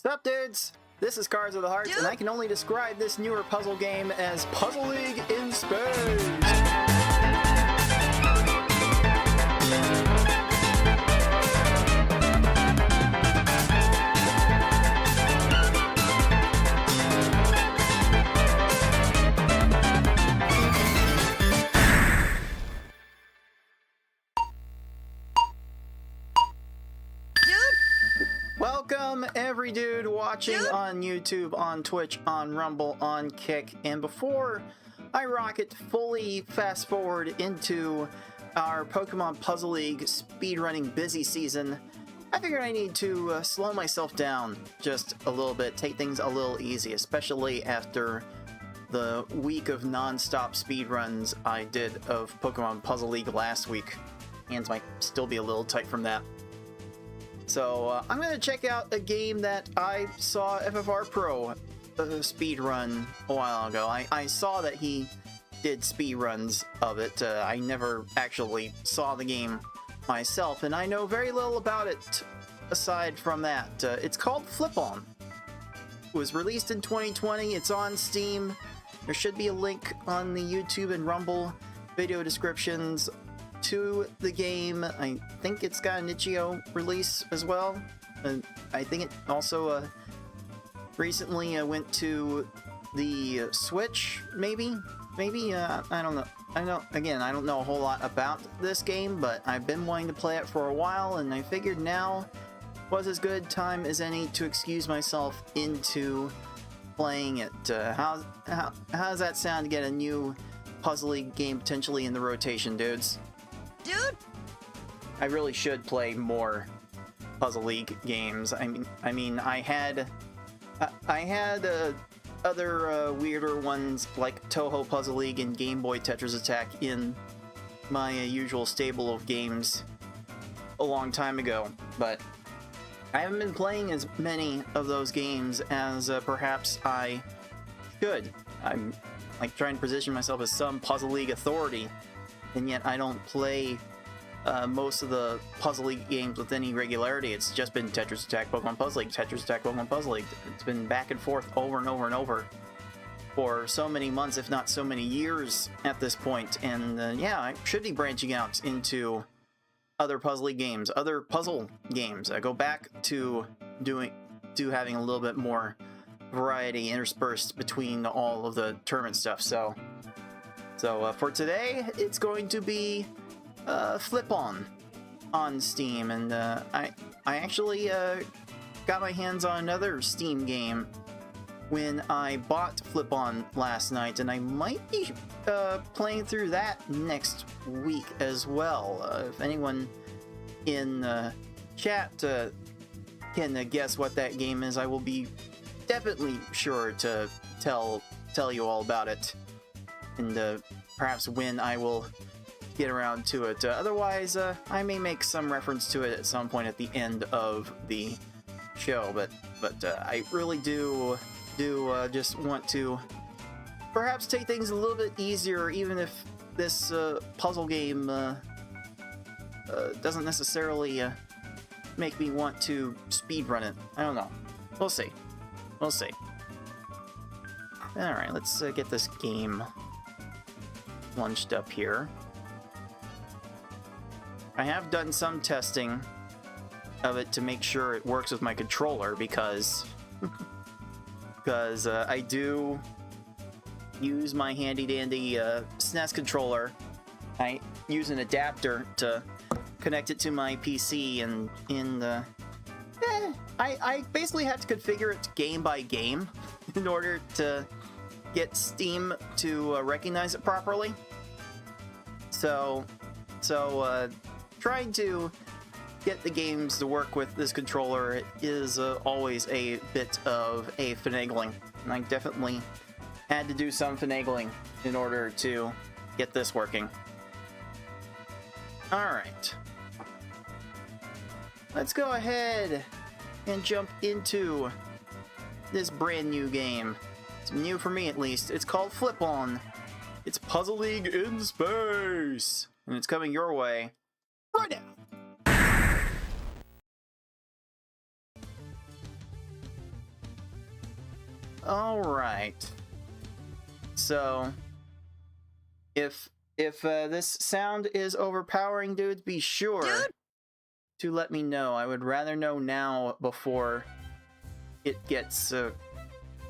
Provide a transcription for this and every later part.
Sup dudes? This is Cards of the Heart, and I can only describe this newer puzzle game as Puzzle League in space! Welcome every dude watching on YouTube, on Twitch, on Rumble, on Kick, and before I rocket fully fast forward into our Pokemon Puzzle League speedrunning busy season, I figured I need to slow myself down just a little bit, take things a little easy, especially after the week of non-stop speedruns I did of Pokemon Puzzle League last week. Hands might still be a little tight from that. So I'm going to check out a game that I saw FFR Pro speedrun a while ago. I saw that he did speedruns of it. I never actually saw the game myself, and I know very little about it aside from that. It's called Flipon. It was released in 2020. It's on Steam. There should be a link on the YouTube and Rumble video descriptions to the game. I think it's got an itch.io release as well, and I think it also recently went to the Switch, maybe I don't know. I don't know a whole lot about this game, but I've been wanting to play it for a while, and I figured now was as good time as any to excuse myself into playing it. How does that sound to get a new Puzzle League game potentially in the rotation, dudes? Dude, I really should play more Puzzle League games. I mean, I had other weirder ones like Toho Puzzle League and Game Boy Tetris Attack in my usual stable of games a long time ago, but I haven't been playing as many of those games as perhaps I should. I'm like trying to position myself as some Puzzle League authority, and yet I don't play most of the Puzzle League games with any regularity. It's just been Tetris Attack, Pokemon Puzzle League, Tetris Attack, Pokemon Puzzle League. It's been back and forth over and over and over for so many months, if not so many years at this point. And yeah, I should be branching out into other Puzzle League games, other puzzle games. I go back to having a little bit more variety interspersed between all of the tournament stuff. So for today, it's going to be Flipon on Steam, and I actually got my hands on another Steam game when I bought Flipon last night, and I might be playing through that next week as well. If anyone in chat can guess what that game is, I will be definitely sure to tell you all about it, and perhaps when I will get around to it. Otherwise, I may make some reference to it at some point at the end of the show, but I really do just want to perhaps take things a little bit easier, even if this puzzle game doesn't necessarily make me want to speedrun it. I don't know. We'll see. Alright, let's get this game launched up here. I have done some testing of it to make sure it works with my controller, because I do use my handy-dandy SNES controller. I use an adapter to connect it to my PC, and I basically have to configure it game by game in order to get Steam to recognize it properly. So trying to get the games to work with this controller is always a bit of a finagling, and I definitely had to do some finagling in order to get this working. Alright, let's go ahead and jump into this brand new game. It's new for me, at least. It's called Flipon. It's Puzzle League in space, and it's coming your way right now. Alright. So, if this sound is overpowering, dudes, be sure to let me know. I would rather know now before it gets,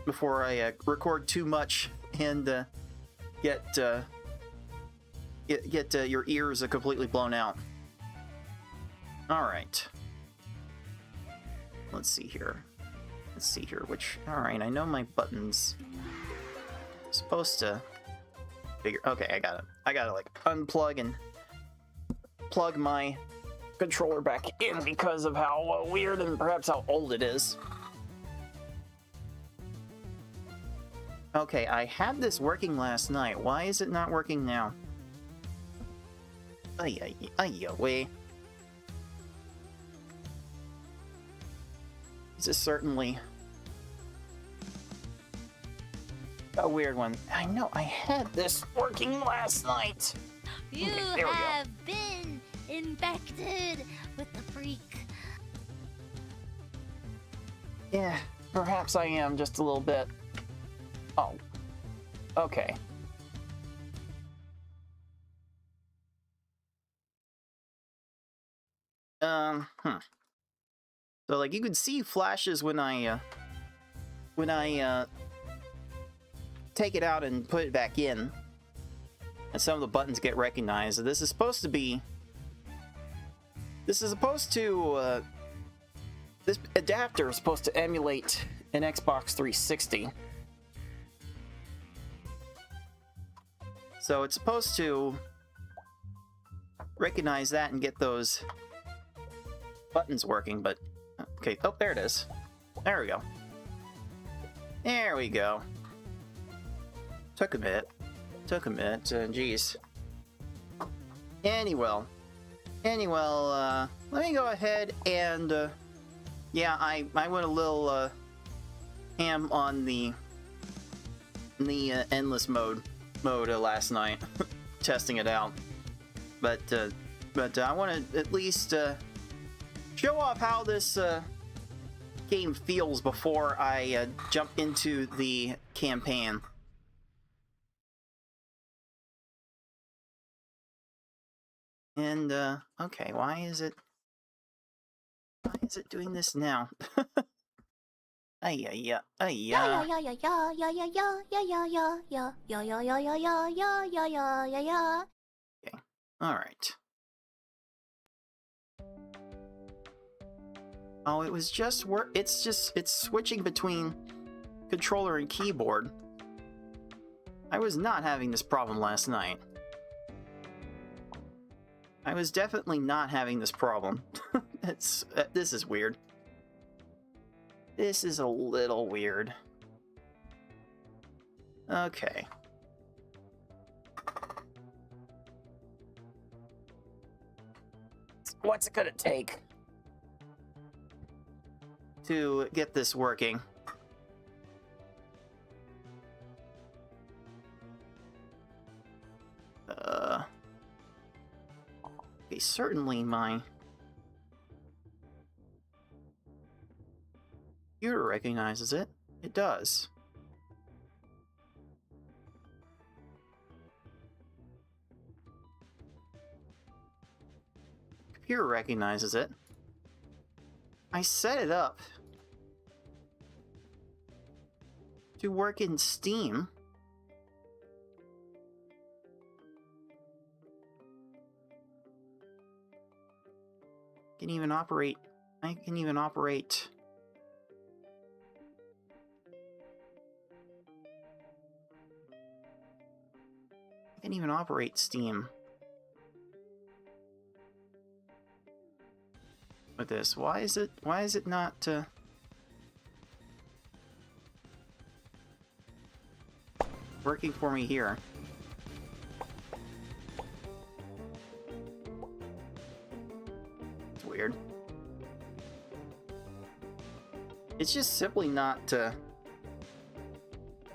before I record too much and get your ears completely blown out. Alright. Let's see here. Which, alright, I know my buttons. Supposed to figure, okay, I got it. I gotta like unplug and plug my controller back in because of how weird and perhaps how old it is. Okay, I had this working last night. Why is it not working now? Ay-ay-ay-ay-way. This is certainly a weird one. I know, I had this working last night. You okay, have been infected with the freak. Yeah, perhaps I am just a little bit. Oh, okay. So like you can see flashes when I take it out and put it back in, and some of the buttons get recognized. This is supposed to this adapter is supposed to emulate an Xbox 360. So it's supposed to recognize that and get those buttons working, but okay, oh, there it is. There we go. There we go. Took a bit, geez. Anyway, let me go ahead and, yeah, I went a little, ham on the endless mode last night, testing it out. But I want to at least, show off how this, game feels before I, jump into the campaign. And, okay, why is it doing this now? Okay, alright. Oh, it was just it's switching between controller and keyboard. I was not having this problem last night. I was definitely not having this problem. This is weird. This is a little weird. Okay. What's it gonna take to get this working? Okay, certainly my computer recognizes it. It does. Computer recognizes it. I set it up to work in Steam. I can even operate Steam with this. Why is it not working for me here? It's weird. It's just simply not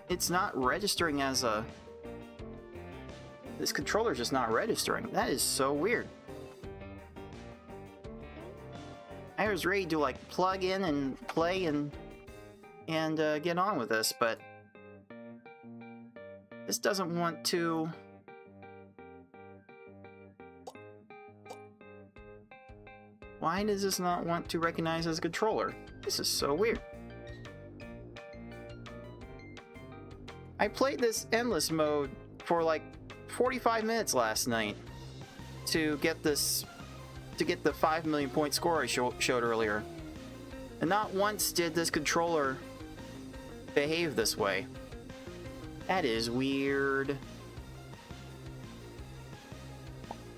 it's not registering as a... This controller's just not registering. That is so weird. I was ready to like plug in and play and and get on with this, but this doesn't want to... Why does this not want to recognize as a controller? This is so weird. I played this endless mode for like 45 minutes last night to get this, to get the 5 million point score I showed earlier. And not once did this controller behave this way. That is weird.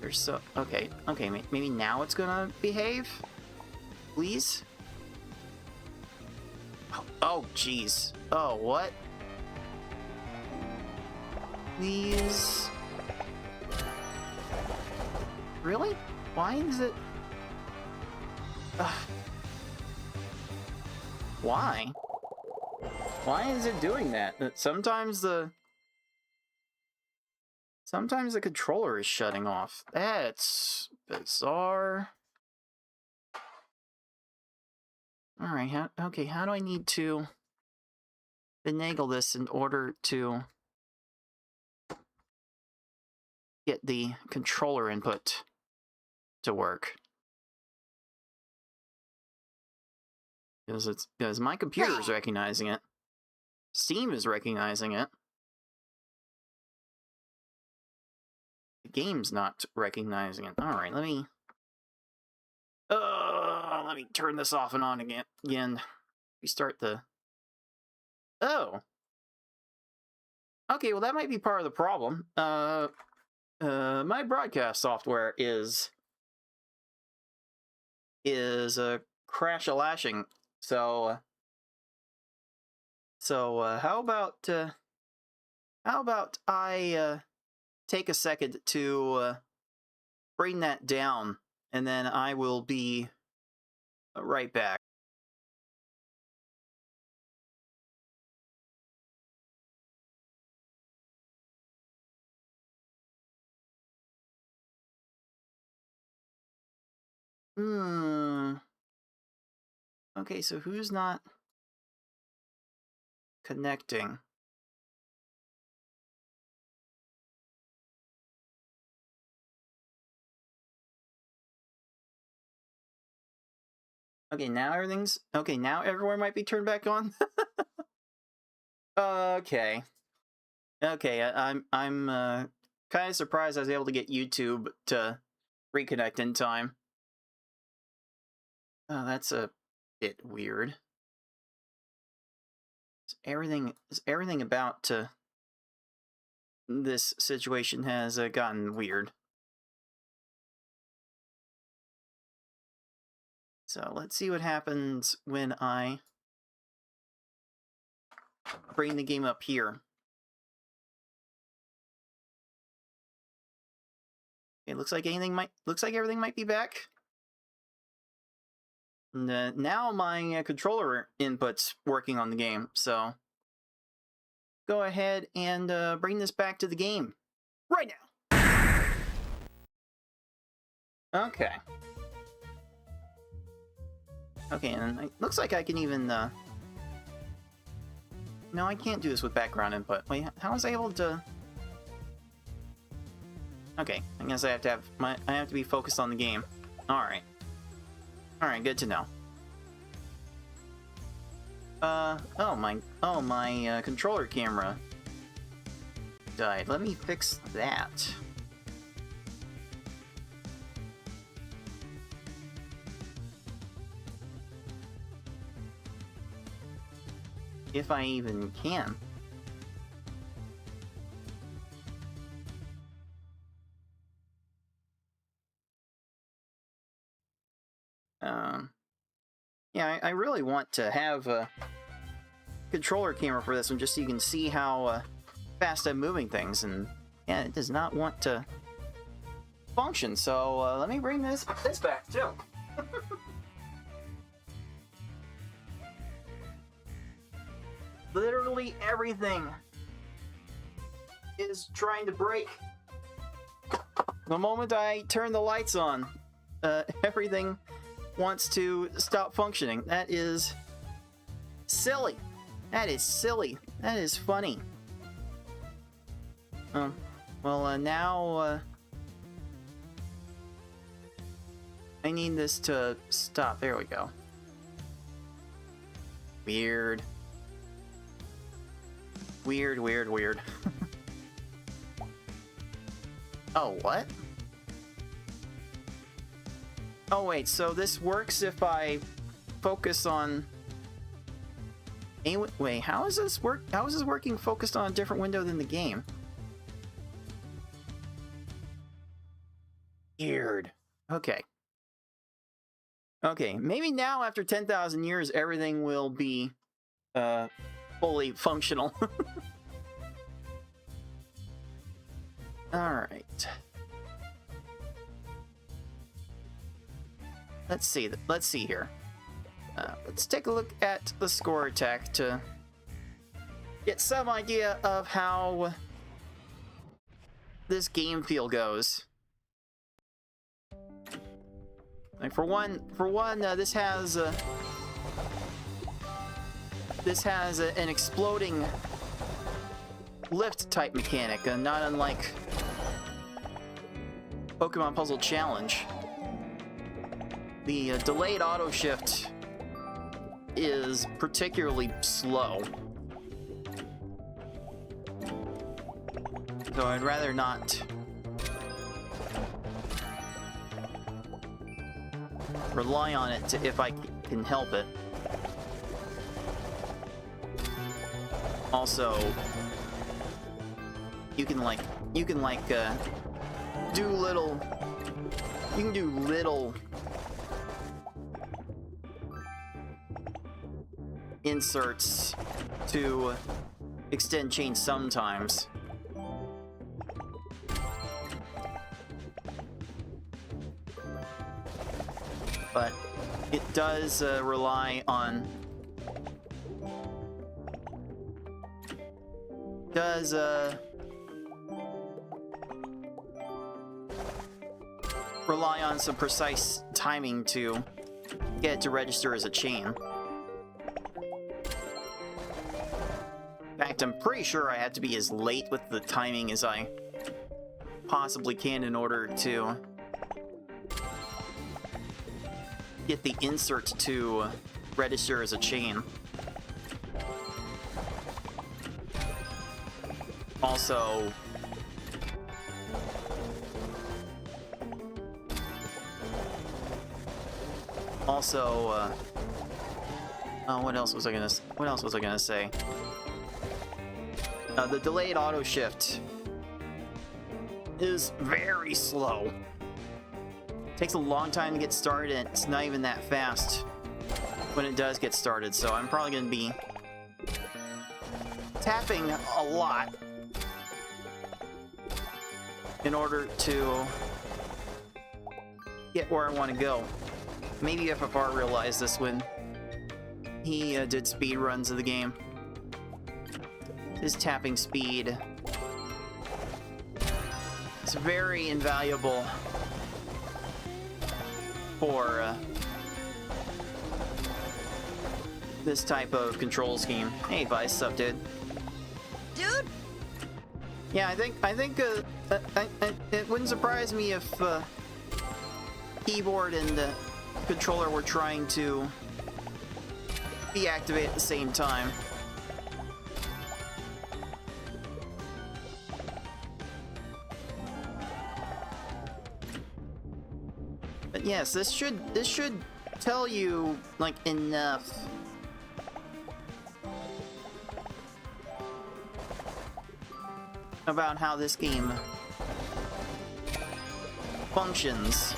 There's so... Okay, maybe now it's gonna behave? Please? Oh, jeez. Oh, what? Please? Really? Why is it... Ugh. Why? Why is it doing that? Sometimes the controller is shutting off. That's bizarre. Alright, okay, how do I need to finagle this in order to get the controller input to work? Because my computer is recognizing it. Steam is recognizing it. The game's not recognizing it. Alright, let me turn this off and on again. Restart the... Oh! Okay, well that might be part of the problem. My broadcast software is crash-a-lashing. So how about I take a second to bring that down, and then I will be right back. Okay, so who's not connecting? Okay, now everything's... Okay, now everywhere might be turned back on? Okay. Okay, I'm kind of surprised I was able to get YouTube to reconnect in time. Oh, that's a bit weird. Everything about this situation has gotten weird. So let's see what happens when I bring the game up here. It looks like everything might be back. And, now my controller input's working on the game, so go ahead and bring this back to the game right now. Okay. Okay, and it looks like I can even no, I can't do this with background input. Wait, how was I able to... Okay, I guess I have to be focused on the game. Alright. Alright, good to know. Oh my controller camera died. Let me fix that. If I even can. Yeah, I really want to have a controller camera for this one, just so you can see how fast I'm moving things, and yeah, it does not want to function, so let me bring this back too. Literally everything is trying to break. The moment I turn the lights on, everything wants to stop functioning. That is silly. That is silly. That is funny. Well, now, I need this to stop. There we go. Weird. Weird, weird, weird. Oh, what? Oh, wait, so this works if I focus on... Wait, how is this working focused on a different window than the game? Weird. Okay. Okay, maybe now after 10,000 years everything will be fully functional. Alright. Let's see here. Let's take a look at the score attack to get some idea of how this game feel goes. Like for one, this has an exploding lift type mechanic, not unlike Pokemon Puzzle Challenge. The delayed auto shift is particularly slow, so I'd rather not rely on it if I can help it. Also, you can do little inserts to extend chains sometimes. But it does rely on some precise timing to get it to register as a chain. In fact, I'm pretty sure I have to be as late with the timing as I possibly can in order to get the insert to register as a chain. Also, what else was I gonna say? The delayed auto shift is very slow. Takes a long time to get started, and it's not even that fast when it does get started, so I'm probably going to be tapping a lot in order to get where I want to go. Maybe FFR realized this when he did speedruns of the game. His tapping speed is very invaluable for this type of control scheme. Hey, Vice, sup, dude? Dude? Yeah, I think it wouldn't surprise me if keyboard and controller were trying to be activated at the same time. But yes, this should tell you like enough about how this game functions.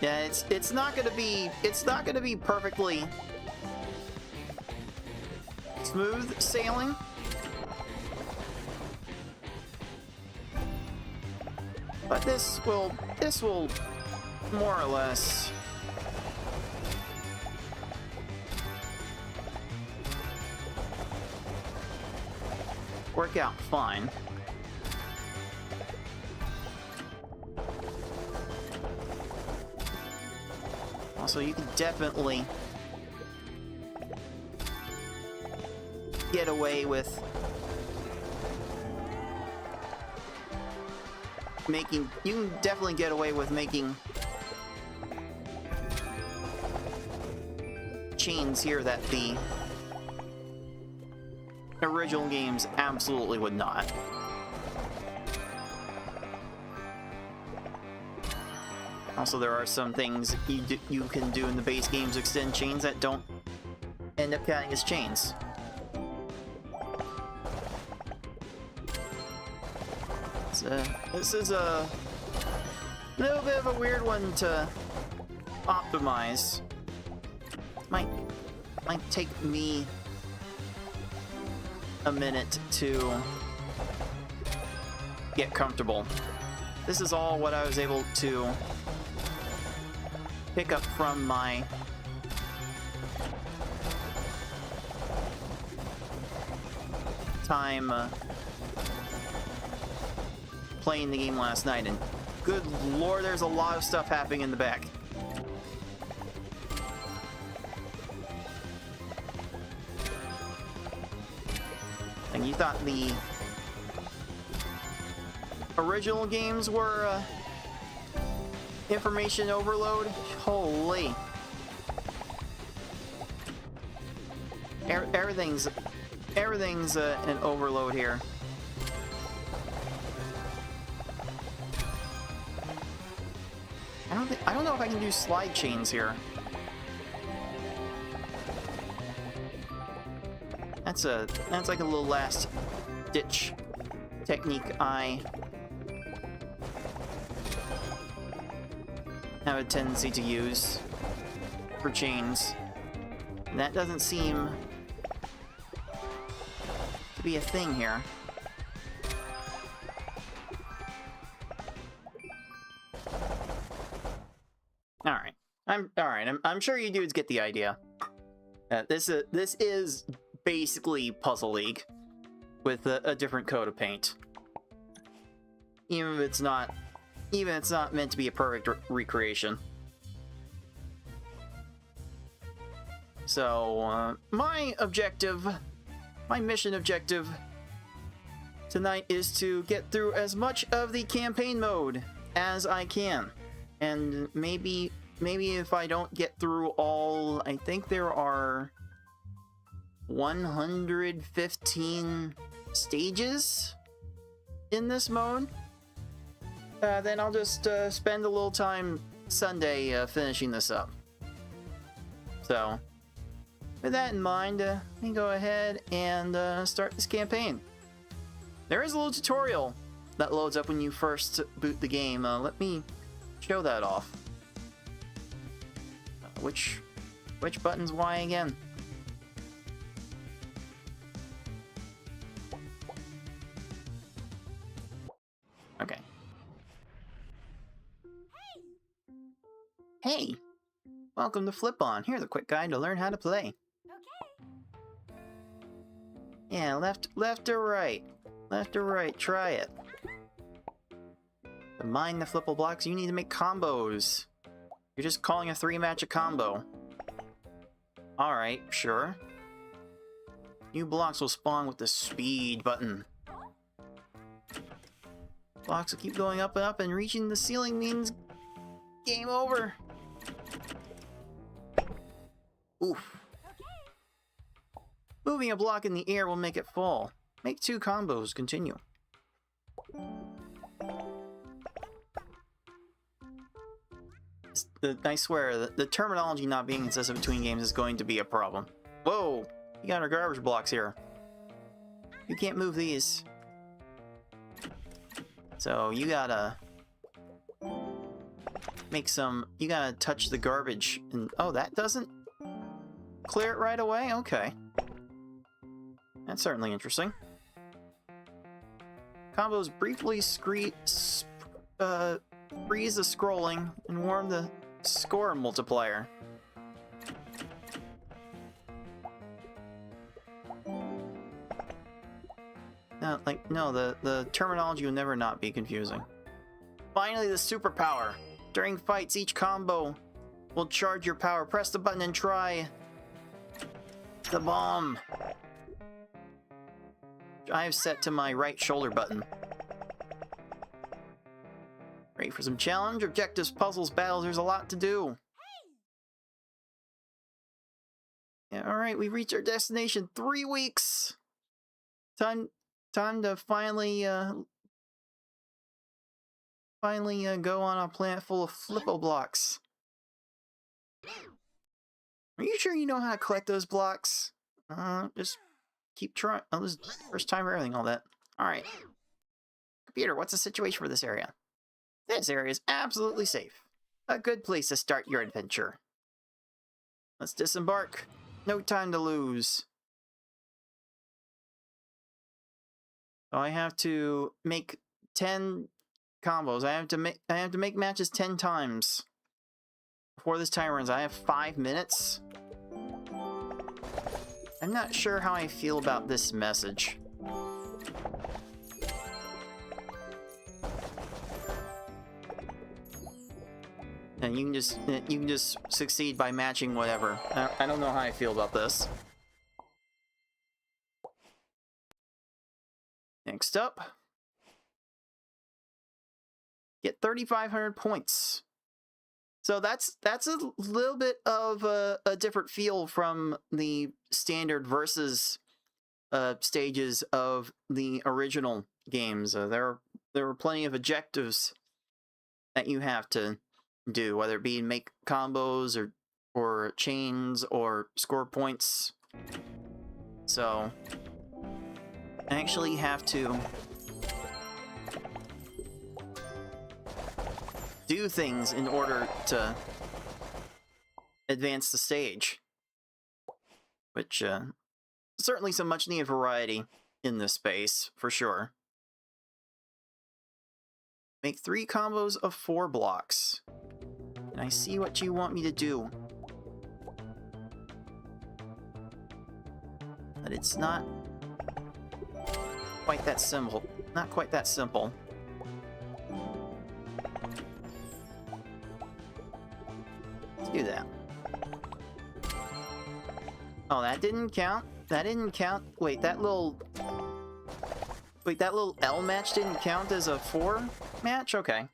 Yeah, it's not gonna be perfectly smooth sailing. But this will more or less work out fine. So you can definitely get away with making... You can definitely get away with making chains here that the original games absolutely would not. Also, there are some things you can do in the base games extend chains that don't end up counting as chains. This is a little bit of a weird one to optimize. Might take me a minute to get comfortable. This is all what I was able to pick up from my time playing the game last night, and good lord, there's a lot of stuff happening in the back. And you thought the original games were information overload? Holy. Everything's an overload here. I don't know if I can do slide chains here. That's like a little last ditch technique I have a tendency to use for chains. And that doesn't seem to be a thing here. I'm sure you dudes get the idea. This is basically Puzzle League with a different coat of paint. Even if it's not meant to be a perfect recreation. So my mission objective tonight is to get through as much of the campaign mode as I can, and maybe if I don't get through all, I think there are 115 stages in this mode, then I'll just spend a little time Sunday finishing this up. So, with that in mind, let me go ahead and start this campaign. There is a little tutorial that loads up when you first boot the game. Let me show that off. Which button's Y again? Okay. Hey! Welcome to Flipon. Here's a quick guide to learn how to play. Okay. Yeah, left or right. Left or right, try it. To mine the Flipple blocks, you need to make combos. You're just calling a 3-match a combo. Alright, sure. New blocks will spawn with the speed button. Blocks will keep going up and up, and reaching the ceiling means game over. Oof. Moving a block in the air will make it fall. Make 2 combos, continue. I swear, the terminology not being consistent between games is going to be a problem. Whoa! You got our garbage blocks here. You can't move these. So you gotta make some... You gotta touch the garbage. And oh, that doesn't clear it right away? Okay. That's certainly interesting. Combos briefly freeze the scrolling and warm the score multiplier. No, the terminology will never not be confusing. Finally, the superpower. During fights, each combo will charge your power. Press the button and try the bomb. I have set to my right shoulder button. Ready for some challenge? Objectives, puzzles, battles. There's a lot to do. Yeah, alright, we reached our destination. 3 weeks! Time to finally go on a planet full of Flippo blocks. Are you sure you know how to collect those blocks? Just keep trying. Oh, this is the first time for everything, all that. Alright. Computer, what's the situation for this area? This area is absolutely safe. A good place to start your adventure. Let's disembark. No time to lose. So I have to make 10 combos. I have to make matches 10 times before this time runs. I have 5 minutes. I'm not sure how I feel about this message. And you can just succeed by matching whatever. I don't know how I feel about this. Next up, get 3,500 points. So that's a little bit of a different feel from the standard versus stages of the original games. There were plenty of objectives that you have to do, whether it be make combos or chains or score points. So I actually have to do things in order to advance the stage, which certainly some much needed variety in this space for sure. Make 3 combos of 4 blocks. And I see what you want me to do. But it's not quite that simple. Not quite that simple. Let's do that. Oh, that didn't count. That didn't count. Wait, that little L match didn't count as a 4 match? Okay.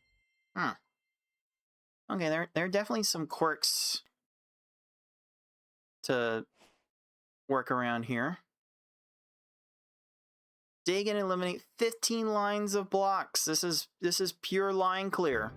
Okay, there are definitely some quirks to work around here. Dig and eliminate 15 lines of blocks. This is pure line clear.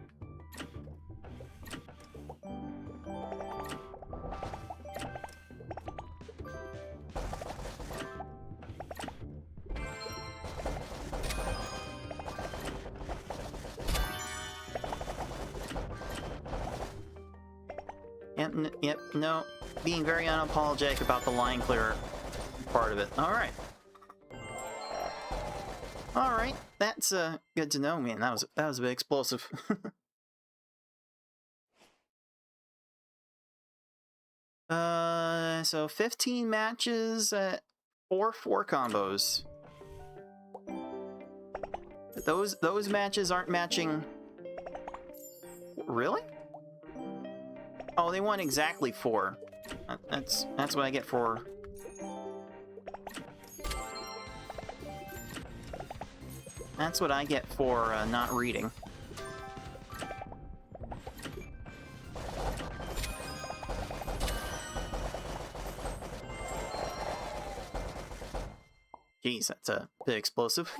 Yep, no, being very unapologetic about the line clear part of it. Alright. Alright, that's good to know. Man, that was a bit explosive. So 15 matches at 4 combos. Those matches aren't matching. Really? Oh, they want exactly 4. That's what I get for. That's what I get for not reading. Jeez, that's a bit explosive.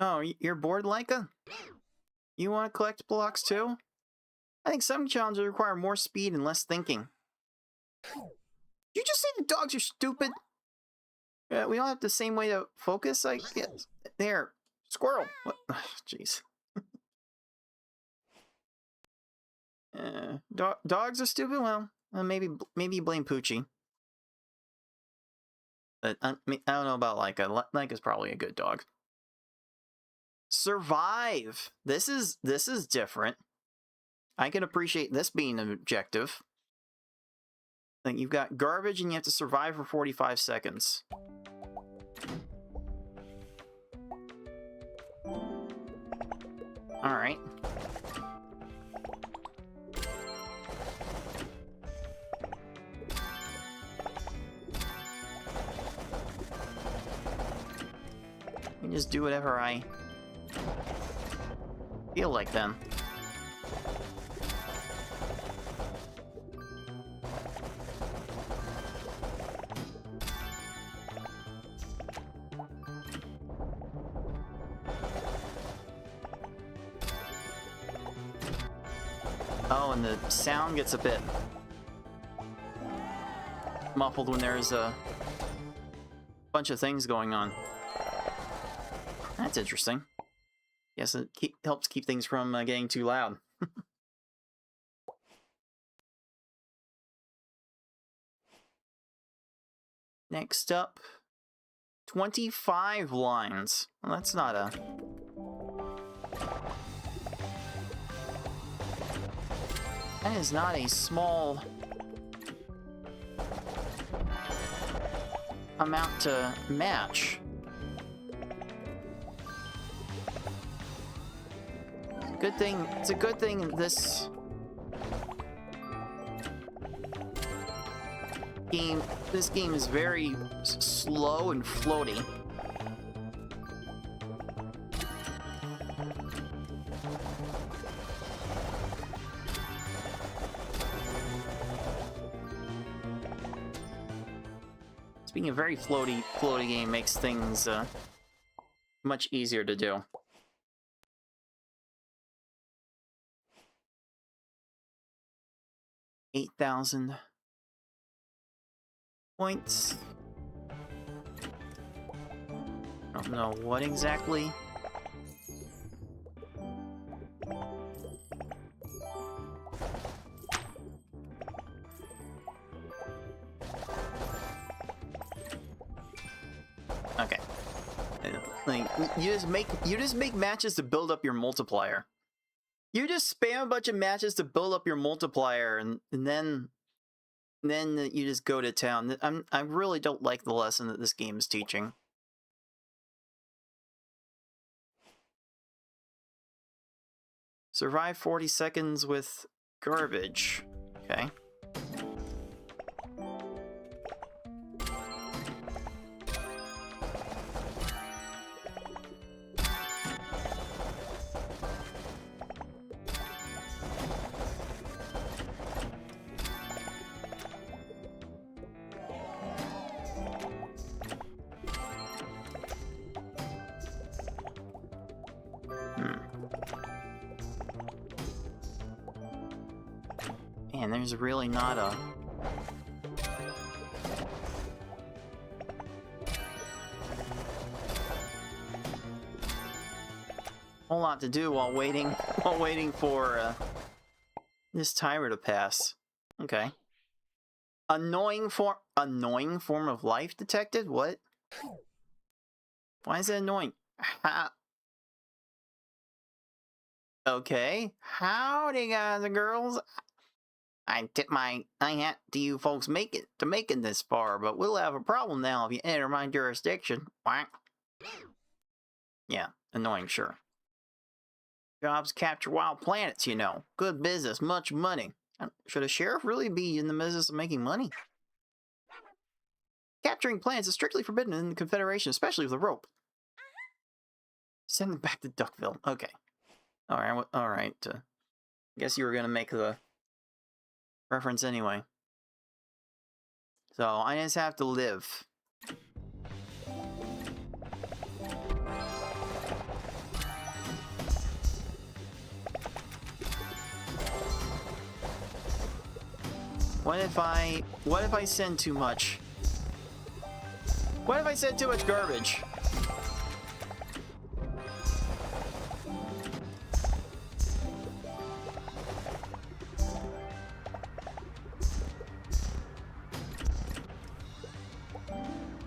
Oh, you're bored, Laika? You want to collect blocks too? I think some challenges require more speed and less thinking. You just say the dogs are stupid? We don't have the same way to focus, I guess. There. Squirrel. What? Jeez. Dogs are stupid? Well, maybe blame Poochie. But I don't know about Laika. Laika's probably a good dog. Survive! This is different. I can appreciate this being an objective. I think you've got garbage and you have to survive for 45 seconds. Alright. can just do whatever I feel like then. Oh, and the sound gets a bit muffled when there's a bunch of things going on. That's interesting. Yes, it helps keep things from getting too loud. Next up, 25 lines. Well, that's not a... That is not a small amount to match. Good thing, it's a good thing this game is very slow and floaty. Being a very floaty game makes things much easier to do. $8,000 points. I don't know what exactly. Okay. Like, you just make matches to build up your multiplier. You just spam a bunch of matches to build up your multiplier, and then you just go to town. I really don't like the lesson that this game is teaching. Survive 40 seconds with garbage. Okay. Man, there's really not a whole lot to do while waiting for this timer to pass. Okay. Annoying form of life detected? What? Why is it annoying? Okay. Howdy, guys and girls. I tip my hat to you folks making this far, but we'll have a problem now if you enter my jurisdiction. Whack. Yeah, annoying, sure. Jobs capture wild planets, you know. Good business, much money. Should a sheriff really be in the business of making money? Capturing planets is strictly forbidden in the Confederation, especially with a rope. Send them back to Duckville. Okay. Alright. I guess you were gonna make the reference anyway. So, I just have to live. What if I send too much? What if I send too much garbage?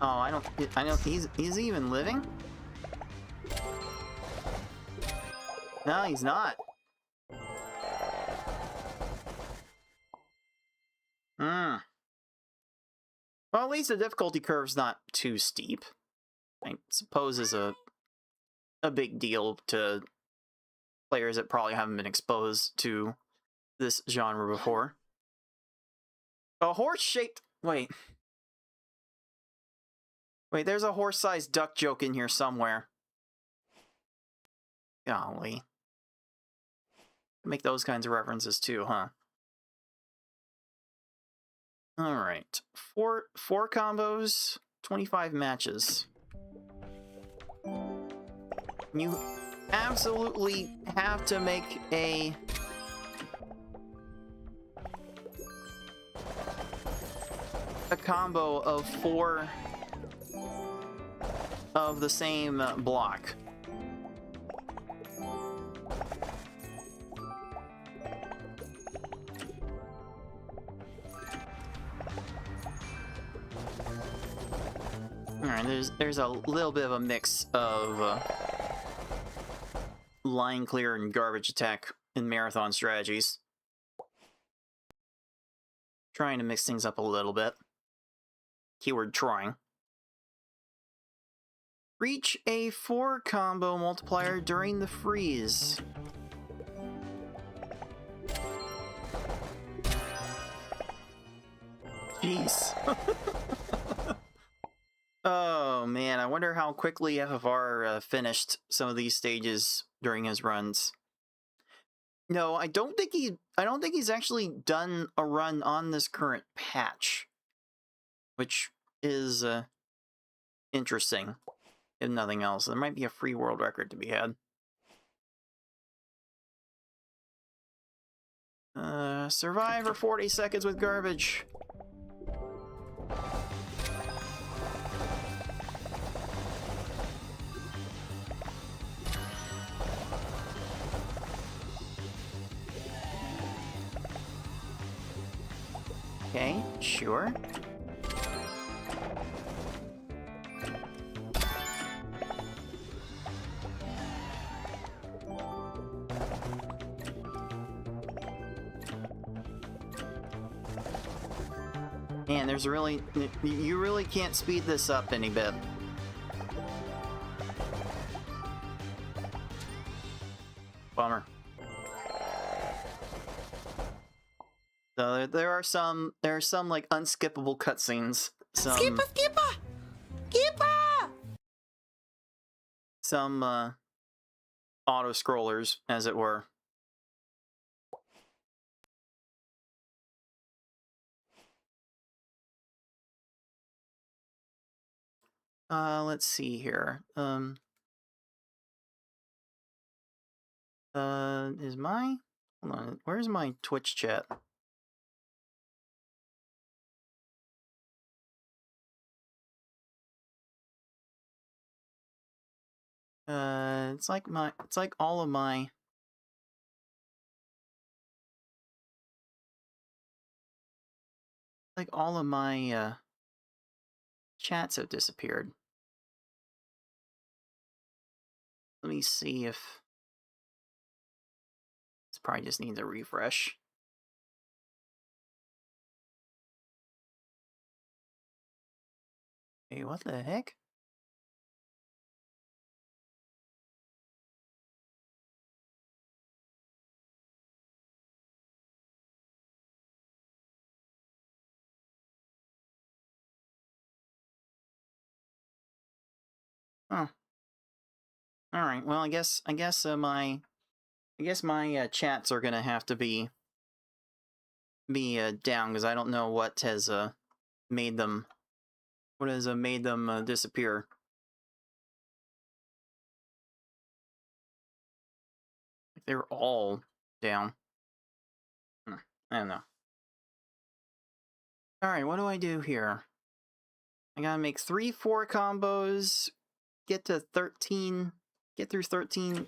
Oh, I don't, is he even living? No, he's not. Well, at least the difficulty curve's not too steep. I suppose is a big deal to players that probably haven't been exposed to this genre before. A horse-shaped... Wait, there's a horse-sized duck joke in here somewhere. Golly. Make those kinds of references too, huh? Alright. Four combos, 25 matches. You absolutely have to make a combo of 4 of the same block. Alright, there's a little bit of a mix of line clear and garbage attack in marathon strategies. Trying to mix things up a little bit. Keyword trying. Reach a 4 combo multiplier during the freeze. Jeez. Oh man, I wonder how quickly FFR finished some of these stages during his runs. No, I don't think he's actually done a run on this current patch, which is interesting, if nothing else. There might be a free world record to be had. Survive for 40 seconds with garbage. Okay, sure. Man, there's really... You really can't speed this up any bit. Bummer. So there are some like unskippable cutscenes. Skipper! Some auto scrollers, as it were. Let's see here. Is my... Hold on, where's my Twitch chat? It's like all of my... Like all of my, chats have disappeared. Let me see if... This probably just needs a refresh. Hey, what the heck? Huh. All right. Well, I guess my chats are gonna have to be down because I don't know what has made them disappear. They're all down. I don't know. All right. What do I do here? I gotta make 3 4 combos. Get to 13. Get through 13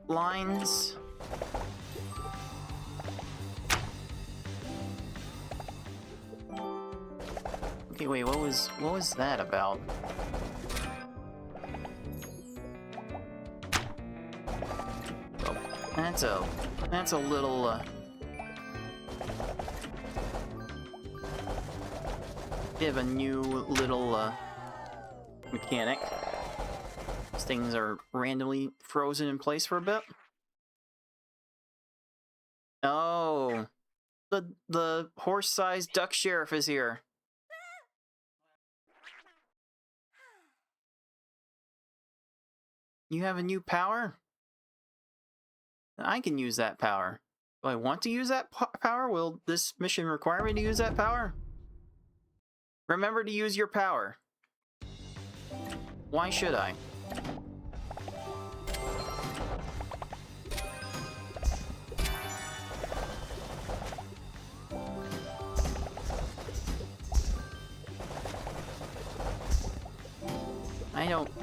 lines. Okay, wait, what was that about? Oh, that's a little bit of a new little mechanic. These things are randomly frozen in place for a bit. Oh, the horse-sized duck sheriff is here. You have a new power? I can use that power. Do I want to use that power? Will this mission require me to use that power? Remember to use your power. Why should I?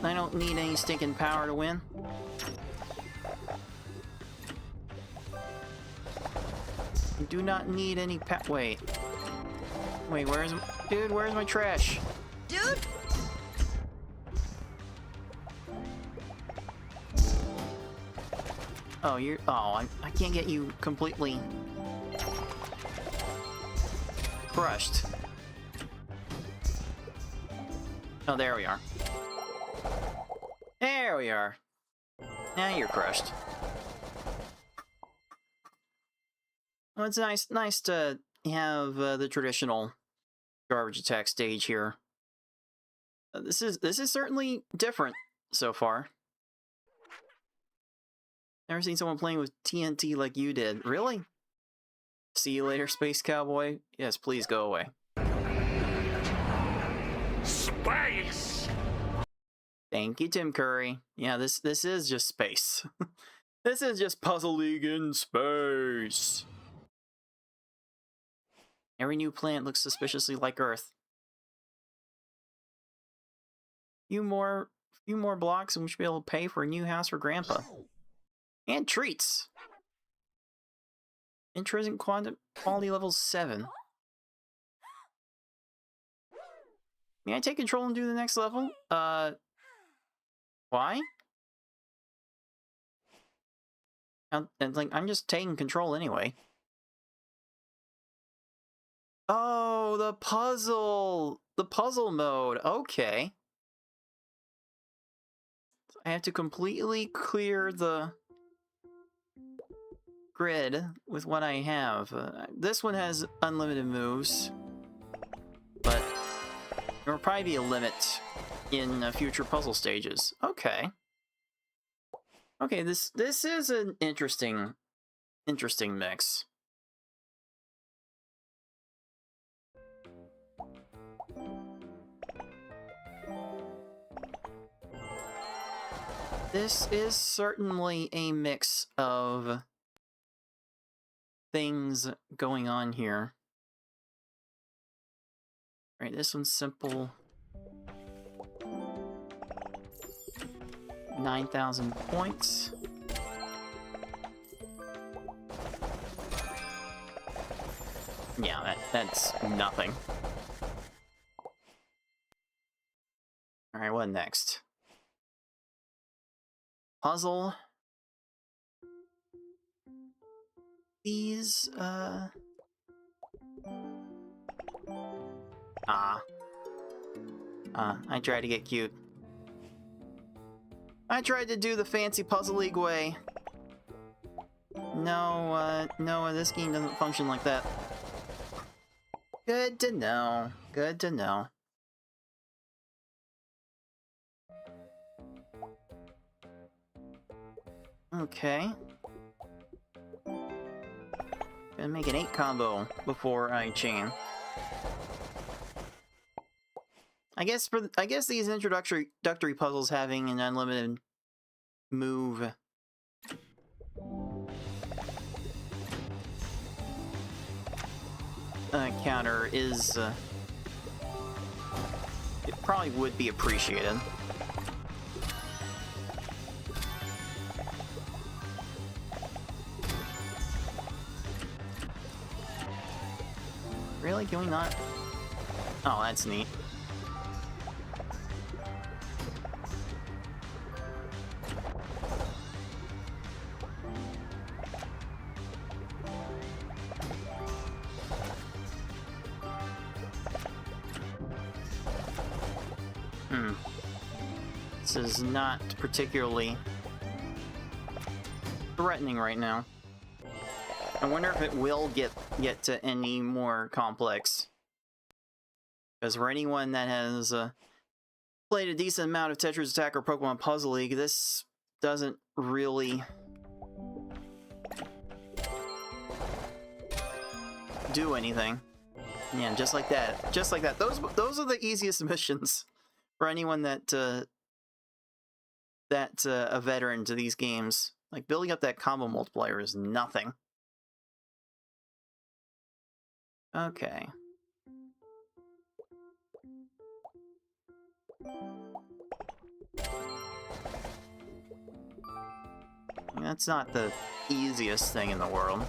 I don't need any stinking power to win. I do not need any wait, where's my trash? Dude! Oh, I can't get you completely crushed. Oh, there we are. There we are. Now you're crushed. Well, it's nice to have the traditional garbage attack stage here. This is certainly different so far. Never seen someone playing with TNT like you did. Really? See you later, Space Cowboy. Yes, please go away. Space! Thank you, Tim Curry. Yeah, this is just space. This is just Puzzle League in space. Every new planet looks suspiciously like Earth. Few more blocks and we should be able to pay for a new house for Grandpa. And treats! Intrinsic quality level 7. May I take control and do the next level? Why? I'm just taking control anyway. Oh, the puzzle mode. Okay. I have to completely clear the grid with what I have. This one has unlimited moves, but there will probably be a limit in future puzzle stages. Okay. Okay, this is an interesting mix. This is certainly a mix of things going on here. All right, this one's simple. 9,000 points. Yeah, that's nothing. All right, what next? Puzzle. These, I tried to get cute. I tried to do the fancy Puzzle League way. No, this game doesn't function like that. Good to know. Good to know. Okay. Gonna make an 8 combo before I chain. I guess these introductory puzzles having an unlimited move counter is it probably would be appreciated. Really? Can we not? Oh, that's neat. This is not particularly threatening right now. I wonder if it will get to any more complex. Because for anyone that has played a decent amount of Tetris Attack or Pokemon Puzzle League, this doesn't really do anything. Yeah, just like that. Just like that. Those are the easiest missions for anyone that's a veteran to these games. Like, building up that combo multiplier is nothing. Okay. That's not the easiest thing in the world.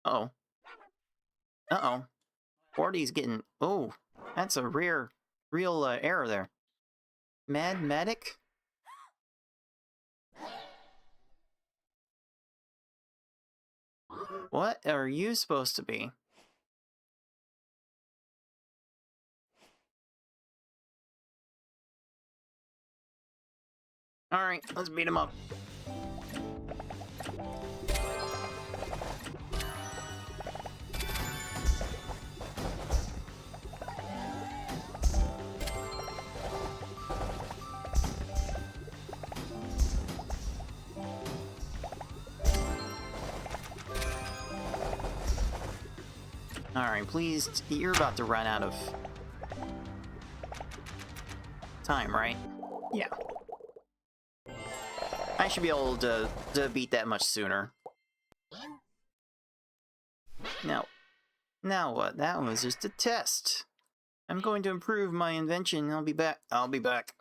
Uh-oh. Uh-oh. 40's getting... Oh, that's a real error there. Mad Medic? What are you supposed to be? Alright, let's beat him up. Alright, please, you're about to run out of time, right? Yeah. I should be able to beat that much sooner. Now what? That was just a test. I'm going to improve my invention. I'll be back. I'll be back.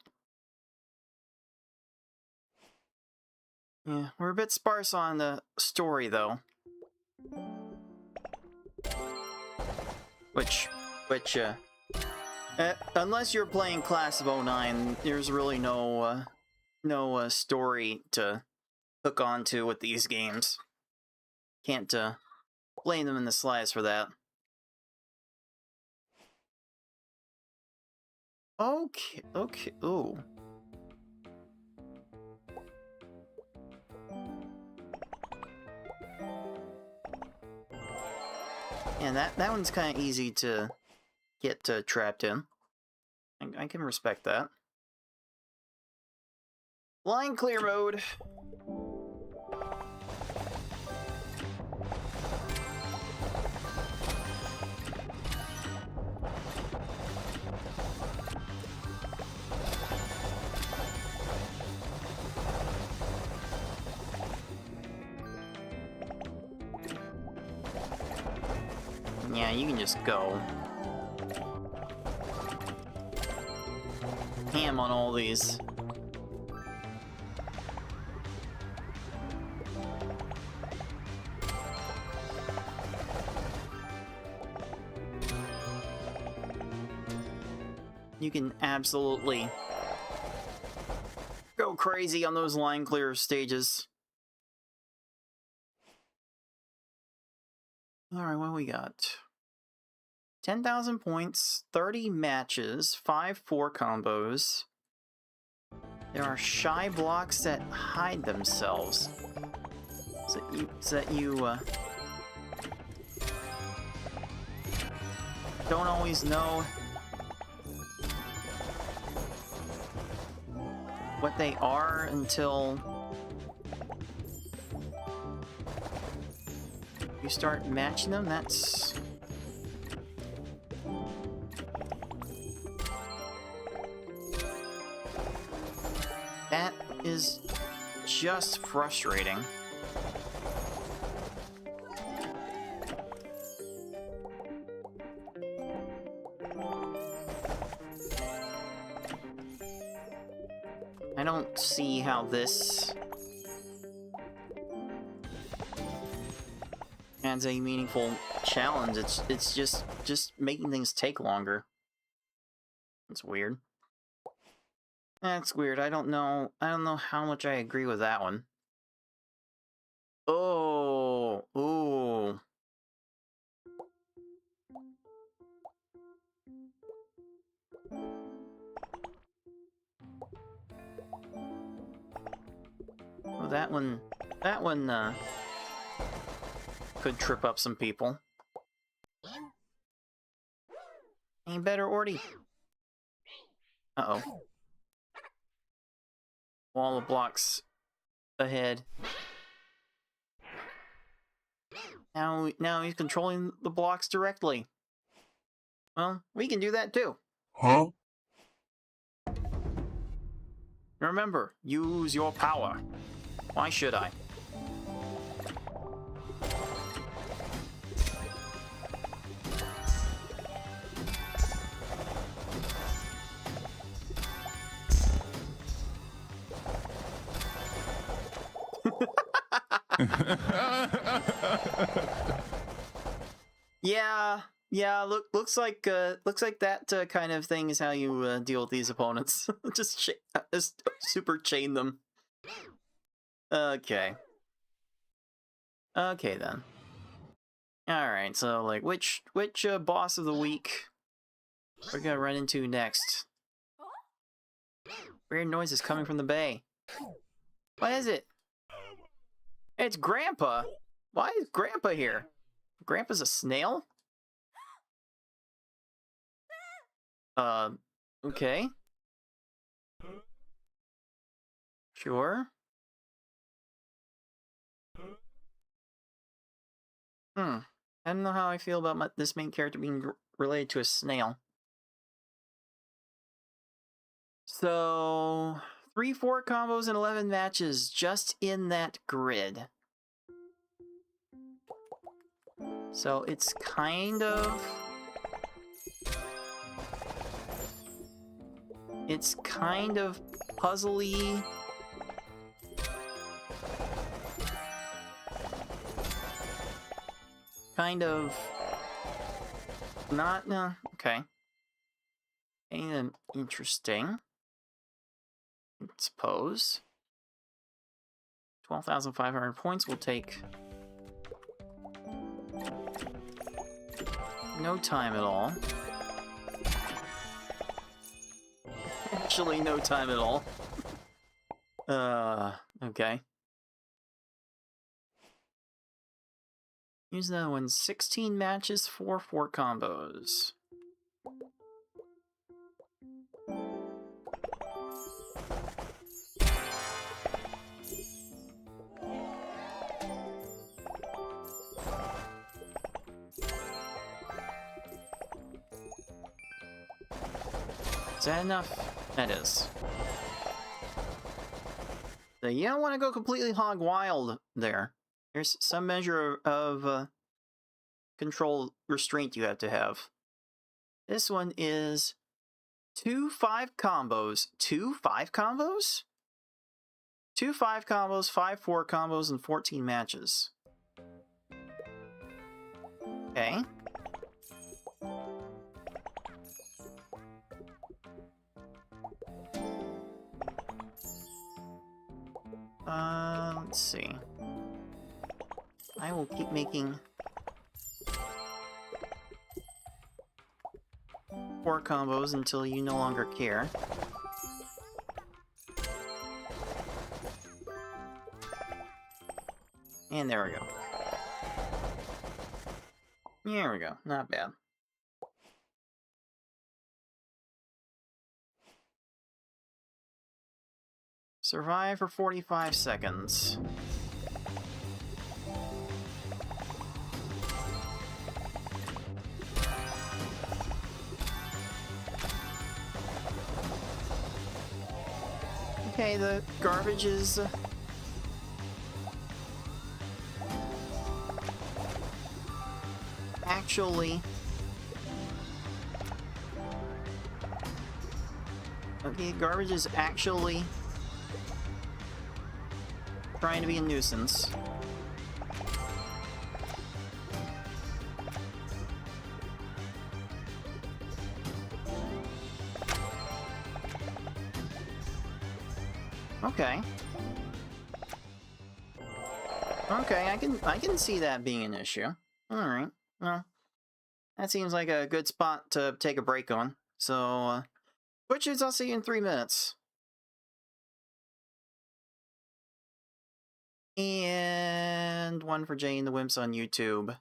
Yeah, we're a bit sparse on the story, though. Unless you're playing Class of '09, there's really no story to hook onto with these games. Can't blame them in the slightest for that. Okay, ooh. Yeah, that one's kind of easy to get trapped in. I can respect that. Line clear mode. Yeah, you can just go ham on all these. You can absolutely go crazy on those line clear stages. Alright, what do we got? 10,000 points, 30 matches, 5 4 combos. There are shy blocks that hide themselves. So that you don't always know what they are until you start matching them. That is just frustrating. I don't see how this adds a meaningful challenge. It's just making things take longer. That's weird. That's weird. I don't know how much I agree with that one. Oh, ooh. Well, that one could trip up some people. Ain't better, Orty. Uh-oh. wall of blocks ahead. Now he's controlling the blocks directly. Well, we can do that too. Huh? Remember, use your power. Why should I? Yeah. Looks like that kind of thing is how you deal with these opponents. just super chain them. Okay. Okay then. All right. So like, which boss of the week we're gonna run into next? Weird noises coming from the bay. What is it? It's Grandpa. Why is Grandpa here? Grandpa's a snail? Okay. Sure. I don't know how I feel about this main character being related to a snail. So, 3-4 combos and 11 matches just in that grid. So it's kind of puzzly. Kind of not, no, okay. Kind of interesting, I suppose. 12,500 points will take no time at all. Actually, no time at all. Okay. Use that one. 16 matches, 4 combos. Is that enough? That is. So you don't want to go completely hog wild there. There's some measure of control restraint you have to have. This one is 2 5 combos. 2 5 combos? 2 5 combos, 5 4 combos, and 14 matches. Okay. Let's see. I will keep making 4 combos until you no longer care. And there we go. There we go. Not bad. Survive for 45 seconds. Okay, the garbage is actually... Okay, garbage is actually trying to be a nuisance. Okay. Okay, I can see that being an issue. Alright, well, that seems like a good spot to take a break on. So, Twitches, I'll see you in 3 minutes. And one for Jane the Wimps on YouTube.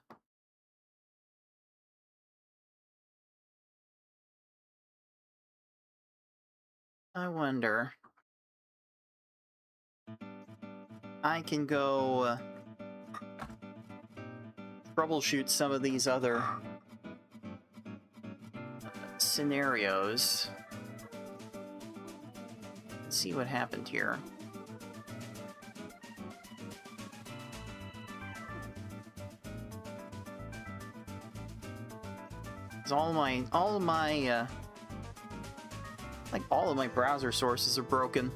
I wonder... I can go troubleshoot some of these other scenarios. Let's see what happened here. 'Cause all of my browser sources are broken.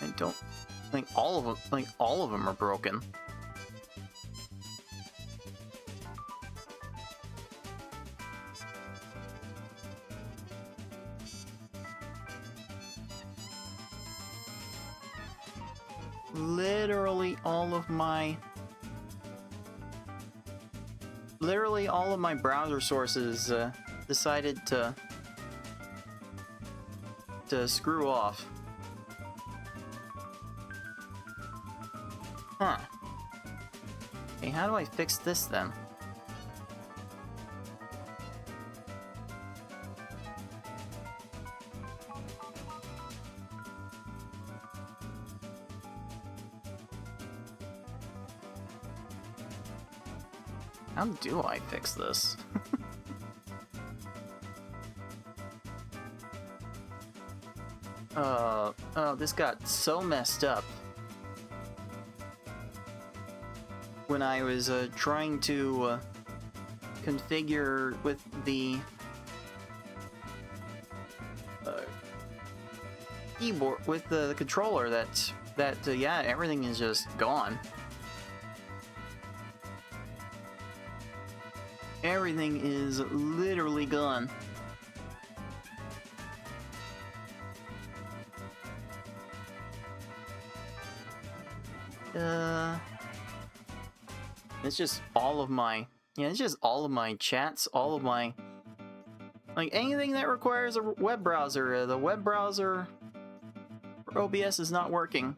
I don't think all of them are broken. Literally all of my browser sources decided to screw off. Huh. Okay, how do I fix this then? How do I fix this? Oh, this got so messed up when I was trying to configure with the keyboard, with the controller, that yeah, everything is just gone. Everything is literally gone. It's just all of my, it's just all of my chats, all of my, like, anything that requires a web browser. The web browser for OBS is not working.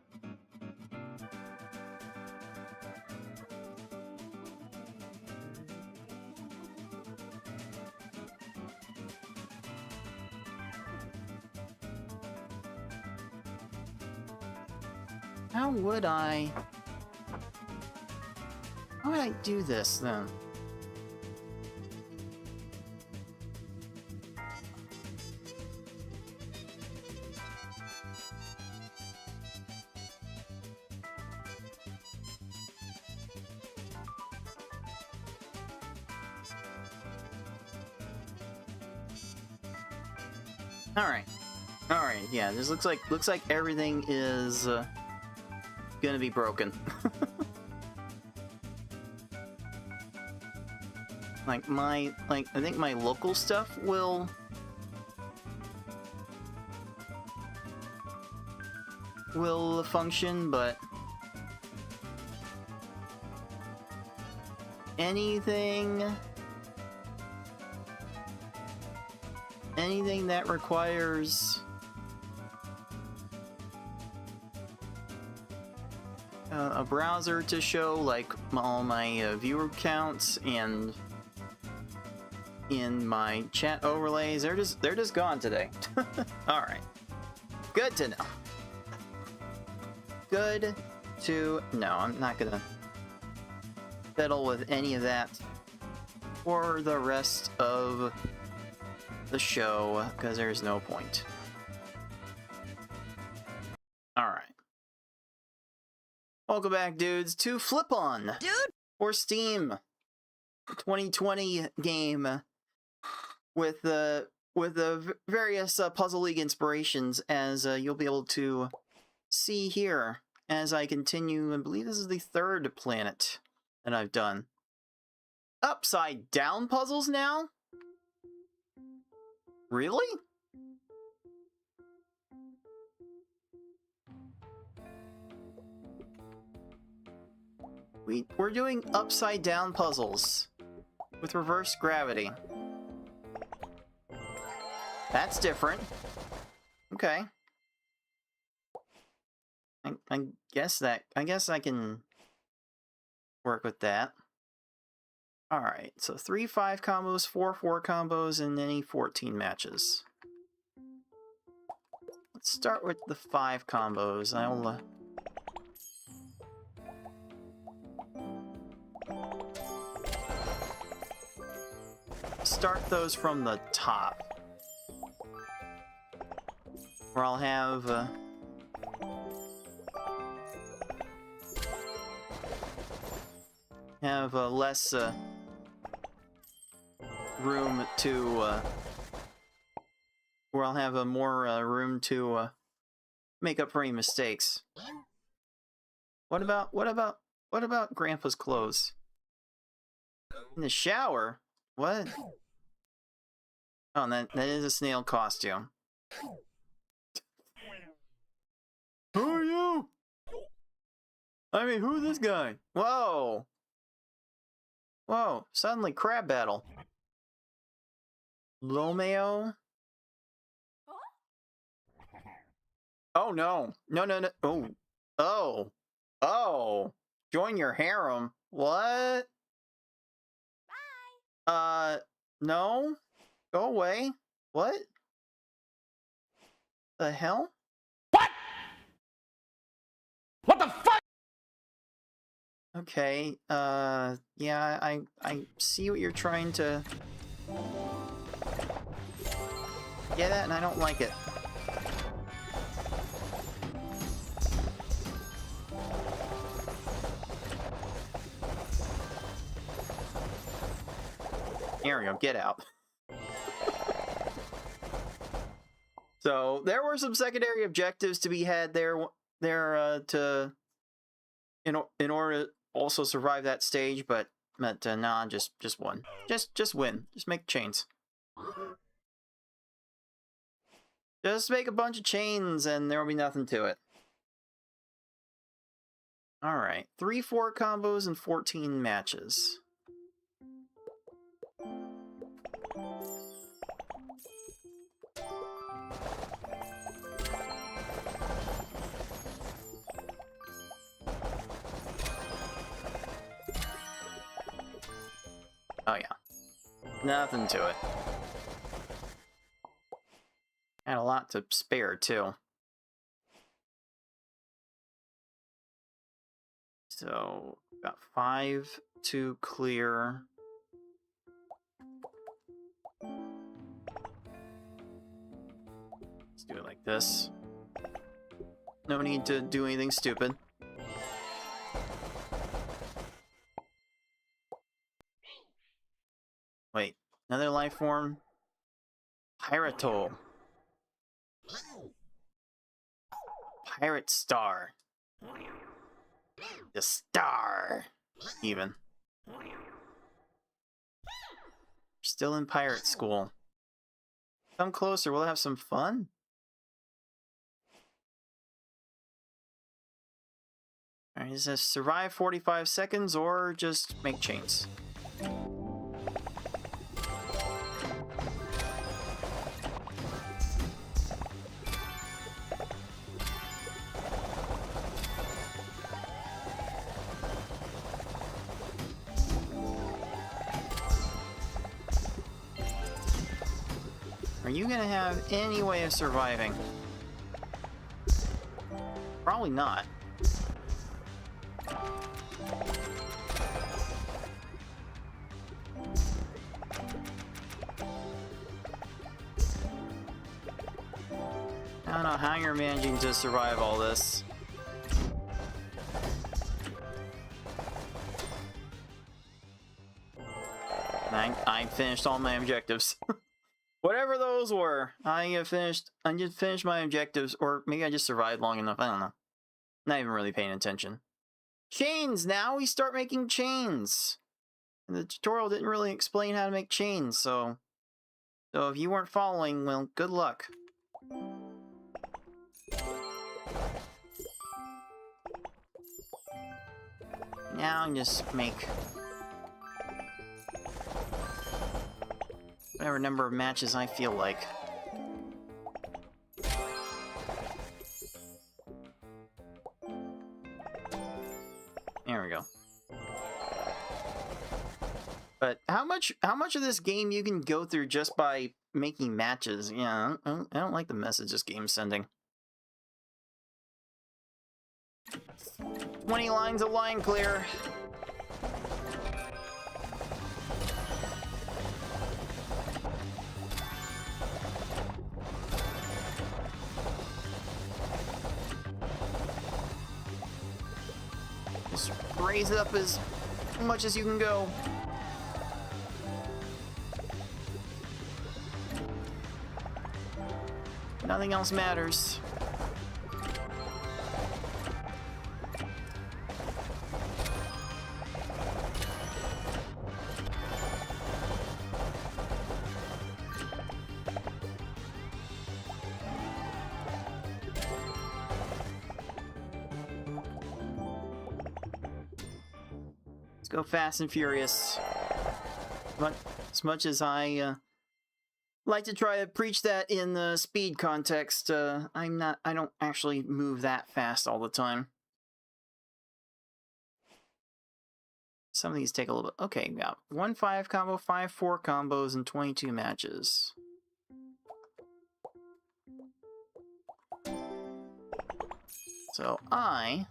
How would I do this then? All right, yeah, this looks like everything is gonna be broken. I think my local stuff will function, but anything that requires a browser to show, like, all my viewer counts and in my chat overlays, they're just gone today. All right, good to know. Good to know. I'm not gonna fiddle with any of that for the rest of the show, because there's no point. Alright. Welcome back, dudes, to Flipon! Dude! For Steam. 2020 game with the various Puzzle League inspirations, as you'll be able to see here as I continue. I believe this is the third planet that I've done. Upside down puzzles now? Really? We're doing upside down puzzles with reverse gravity. That's different. Okay. I guess I can work with that. Alright, so 3 5 combos, 4 4 combos, and any 14 matches. Let's start with the 5 combos. I'll start those from the top, where I'll have less room to where I'll have more room to make up for any mistakes. What about Grandpa's clothes? In the shower? What? Oh, that is a snail costume. Who are you? I mean, who's this guy? Whoa! Whoa, suddenly crab battle. Lomeo? Oh no. No, no, no. Oh. Oh. Oh. Join your harem. What? Bye. No. Go away. What? The hell? What? What the fuck? Okay, yeah, I see what you're trying to get at, and I don't like it. There we go, get out. So, there were some secondary objectives to be had there to in order to also survive that stage, but nah, just one. Just win. Just make chains. Just make a bunch of chains and there will be nothing to it. Alright, 3 4 combos and 14 matches. Oh yeah. Nothing to it. Had a lot to spare too. So, got 5 to clear. Let's do it like this. No need to do anything stupid. Wait, another life form? Pyrotoll. Pirate Star. The star, even. Still in pirate school. Come closer, we'll have some fun. Alright, is this survive 45 seconds or just make chains? Are you gonna have any way of surviving? Probably not. I don't know how you're managing to survive all this. I finished all my objectives. Whatever those were, I just finished my objectives, or maybe I just survived long enough, I don't know. Not even really paying attention. Chains! Now we start making chains! And the tutorial didn't really explain how to make chains, so if you weren't following, well, good luck. Now I can just make whatever number of matches I feel like. There we go. But how much of this game you can go through just by making matches? Yeah, I don't like the message this game's sending. 20 lines of line clear. Just raise it up as much as you can go. Nothing else matters. Let's go fast and furious. But as much as I like to try to preach that in the speed context, I don't actually move that fast all the time. Some of these take a little bit. Okay, we got 1-5 combo, 5-4 combos, and 22 matches. So I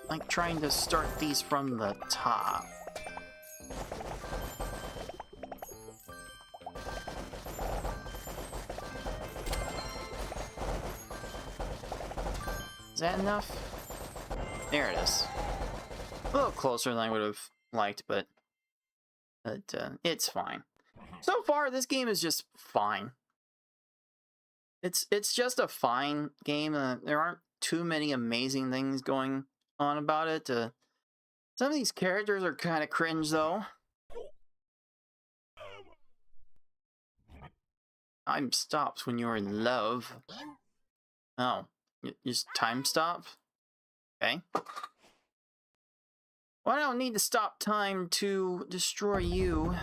like trying to start these from the top. Is that enough? There it is. A little closer than I would have liked, but it's fine. So far, this game is just fine. It's just a fine game. There aren't too many amazing things going on about it. Some of these characters are kind of cringe, though. Time stops when you're in love. Oh. Just time stop? Okay. Well, I don't need to stop time to destroy you.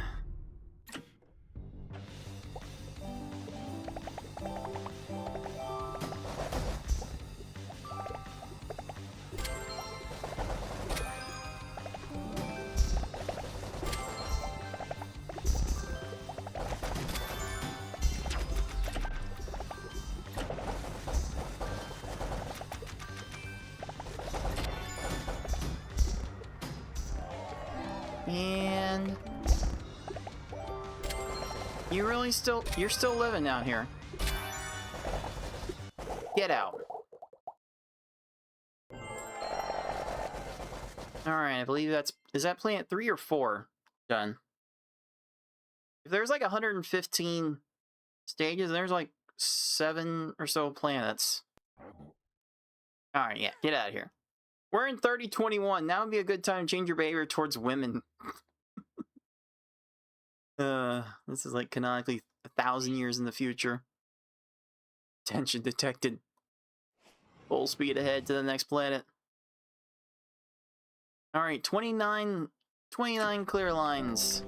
And you're still living out here. Get out. Alright, I believe is that planet 3 or 4 done? If there's like 115 stages, there's like 7 or so planets. Alright, yeah, get out of here. We're in 3021. Now would be a good time to change your behavior towards women. This is like canonically 1,000 years in the future. Tension detected. Full speed ahead to the next planet. Alright, 29 clear lines.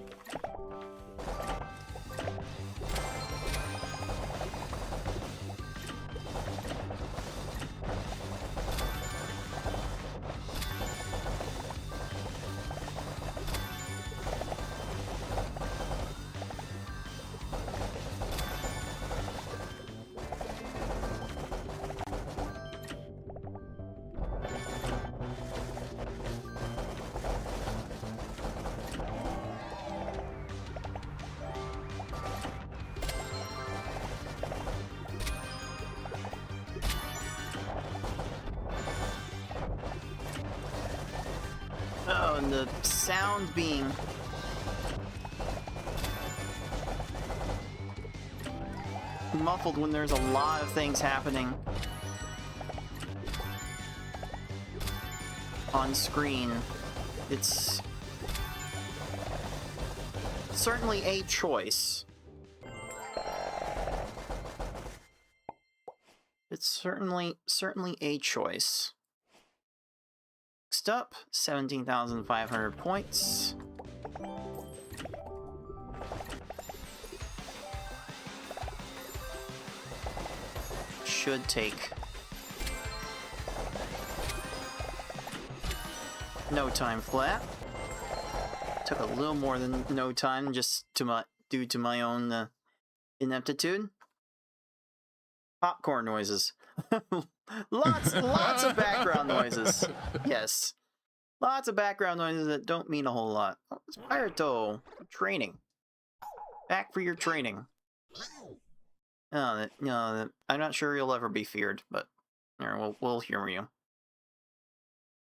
Oh, and the sound being muffled when there's a lot of things happening on screen. It's certainly a choice. It's certainly a choice. Next up, 17,500 points. Should take no time flat. Took a little more than no time, just due to my own ineptitude. Popcorn noises. lots of background noises. Yes. Lots of background noises that don't mean a whole lot. Oh, it's Pirate training. Back for your training. No, I'm not sure you'll ever be feared, but we'll humor you.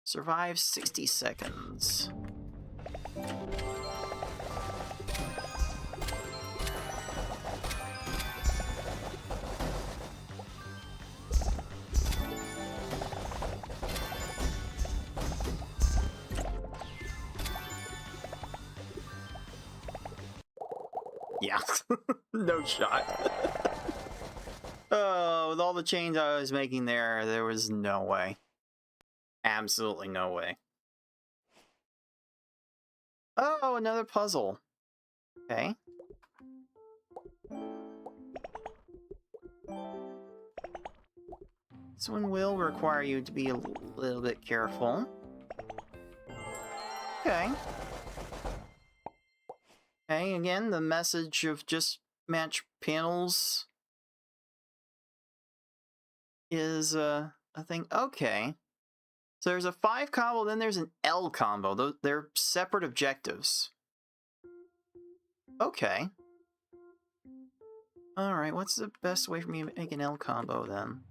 Survive 60 seconds. Yeah, no shot. Oh, with all the change I was making there was no way. Absolutely no way. Oh, another puzzle. Okay. This one will require you to be a little bit careful. Okay. Okay, again, the message of just match panels is a thing. Okay. So there's a 5 combo, then there's an L combo. They're separate objectives. Okay. Alright, what's the best way for me to make an L combo then?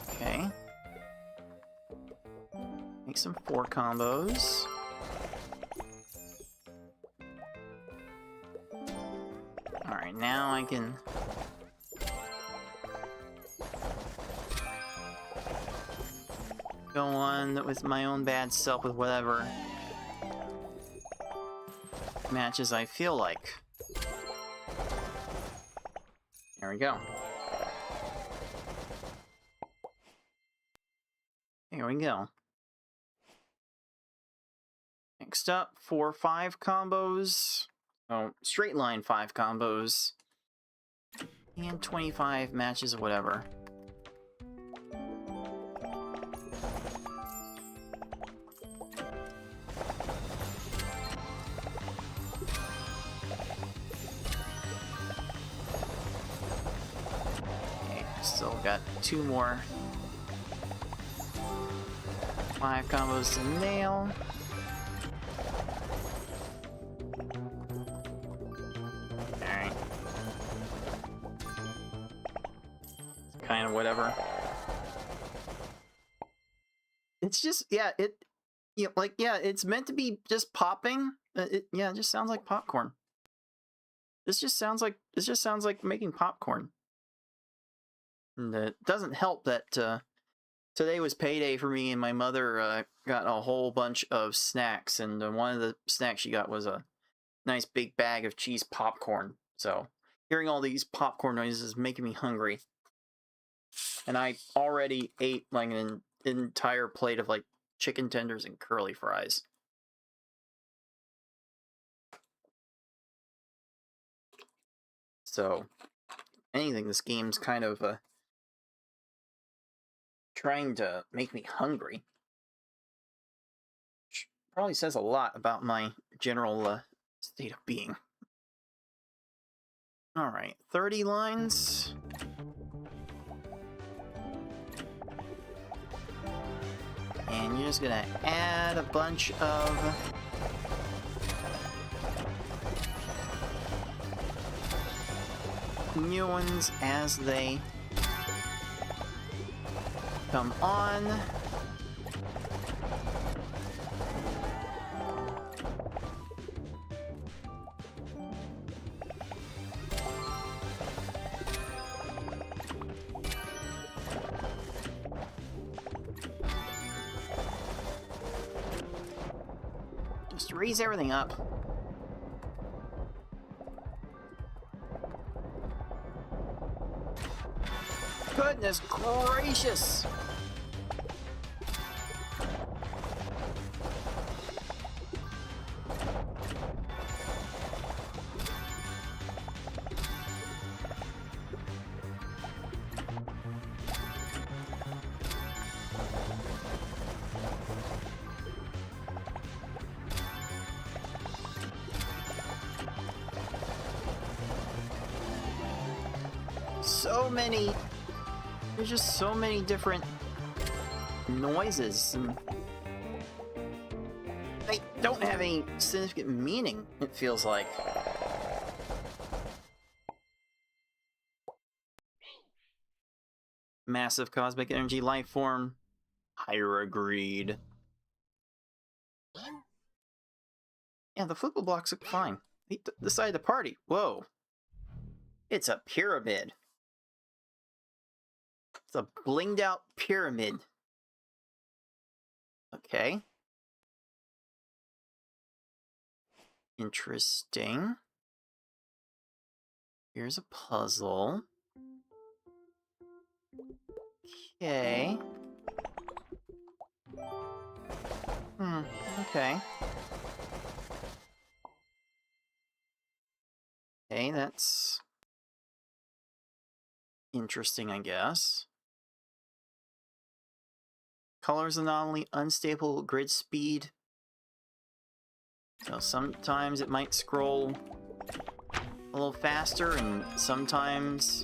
Okay. Make some 4 combos. Alright, now I can... go on with my own bad self with whatever matches I feel like. There we go. Here we go. Next up, 4-5 combos. Oh, straight line 5 combos. And 25 matches of whatever. Okay, still got 2 more 5 combos to nail. Kind of whatever. It's just, yeah, it's meant to be just popping. It just sounds like popcorn. This just sounds like making popcorn. And it doesn't help that today was payday for me, and my mother got a whole bunch of snacks, and one of the snacks she got was a nice big bag of cheese popcorn. So hearing all these popcorn noises is making me hungry. And I already ate like an entire plate of like chicken tenders and curly fries. So, anything, this game's kind of trying to make me hungry. Which probably says a lot about my general state of being. Alright, 30 lines. And you're just gonna add a bunch of new ones as they come on. Just raise everything up. Goodness gracious! so many... There's just so many different noises, and they don't have any significant meaning, it feels like. Massive cosmic energy life form. Higher agreed. Yeah, the Flipon blocks look fine. He decided to party. Whoa. It's a pyramid. It's a blinged out pyramid. Okay. Interesting. Here's a puzzle. Okay. Okay. Okay, that's interesting, I guess. Colors anomaly, unstable grid speed. So sometimes it might scroll a little faster, and sometimes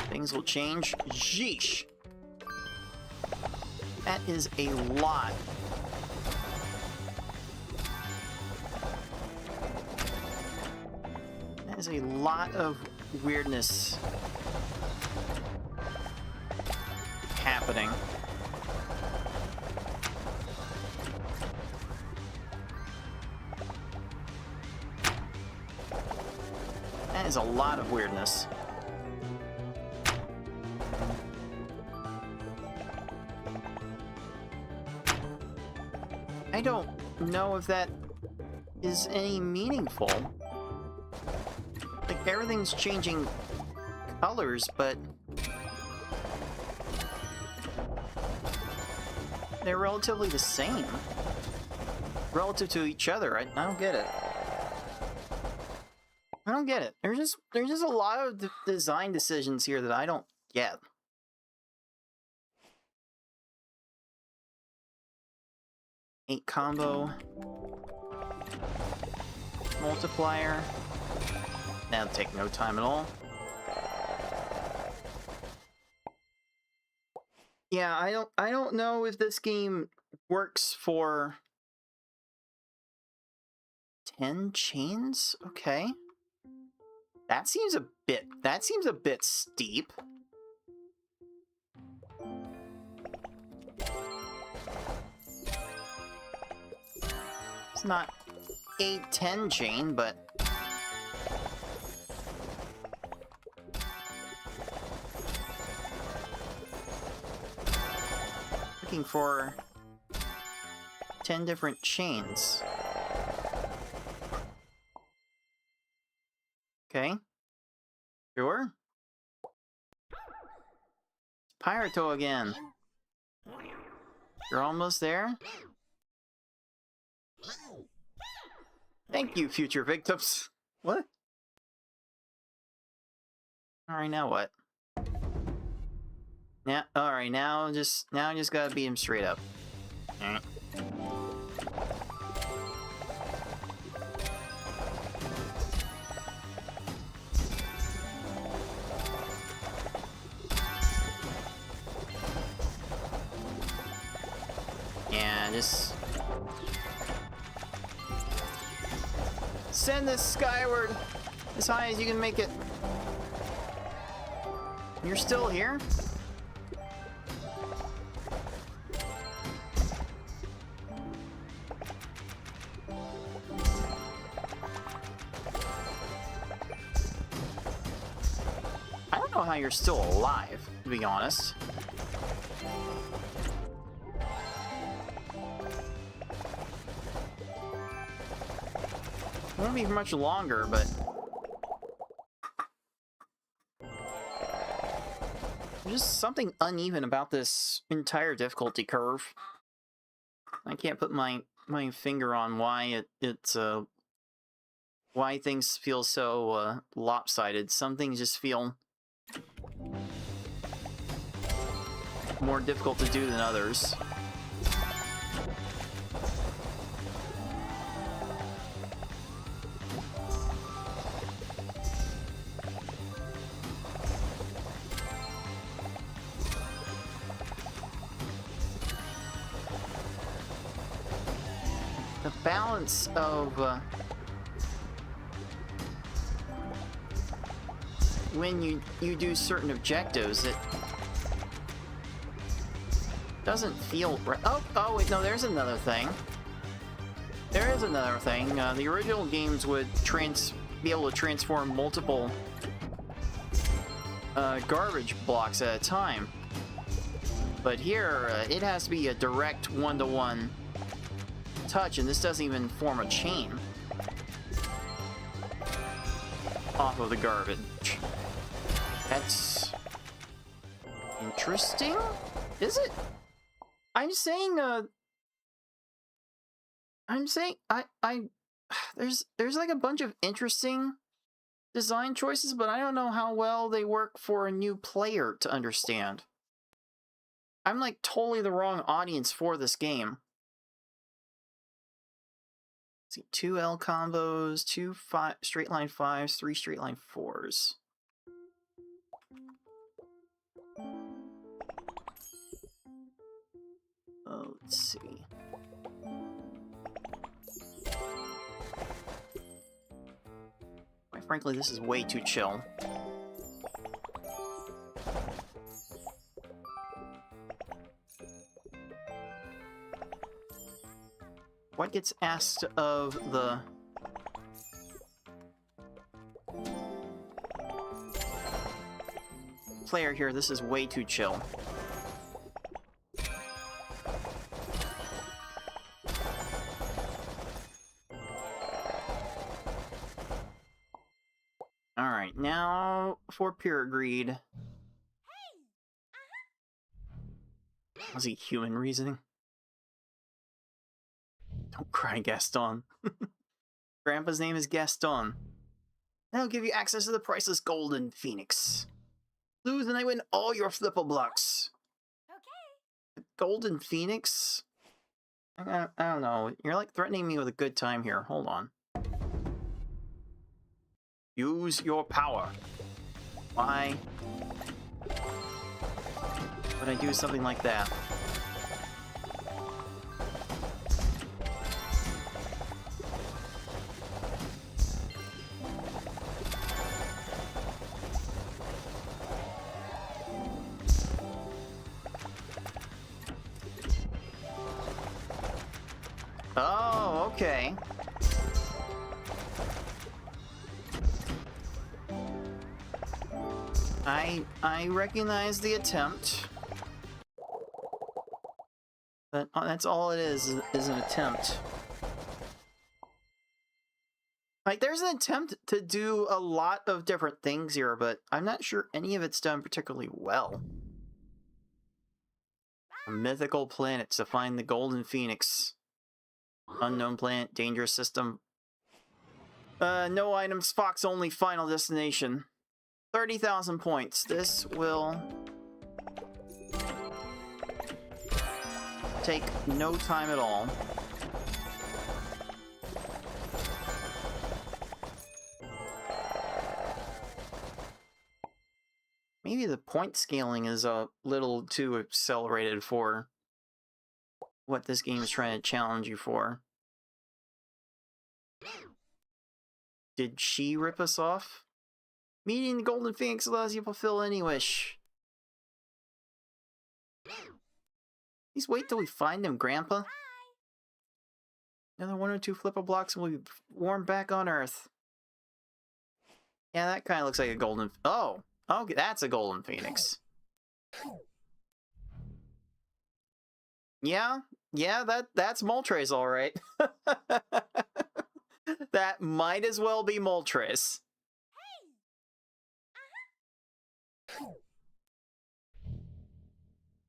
things will change. Yeesh! That is a lot. That is a lot of weirdness happening. That is a lot of weirdness. I don't know if that is any meaningful. Like, everything's changing colors, but they're relatively the same. Relative to each other. I don't get it. I don't get it. There's just a lot of design decisions here that I don't get. Eight combo. Multiplier. That'll take no time at all. Yeah, I don't know if this game works for 10 chains? Okay. That seems a bit steep. It's not 8-10 chain, but looking for 10 different chains. Okay. Sure. Pyroto again. You're almost there? Thank you, future victims. What? Alright, now what? Yeah, alright, now I just gotta beat him straight up. Alright. Yeah, just send this skyward as high as you can make it. You're still here? I don't know how you're still alive, to be honest. It won't be for much longer, but there's just something uneven about this entire difficulty curve. I can't put my finger on why why things feel so lopsided. Some things just feel more difficult to do than others. balance of when you do certain objectives, it doesn't feel right. Oh wait, no, there's another thing. There is another thing. The original games would be able to transform multiple garbage blocks at a time. But here, it has to be a direct one-to-one touch, and this doesn't even form a chain off of the garbage. That's interesting? Is it? I'm saying, there's like a bunch of interesting design choices, but I don't know how well they work for a new player to understand. I'm like totally the wrong audience for this game. Let's see, 2 L combos, 2 straight line 5s, 3 straight line 4s. Oh, let's see. Quite frankly, this is way too chill. What gets asked of the player here? This is way too chill. Alright, now for pure greed. Was he human reasoning? Don't cry, Gaston. Grandpa's name is Gaston. That'll give you access to the priceless golden phoenix. Lose and I win all your flipple blocks. Okay. Golden phoenix? I don't know. You're like threatening me with a good time here. Hold on. Use your power. Why would I do something like that? Oh, okay. I recognize the attempt, but that's all it is an attempt. Like, there's an attempt to do a lot of different things here, but I'm not sure any of it's done particularly well. A mythical planet to find the golden phoenix. Unknown planet, dangerous system. No items, Fox only, final destination. 30,000 points. This will take no time at all. Maybe the point scaling is a little too accelerated for what this game is trying to challenge you for. Did she rip us off? Meeting the Golden Phoenix allows you to fulfill any wish. Please wait till we find him, Grandpa. Another 1 or 2 flipper blocks and we'll be warm back on Earth. Yeah, that kind of looks like a golden... Oh! Okay, that's a golden phoenix. Yeah, that's Moltres, all right. That might as well be Moltres.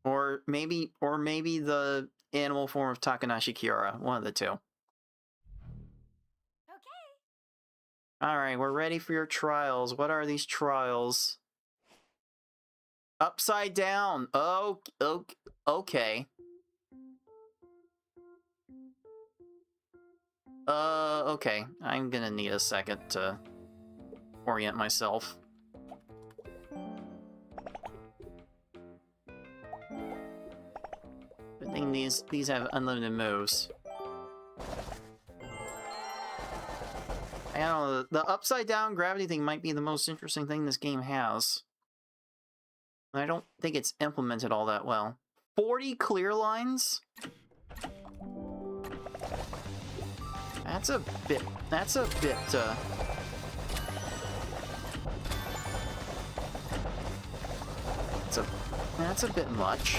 Or maybe the animal form of Takanashi Kiara. One of the two. Okay. Alright, we're ready for your trials. What are these trials? Upside down. Oh, okay. Okay. I'm gonna need a second to orient myself. Good thing these have unlimited moves. I don't know, the upside down gravity thing might be the most interesting thing this game has. I don't think it's implemented all that well. 40 clear lines? That's a bit, that's a bit much.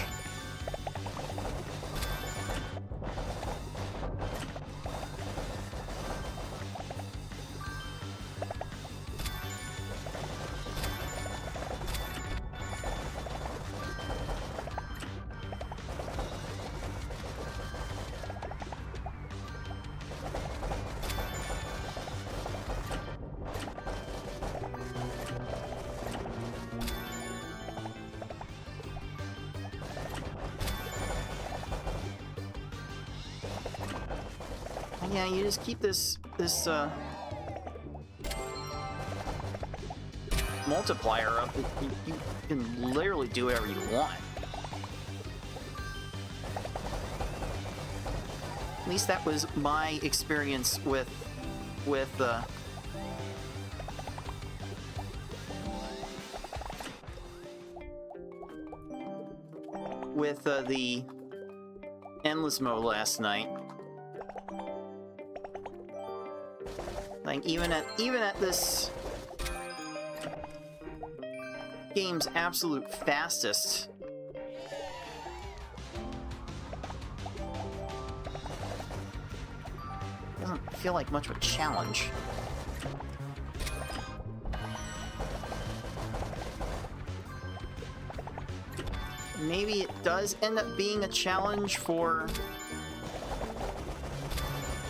Yeah, you just keep this multiplier up. You can literally do whatever you want. At least that was my experience with the endless mode last night. Like even at this game's absolute fastest, doesn't feel like much of a challenge. Maybe it does end up being a challenge for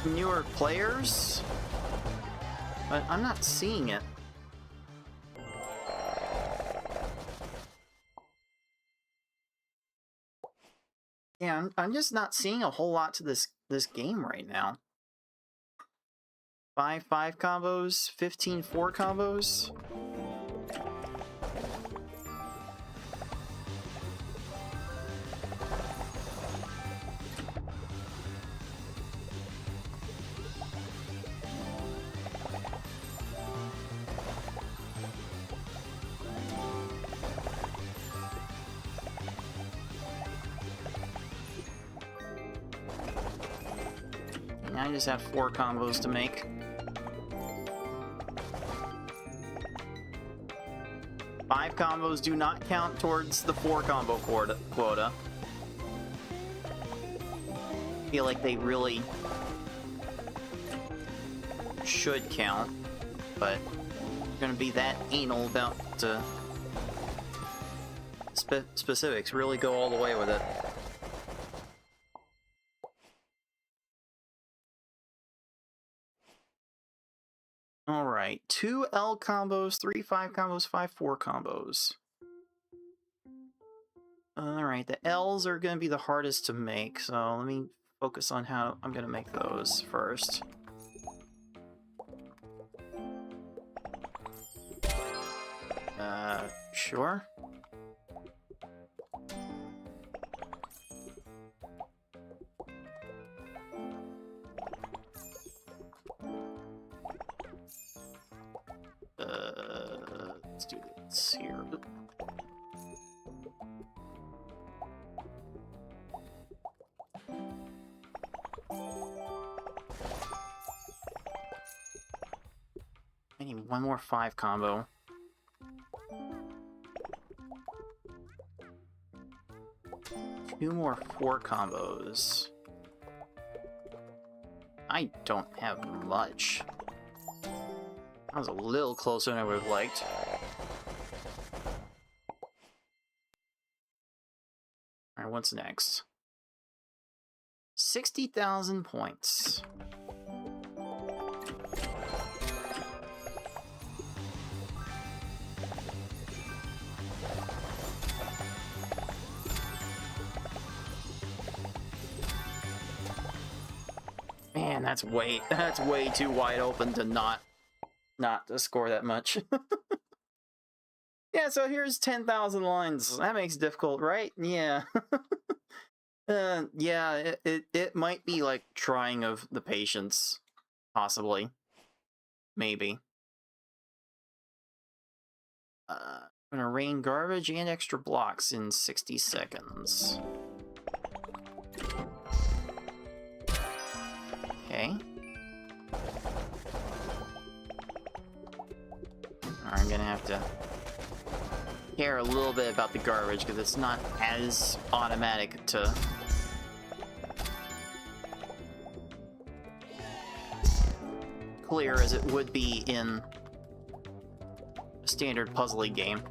newer players, but I'm not seeing it. Yeah, I'm just not seeing a whole lot to this game right now. 5-5 combos, 15-4 combos. I just have 4 combos to make. 5 combos do not count towards the 4 combo quota. I feel like they really should count, but I'm gonna be that anal about specifics. Really go all the way with it. Alright, 2 L combos, 3 5 combos, 5 4 combos. Alright, the L's are going to be the hardest to make, so let me focus on how I'm going to make those first. Sure. Let's do this here. I need one more 5 combo. Two more 4 combos. I don't have much. That was a little closer than I would have liked. Alright, what's next? 60,000 points. Man, that's way too wide open to not to score that much. Yeah, so here's 10,000 lines. That makes it difficult, right? Yeah. Yeah, it might be like trying of the patience, possibly. maybe. I'm gonna rain garbage and extra blocks in 60 seconds. Okay. I'm gonna have to care a little bit about the garbage because it's not as automatic to clear as it would be in a standard puzzle game.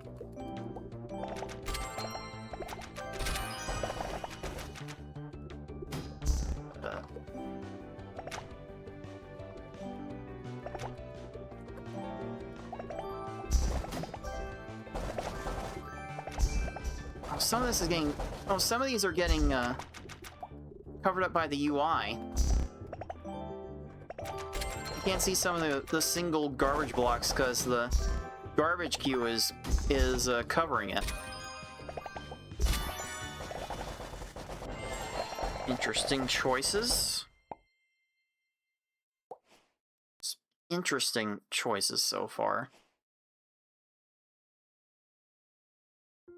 Some of this is getting... Oh, some of these are getting covered up by the UI. You can't see some of the single garbage blocks because the garbage queue is covering it. Interesting choices. Interesting choices so far.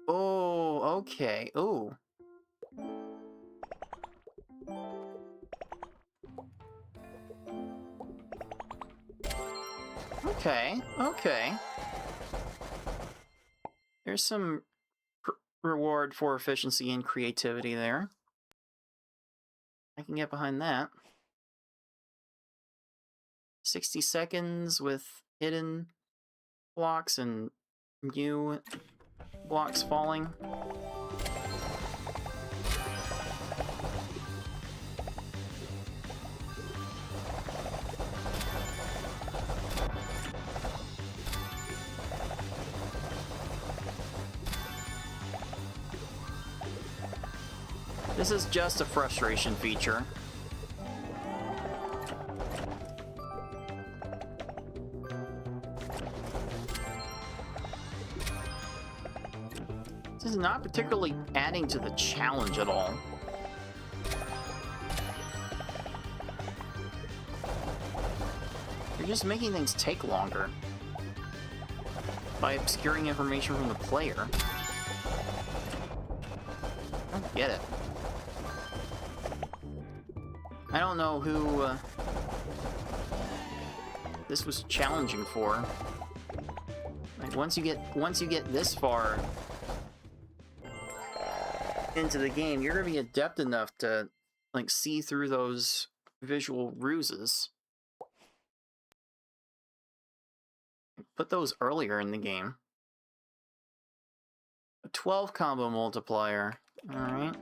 Oh, okay. Ooh. Okay, okay. There's some reward for efficiency and creativity there. I can get behind that. 60 seconds with hidden blocks and new blocks falling. This is just a frustration feature. This is not particularly adding to the challenge at all. You're just making things take longer by obscuring information from the player. I don't get it. I don't know who this was challenging for. Like once you get this far into the game, you're gonna be adept enough to like see through those visual ruses. Put those earlier in the game. A 12 combo multiplier. All right.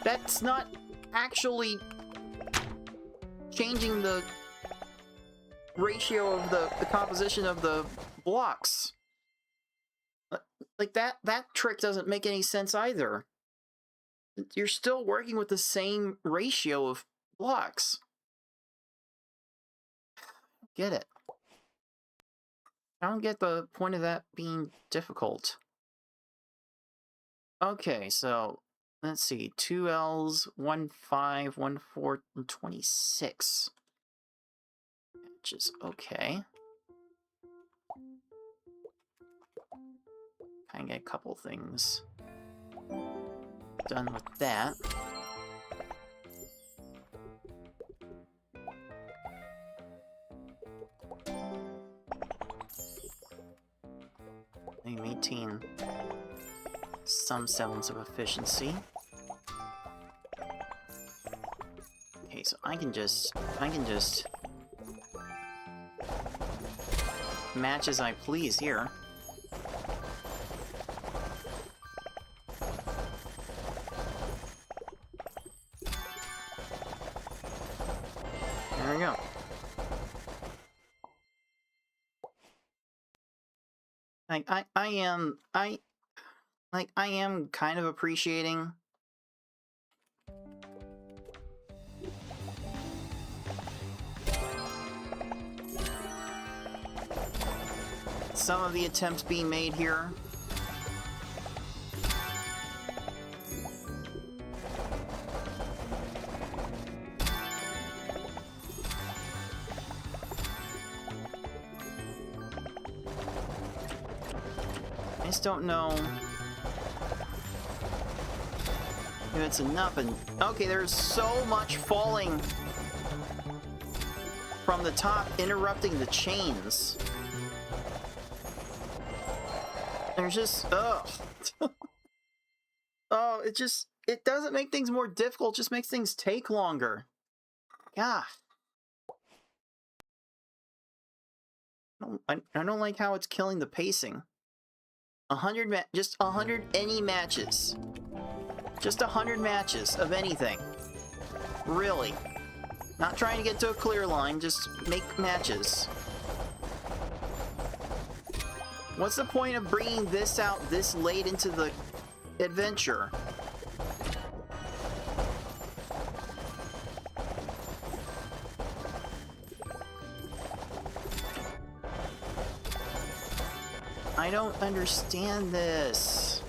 That's not actually changing the ratio of the composition of the blocks. Like that trick doesn't make any sense either. You're still working with the same ratio of blocks. Get it. I don't get the point of that being difficult. Okay, so let's see, 2 L's, 1 5, 1 4, and 26. Which is okay. Kind of get a couple things done with that. I maintain some semblance of efficiency. Okay, so I can just match as I please here. There we go. Like I am kind of appreciating some of the attempts being made here. just don't know if it's enough. And okay, there's so much falling from the top, interrupting the chains. There's just, ugh. Oh, it doesn't make things more difficult, it just makes things take longer. God. I don't like how it's killing the pacing. 100 just 100 any matches. Just 100 matches of anything. Really. Not trying to get to a clear line, just make matches. What's the point of bringing this out this late into the adventure? I don't understand this.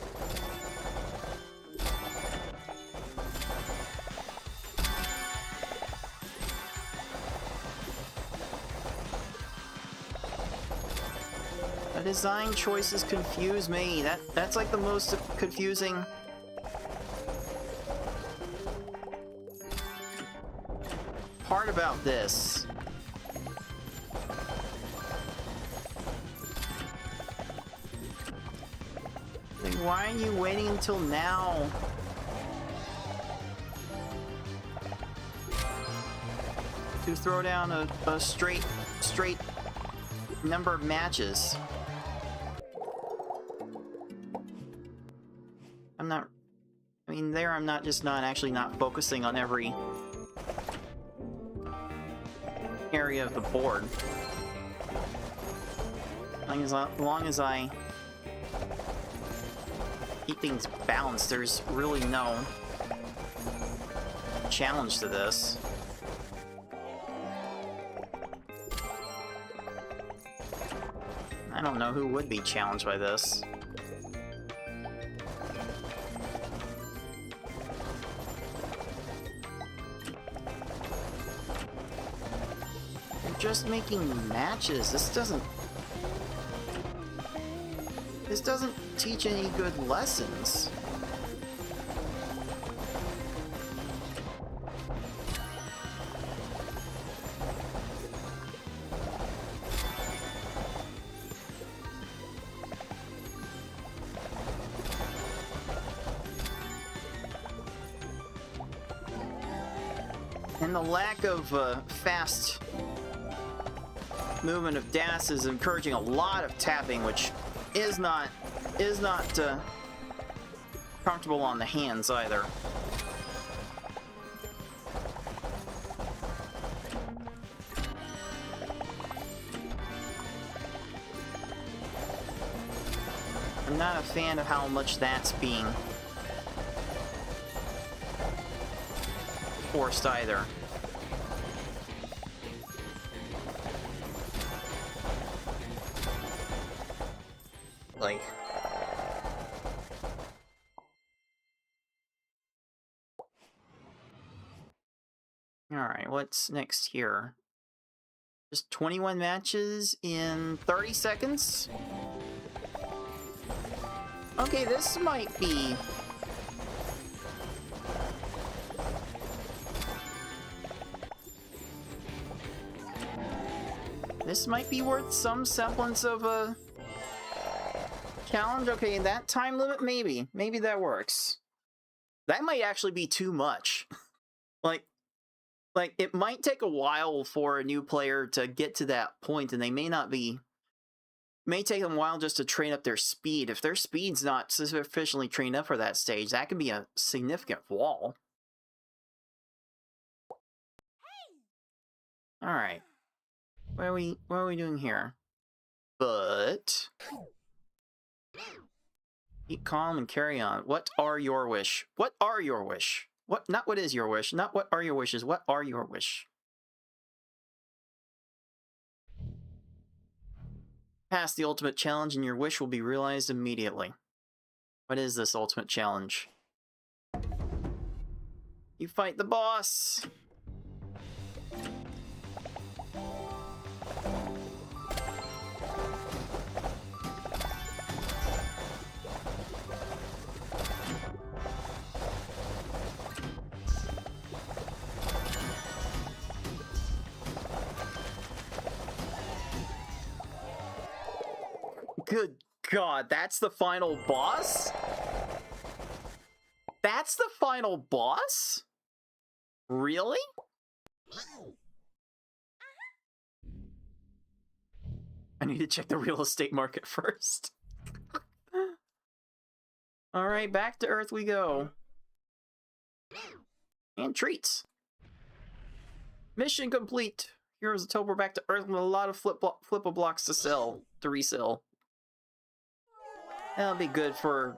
The design choices confuse me. That's like the most confusing part about this. Like, why are you waiting until now? To throw down a straight number of matches. I'm not actually not focusing on every area of the board. As long as I keep things balanced, there's really no challenge to this. I don't know who would be challenged by this. You're just making matches. This doesn't teach any good lessons. And the lack of fast movement of DAS is encouraging a lot of tapping, which is not comfortable on the hands either. I'm not a fan of how much that's being forced either. Like, alright, what's next here? Just 21 matches in 30 seconds? Okay, this might be... This might be worth some semblance of a challenge. Okay, that time limit, maybe. Maybe that works. That might actually be too much. Like, it might take a while for a new player to get to that point, and they may not be... may take them a while just to train up their speed. If their speed's not sufficiently trained up for that stage, that could be a significant wall. Alright. What are we doing here? But... keep calm and carry on. What are your wish? What are your wish? What? Not what is your wish. Not what are your wishes. What are your wish? Pass the ultimate challenge and your wish will be realized immediately. What is this ultimate challenge? You fight the boss! Good God, that's the final boss? That's the final boss? Really? I need to check the real estate market first. Alright, back to Earth we go. And treats. Mission complete. Heroes of Tope are back to Earth with a lot of flippo blocks to resell. That'll be good for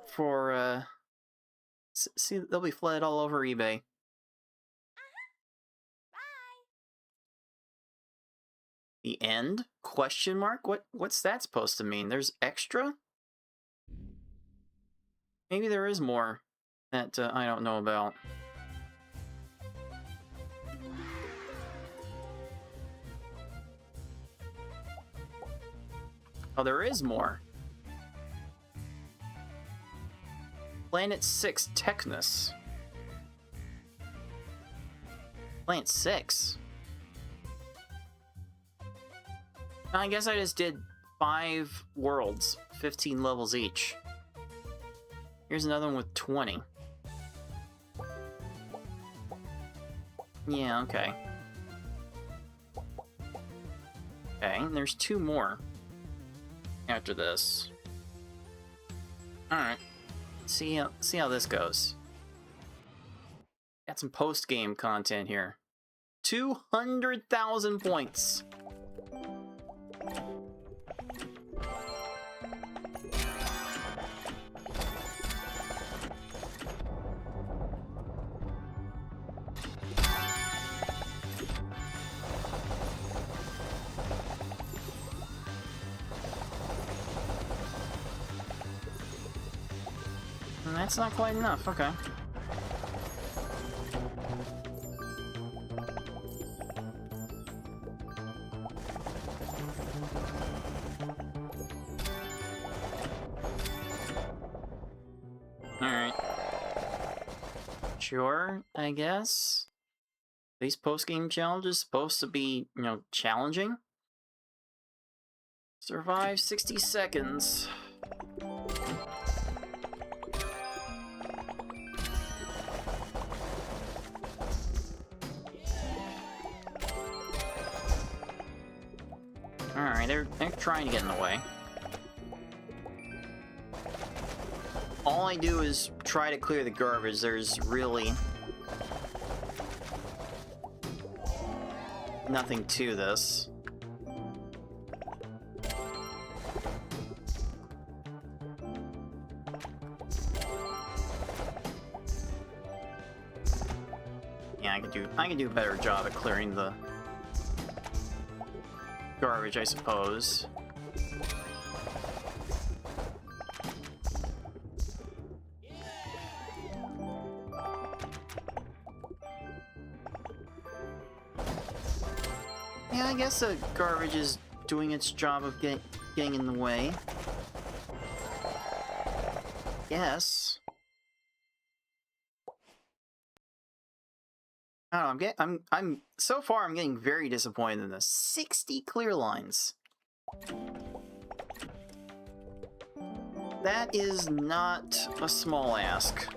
see, they'll be flooded all over eBay. The end? Question mark? What's that supposed to mean? There's extra? Maybe there is more that I don't know about. Oh, there is more. Planet 6 Technus. Planet 6? I guess I just did 5 worlds, 15 levels each. Here's another one with 20. Yeah, okay. Okay, and there's 2 more after this. Alright. See how this goes. Got some post-game content here. 200,000 points. That's not quite enough, okay. Alright. Sure, I guess. These post-game challenges supposed to be, you know, challenging. Survive 60 seconds. Alright, they're trying to get in the way. All I do is try to clear the garbage. There's really nothing to this. Yeah, I can do a better job at clearing the garbage, I suppose. Yeah, I guess the garbage is doing its job of getting in the way. Yes. I don't know, I'm so far I'm getting very disappointed in this. 60 clear lines. That is not a small ask.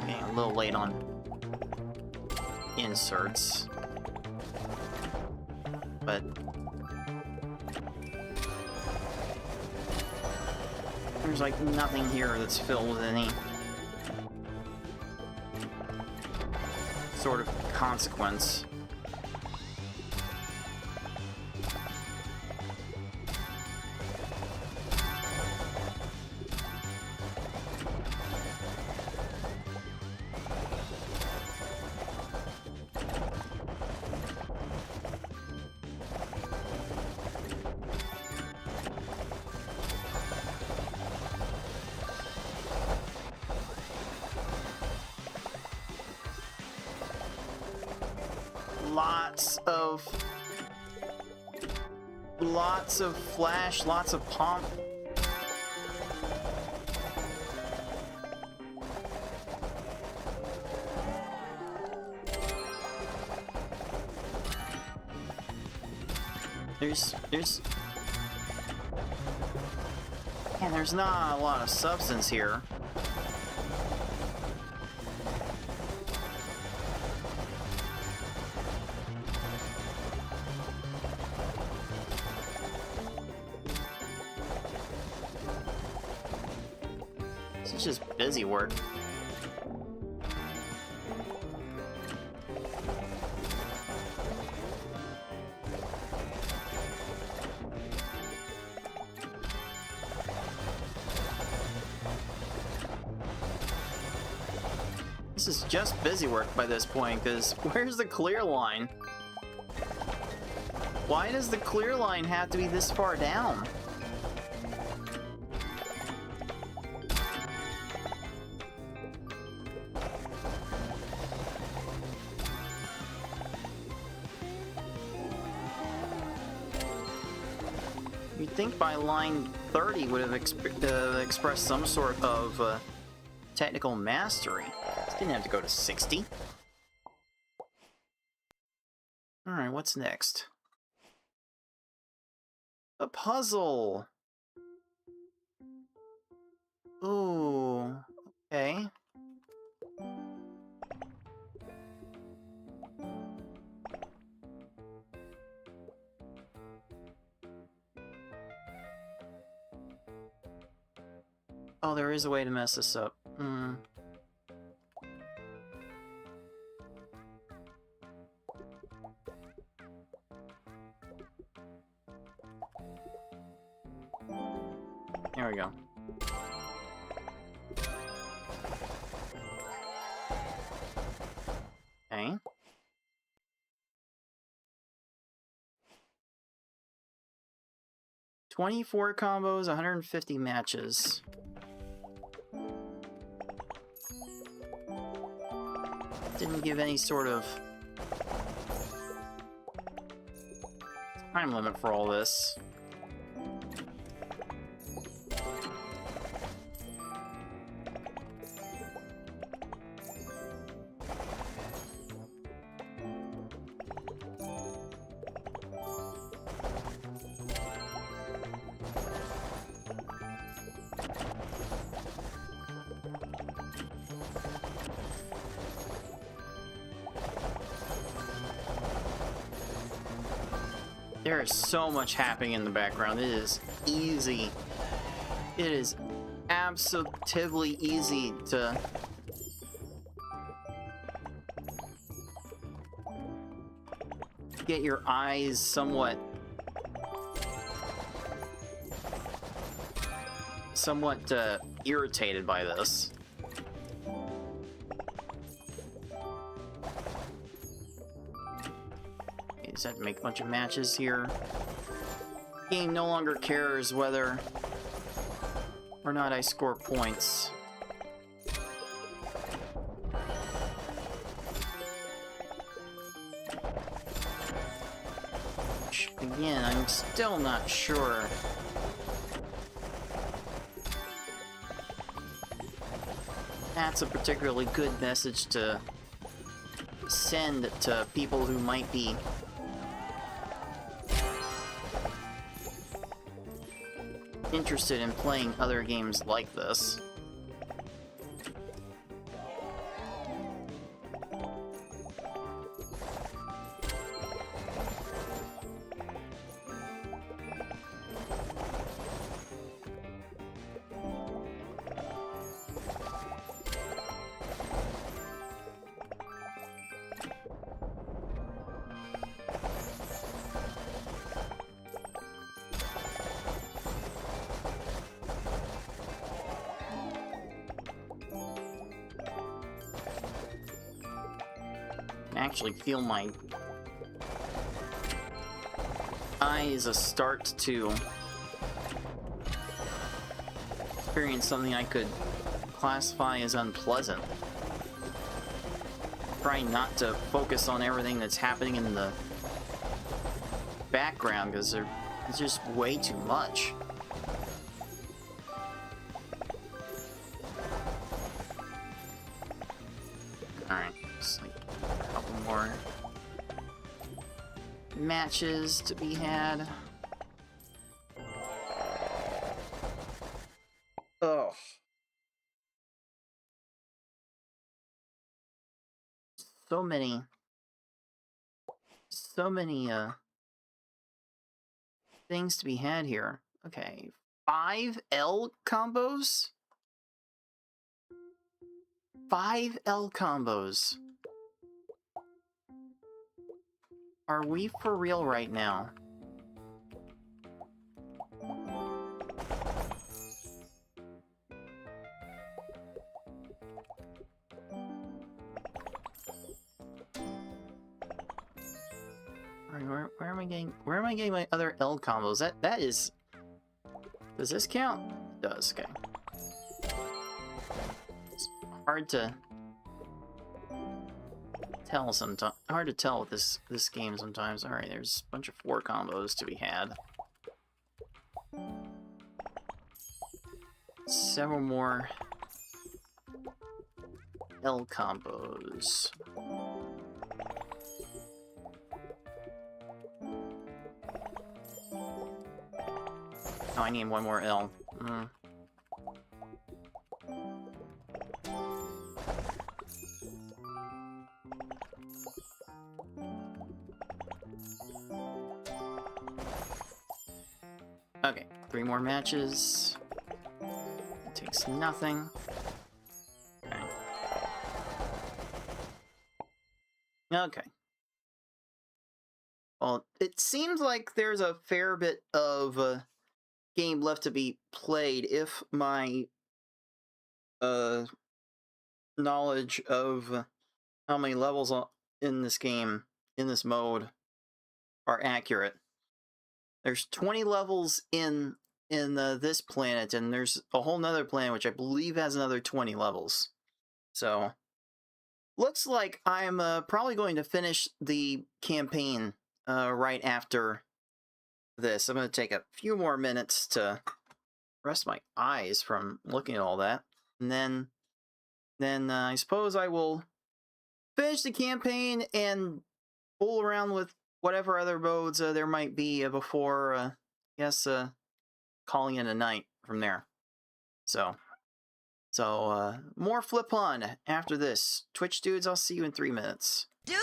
A little late on inserts, but there's like nothing here that's filled with any sort of consequence. Lots of lots of flash, lots of pomp. There's not a lot of substance here. This is just busy work. This is just busy work by this point, because where's the clear line? Why does the clear line have to be this far down? You'd think by line 30 would have expressed some sort of technical mastery. Didn't have to go to 60. Alright, what's next? A puzzle! Ooh, okay. Oh, there is a way to mess this up. There we go. Okay. "24 combos, 150 matches. Didn't give any sort of time limit for all this. There is so much happening in the background. It is easy. It is absolutely easy to get your eyes somewhat irritated by this. Just have to make a bunch of matches here. Game no longer cares whether or not I score points. Again, I'm still not sure that's a particularly good message to send to people who might be interested in playing other games like this. Actually feel my eyes start to experience something I could classify as unpleasant. Try not to focus on everything that's happening in the background, because there It's just way too much. Alright, just like a couple more matches to be had. Oh. So many things to be had here. Okay, 5 L combos? 5 L combos. Are we for real right now? Where am I getting my other L combos? That is... Does this count? It does, okay. It's hard to tell sometimes. Hard to tell with this game sometimes. Alright, there's a bunch of 4 combos to be had. Several more L combos. Oh, I need one more L. Okay, 3 more matches. It takes nothing. Okay. Okay. Well, it seems like there's a fair bit of game left to be played if my knowledge of how many levels in this game, in this mode, are accurate. There's 20 levels in this planet, and there's a whole nother planet which I believe has another 20 levels. So looks like I'm probably going to finish the campaign right after this. I'm going to take a few more minutes to rest my eyes from looking at all that, and then I suppose I will finish the campaign and fool around with whatever other modes there might be before, I guess, calling it a night from there. So more Flipon after this. Twitch dudes, I'll see you in 3 minutes. Dude!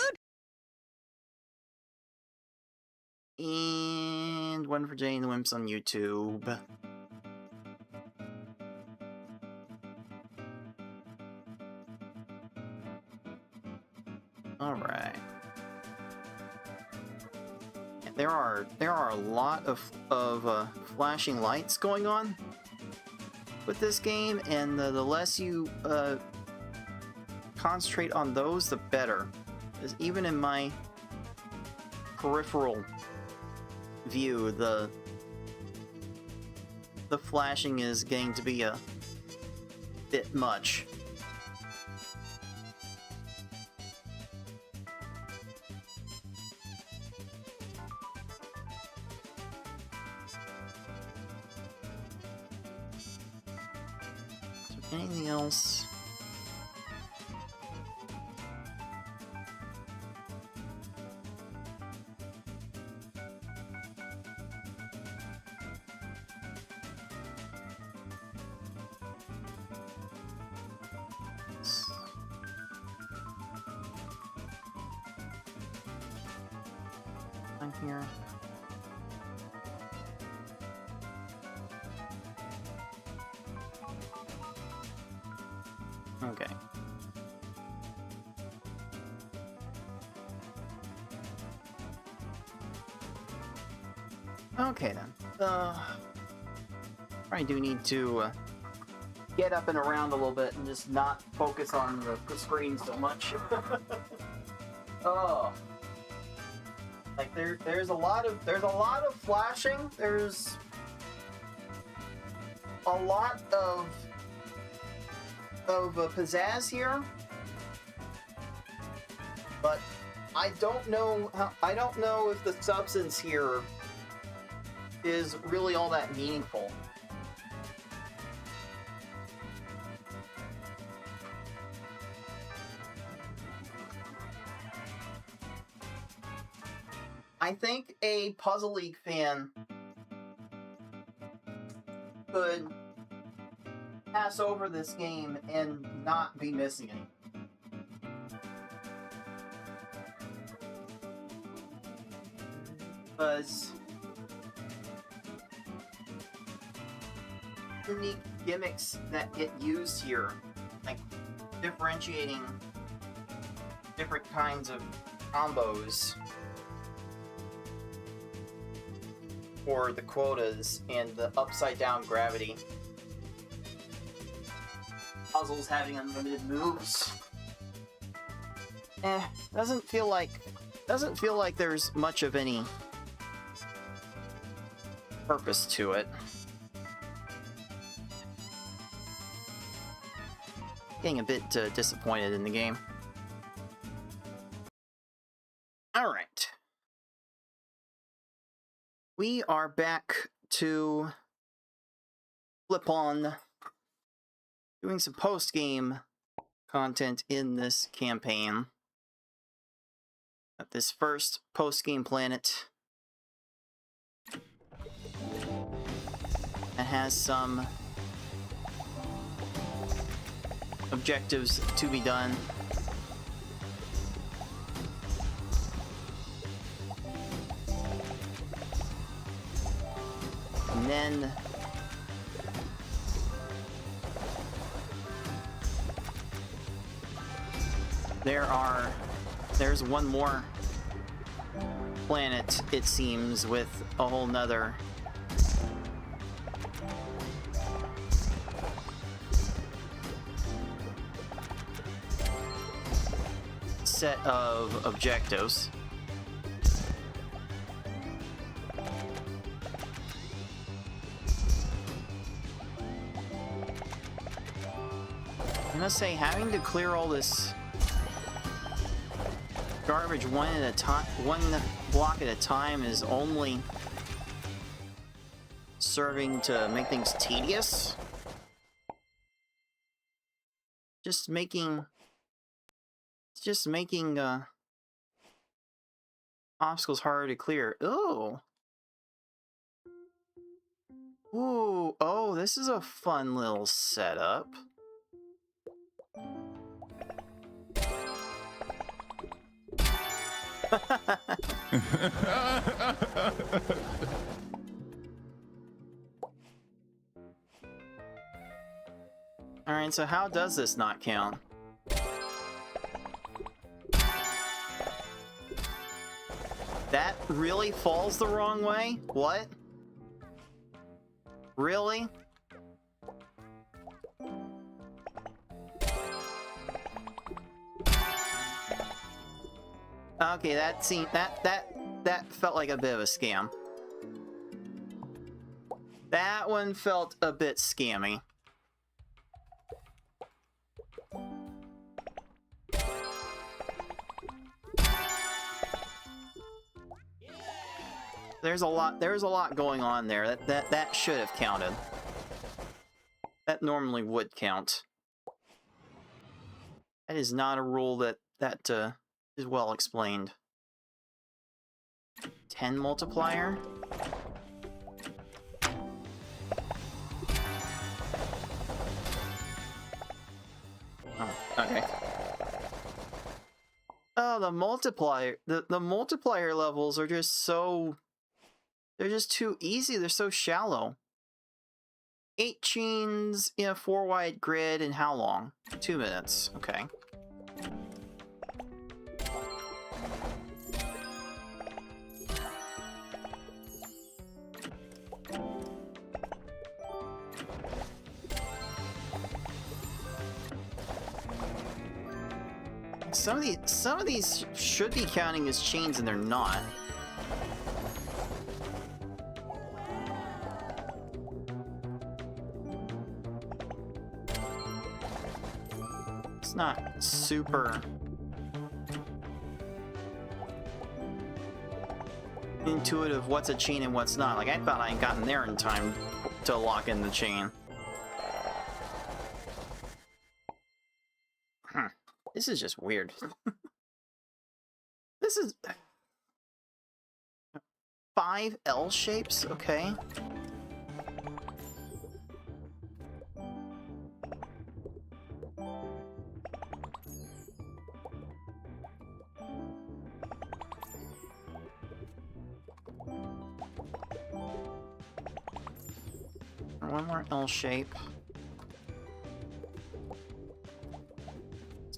And one for Jay and the Wimps on YouTube. Alright. There are a lot of flashing lights going on with this game, and the less you concentrate on those, the better. Because even in my peripheral view, the flashing is getting to be a bit much. Anything else? I'm here. Okay. Okay then. Probably do need to get up and around a little bit and just not focus on the screen so much. Oh. Like there's a lot of flashing. There's a lot of pizzazz here, but I don't know if the substance here is really all that meaningful. I think a Puzzle League fan could pass over this game and not be missing it. Because unique gimmicks that get used here, like differentiating different kinds of combos for the quotas and the upside down gravity. Puzzles having unlimited moves. Doesn't feel like there's much of any purpose to it. Getting a bit disappointed in the game. Alright. We are back to Flipon, doing some post-game content in this campaign. At this first post-game planet that has some objectives to be done. And then there's one more planet, it seems, with a whole nother set of objectives. I'm gonna say, having to clear all this garbage one block at a time is only serving to make things tedious. Just making obstacles harder to clear. Ooh. Ooh, oh, this is a fun little setup. Alright, so how does this not count? That really falls the wrong way? What? Really? Okay, that seemed that felt like a bit of a scam. That one felt a bit scammy. There's a lot going on there. That should have counted. That normally would count. That is not a rule that is well explained. 10 multiplier? Oh, okay. Oh, the multiplier levels are just so... They're just too easy. They're so shallow. 8 chains in a 4-wide grid, and how long? 2 minutes. Okay. Some of these should be counting as chains, and they're not. It's not super. intuitive what's a chain and what's not. Like, I thought I had gotten there in time to lock in the chain. This is just weird. This is 5 L shapes? Okay. One more L shape.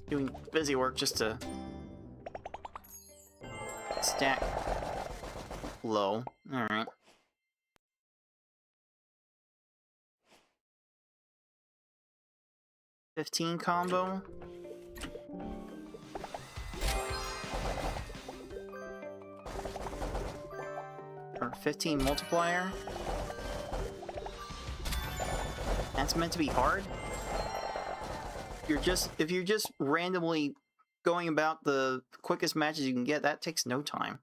Doing busy work just to stack low. Alright. $15 combo. Or 15 multiplier. That's meant to be hard? If you're just randomly going about the quickest matches you can get, that takes no time.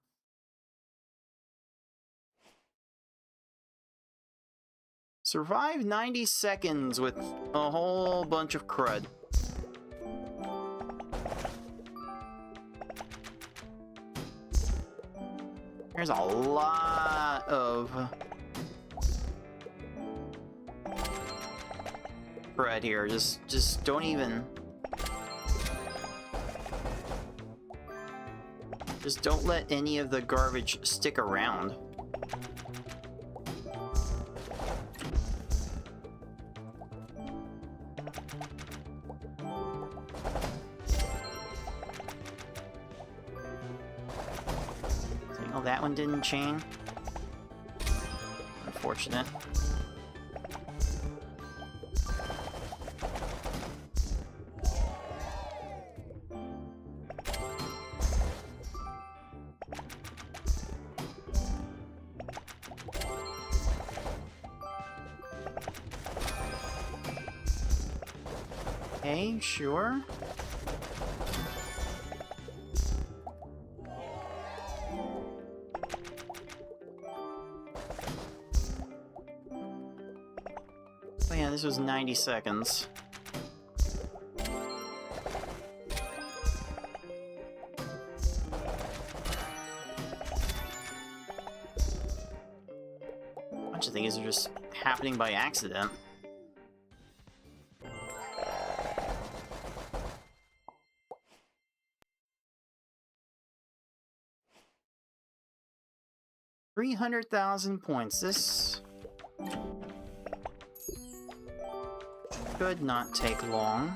Survive 90 seconds with a whole bunch of crud. There's a lot of crud here. Just don't even. Just don't let any of the garbage stick around. Oh, that one didn't chain. Unfortunate. Okay, sure. Oh yeah, this was 90 seconds. A bunch of things are just happening by accident. $300,000 points. This should not take long.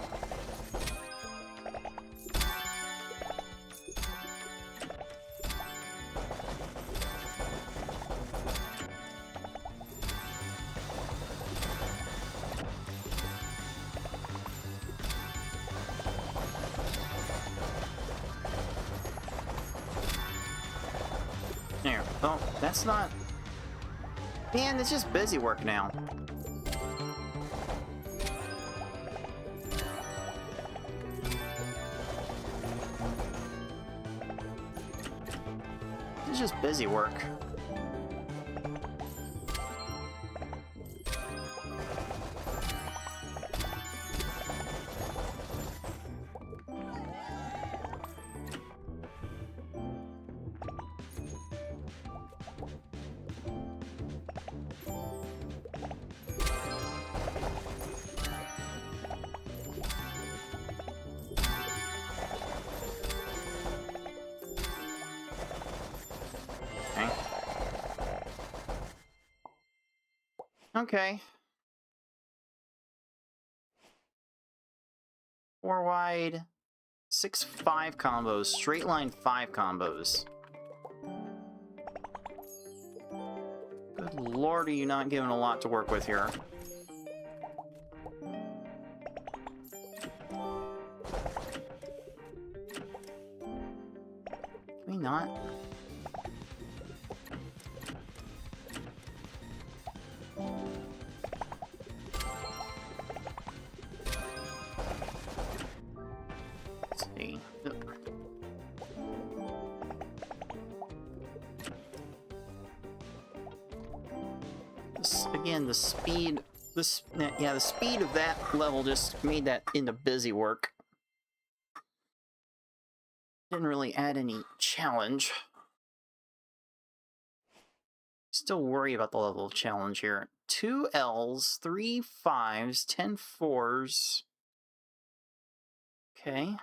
There. Oh, that's not. Man, it's just busy work now. It's just busy work. Okay. 4 wide, 6 5 combos, straight line 5 combos. Good lord, are you not given a lot to work with here? Can we not? again, the speed the speed of that level just made that into busy work. Didn't really add any challenge. Still worry about the level of challenge here. 2 L's, 3 5s, 10 4s. Okay.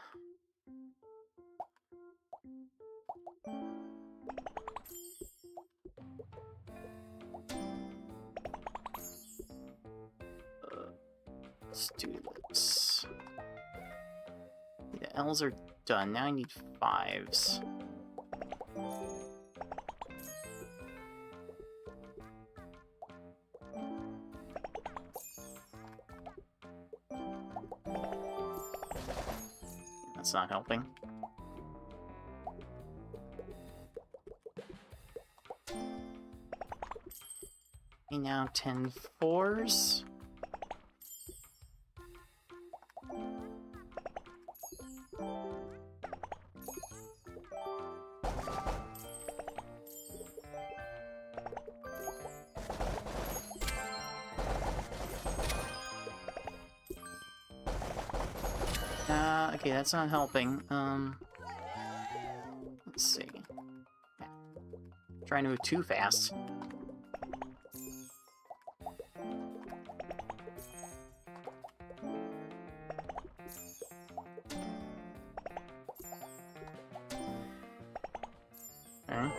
Let's do this. The L's are done. Now I need 5s. That's not helping. Okay, now 10 4s. Okay, that's not helping. Let's see. Trying to move too fast. Okay.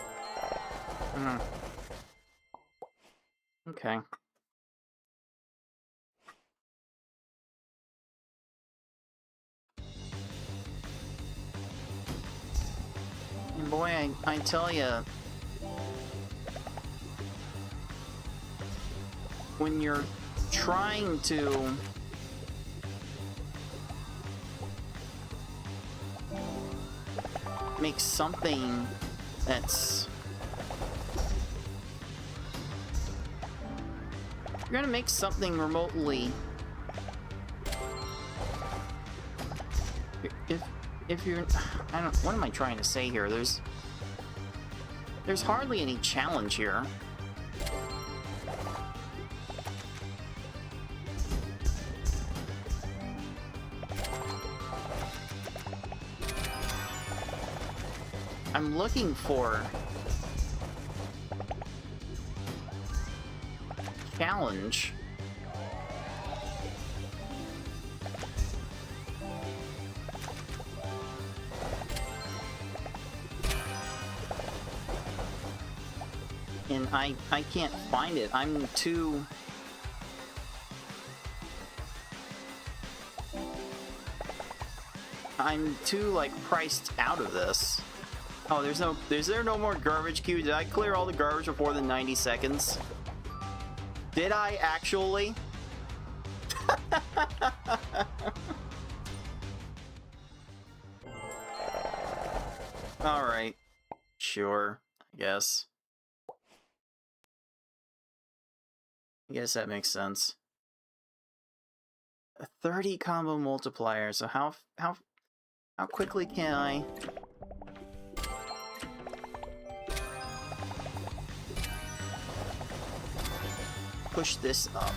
Okay. And boy, I tell ya, when you're trying to make something that's... You're gonna make something remotely... If you're... I don't... What am I trying to say here? There's hardly any challenge here. I'm looking for challenge. And I can't find it. I'm too... like priced out of this. Oh, is there no more garbage queue? Did I clear all the garbage before the 90 seconds? Did I actually? Alright. Sure, I guess. I guess that makes sense. A 30 combo multiplier, so how quickly can I... push this up?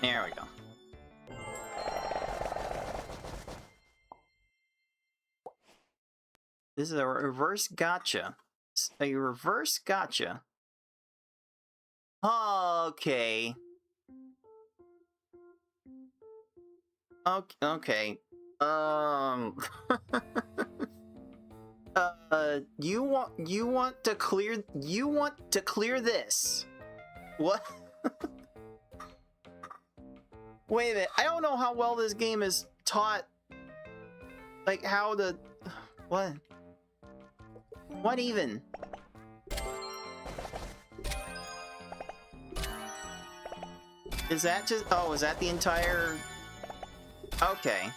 There we go. This is a reverse gotcha. A reverse gotcha. Okay. Okay. You want to clear this? What? Wait a minute. I don't know how well this game is taught. Like how to... What? What even? Is that just... Oh, is that the entire... Okay.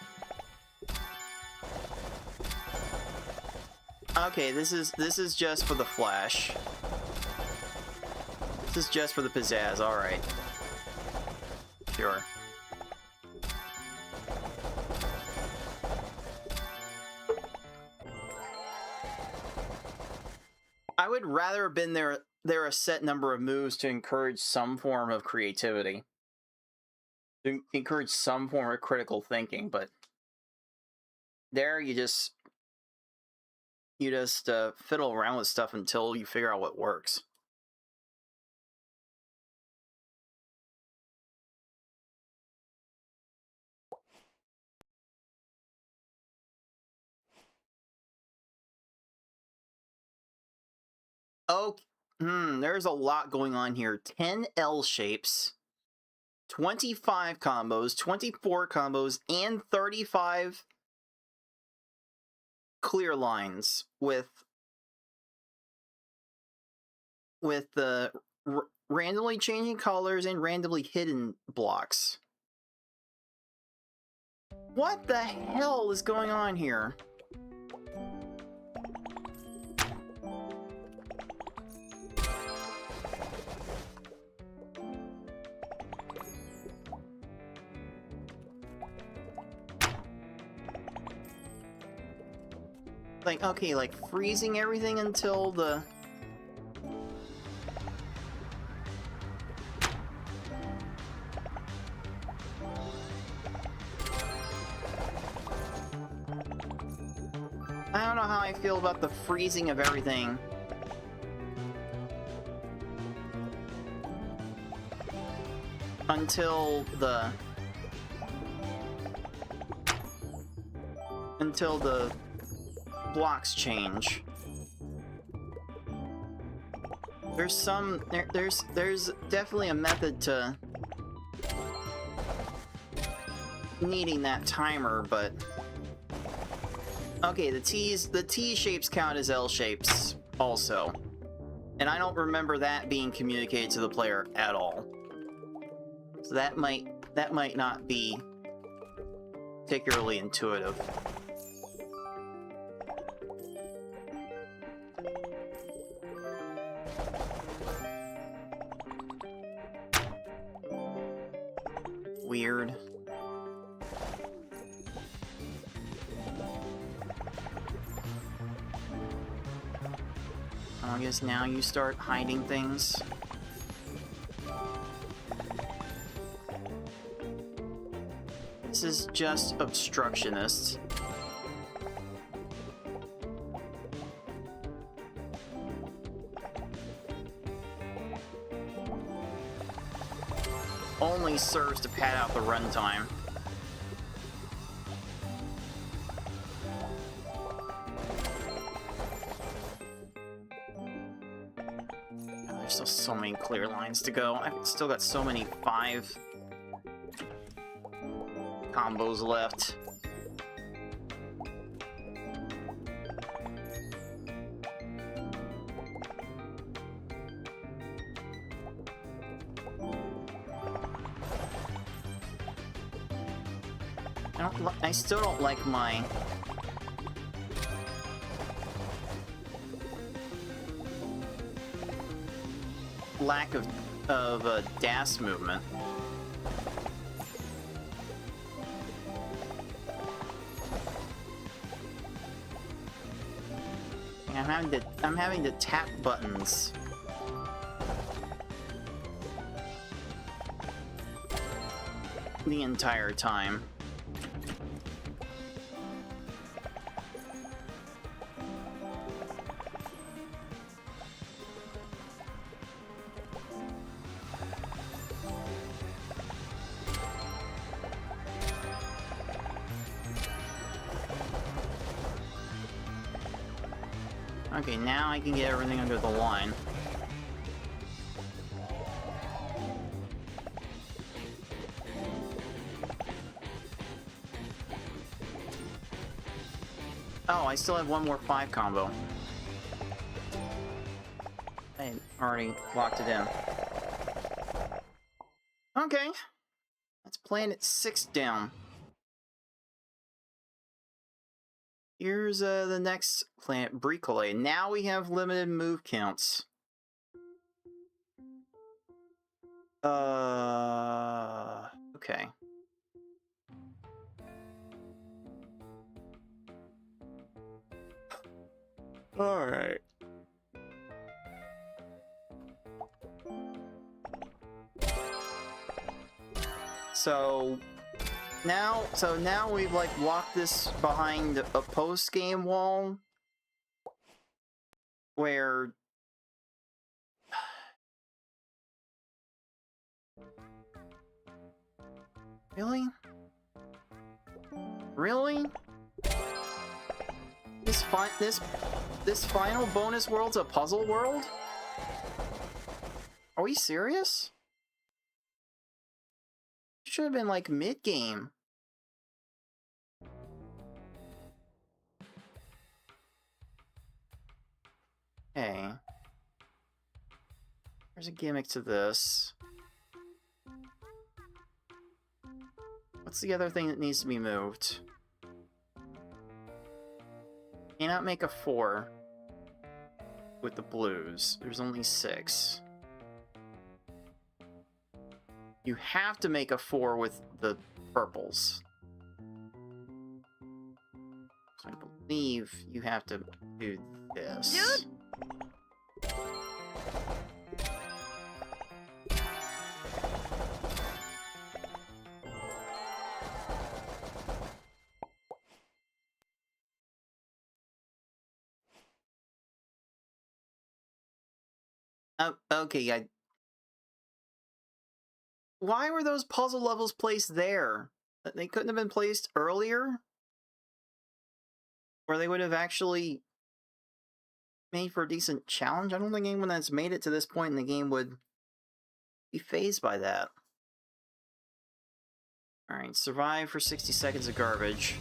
Okay, this is just for the flash. This is just for the pizzazz, alright. Sure. I would rather have been there a set number of moves to encourage some form of creativity. To encourage some form of critical thinking, but there you just fiddle around with stuff until you figure out what works. Oh, there's a lot going on here. 10 L shapes, 25 combos, 24 combos, and 35 clear lines with the randomly changing colors and randomly hidden blocks. What the hell is going on here? Like, okay, like freezing everything until the... I don't know how I feel about the freezing of everything. Until the blocks change. There's definitely a method to needing that timer, but okay, the T shapes count as L shapes also. And I don't remember that being communicated to the player at all. So that might not be particularly intuitive. Weird. I guess now you start hiding things. This is just obstructionist. Only serves to pad out the runtime. There's still so many clear lines to go. I've still got so many 5 combos left. I still don't like my lack of dash movement. I'm having to tap buttons. The entire time. Okay, now I can get everything under the line. Oh, I still have one more 5 combo. I had already locked it in. Okay. That's planet 6 down. Here's the next planet, Bricole. Now we have limited move counts. Okay. Alright. So now we've like locked this behind a post-game wall where really? Really? This final bonus world's a puzzle world? Are we serious? Should have been like mid-game. Okay. There's a gimmick to this. What's the other thing that needs to be moved? Cannot make a 4 with the blues. There's only 6. You have to make a 4 with the purples. So I believe you have to do this. Dude! Oh, okay, why were those puzzle levels placed there? They couldn't have been placed earlier? Where they would have actually made for a decent challenge? I don't think anyone that's made it to this point in the game would be fazed by that. Alright, survive for 60 seconds of garbage.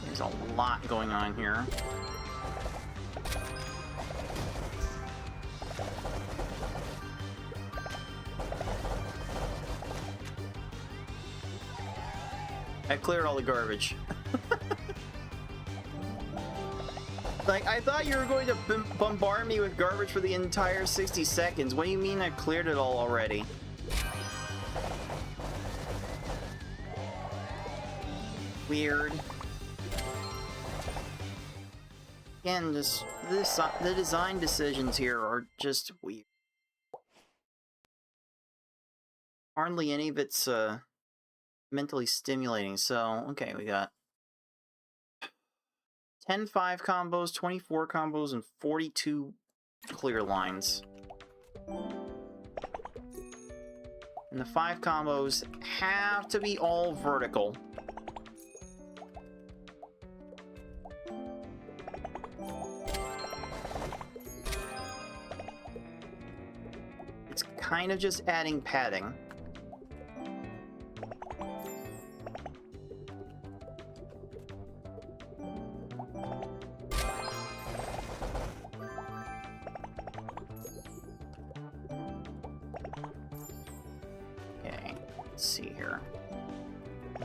There's a lot going on here. I cleared all the garbage. Like, I thought you were going to bombard me with garbage for the entire 60 seconds. What do you mean I cleared it all already? Weird. Again, just the design decisions here are just weird. Hardly any of it's mentally stimulating. So, okay, we got 10 5 combos, 24 combos, and 42 clear lines. And the 5 combos have to be all vertical. It's kind of just adding padding. Let's see here.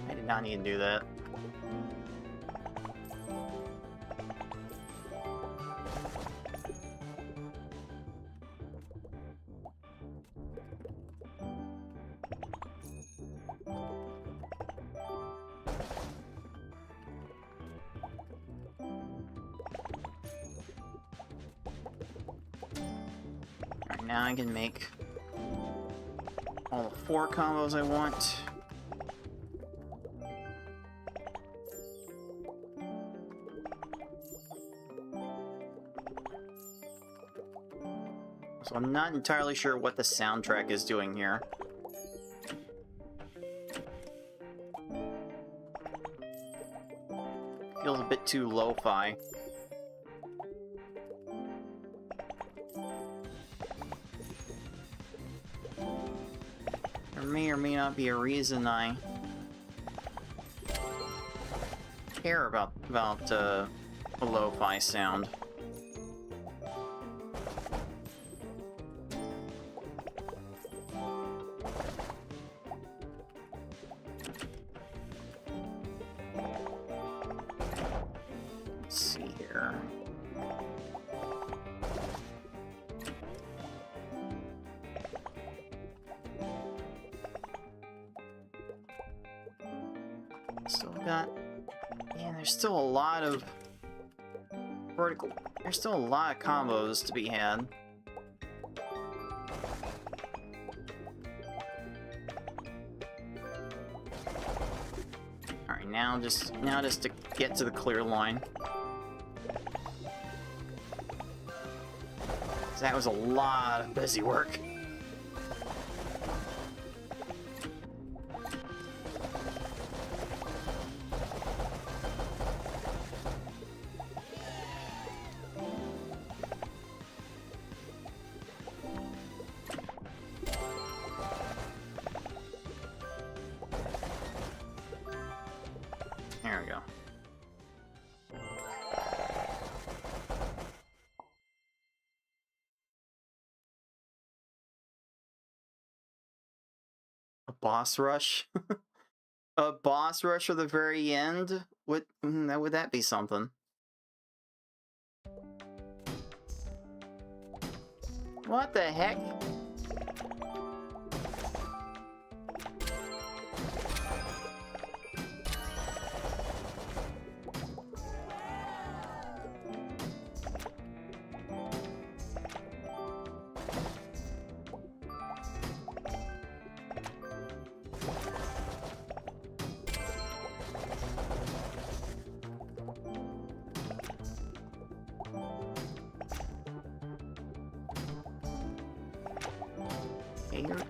I did not need to do that. Alright, now I can make all the 4 combos I want. So I'm not entirely sure what the soundtrack is doing here. Feels a bit too lo-fi. There may or may not be a reason I care about a lo-fi sound. here. Still got... Man, there's still a lot of vertical... There's still a lot of combos to be had. Alright, now just to get to the clear line. That was a lot of busy work. There we go. A boss rush? A boss rush at the very end? Would that be something? What the heck?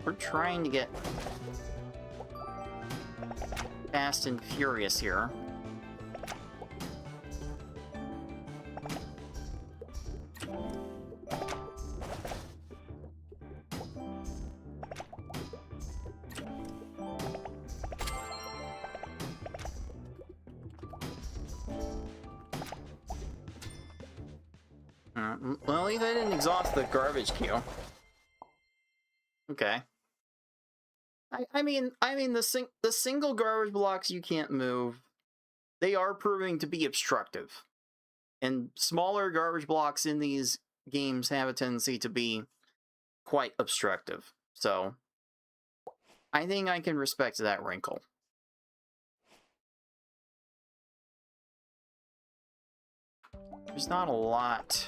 We're trying to get fast and furious here. Well, at least I didn't exhaust the garbage queue. Okay. I mean the single garbage blocks you can't move, they are proving to be obstructive. And smaller garbage blocks in these games have a tendency to be quite obstructive. So I think I can respect that wrinkle. There's not a lot.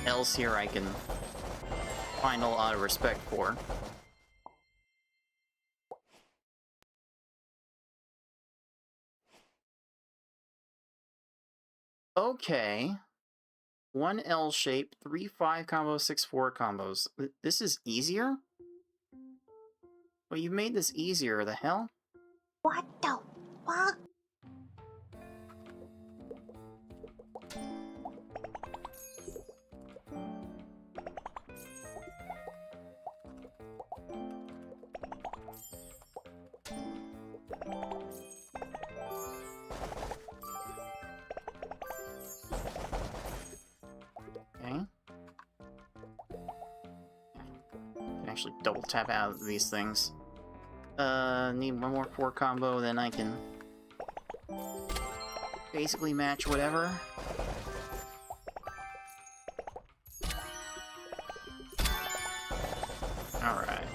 Else here I can find a lot of respect for. Okay. 1 L shape, 3-5 combos, 6-4 combos. This is easier? Well, you've made this easier, the hell? What the fuck? Okay. Can actually double tap out of these things. Need one more 4 combo, then I can basically match whatever. Alright.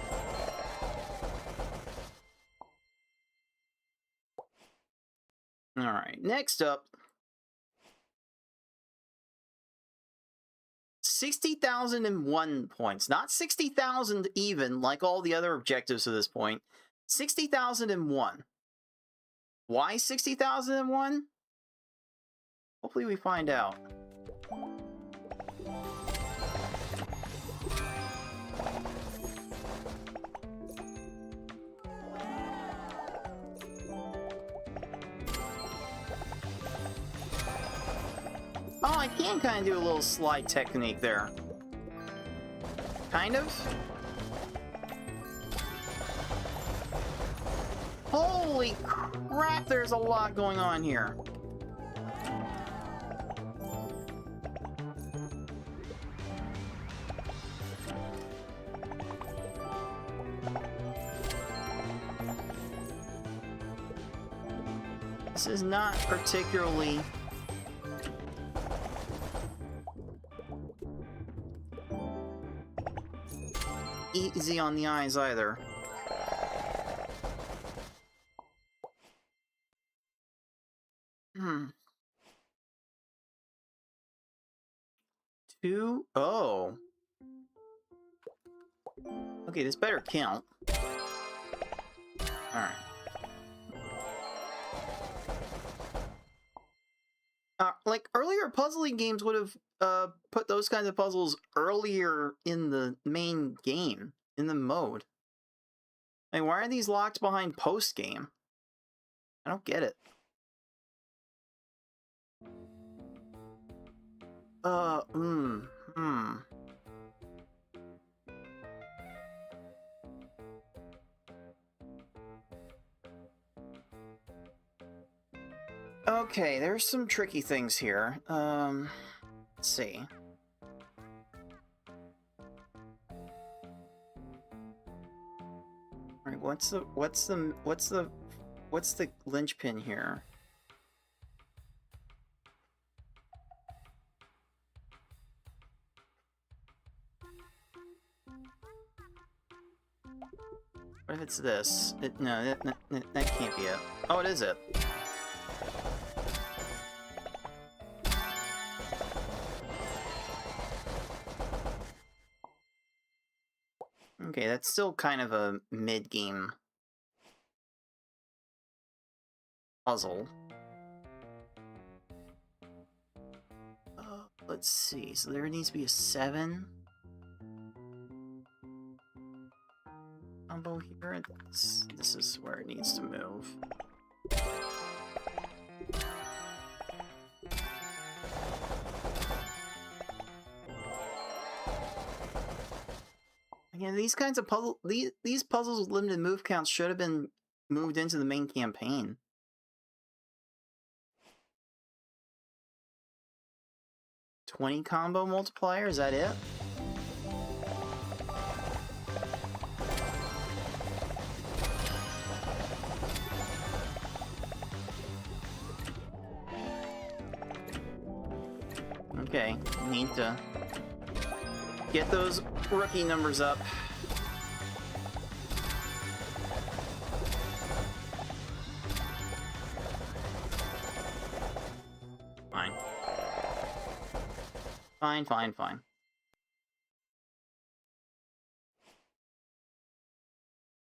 Alright, next up. 60,001 points. Not 60,000 even, like all the other objectives to this point. 60,001. Why 60,001? Hopefully we find out. Oh, I can kind of do a little slide technique there. Kind of. Holy crap, there's a lot going on here. This is not particularly easy on the eyes either. Two? Oh. Okay, this better count. Alright. Like, earlier puzzling games would have put those kinds of puzzles earlier in the main game, in the mode. Like, why are these locked behind post-game? I don't get it. Okay, there's some tricky things here. Let's see. Alright, what's the linchpin here? What if it's this? No, that can't be it. Oh, it is it. Okay, that's still kind of a mid-game puzzle. Let's see, so there needs to be a 7 combo here. This is where it needs to move. Again, these kinds of these puzzles with limited move counts should have been moved into the main campaign. $20 combo multiplier, is that it? Okay, need to get those rookie numbers up. Fine. Fine.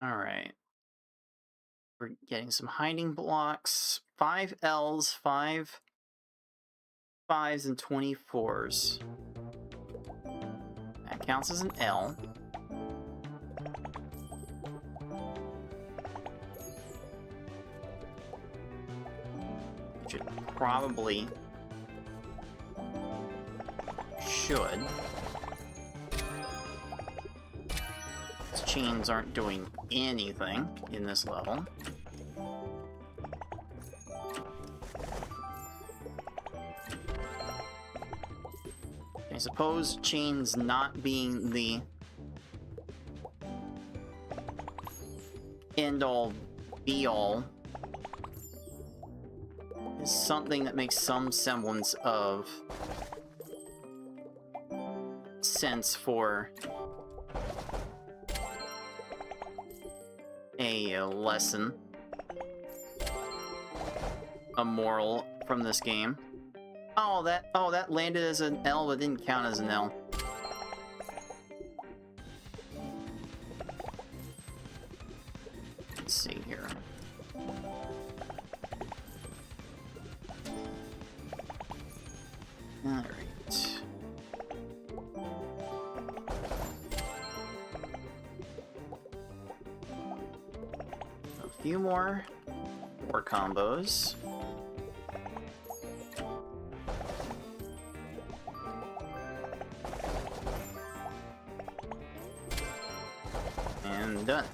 Alright. We're getting some hiding blocks. 5 L's, 5 5s, and 24s. That counts as an L. Which it probably should. These chains aren't doing anything in this level. I suppose chains not being the end-all, be-all is something that makes some semblance of sense for a lesson, a moral from this game. Oh, that landed as an L, but didn't count as an L. Let's see here. Alright. A few more combos. And done.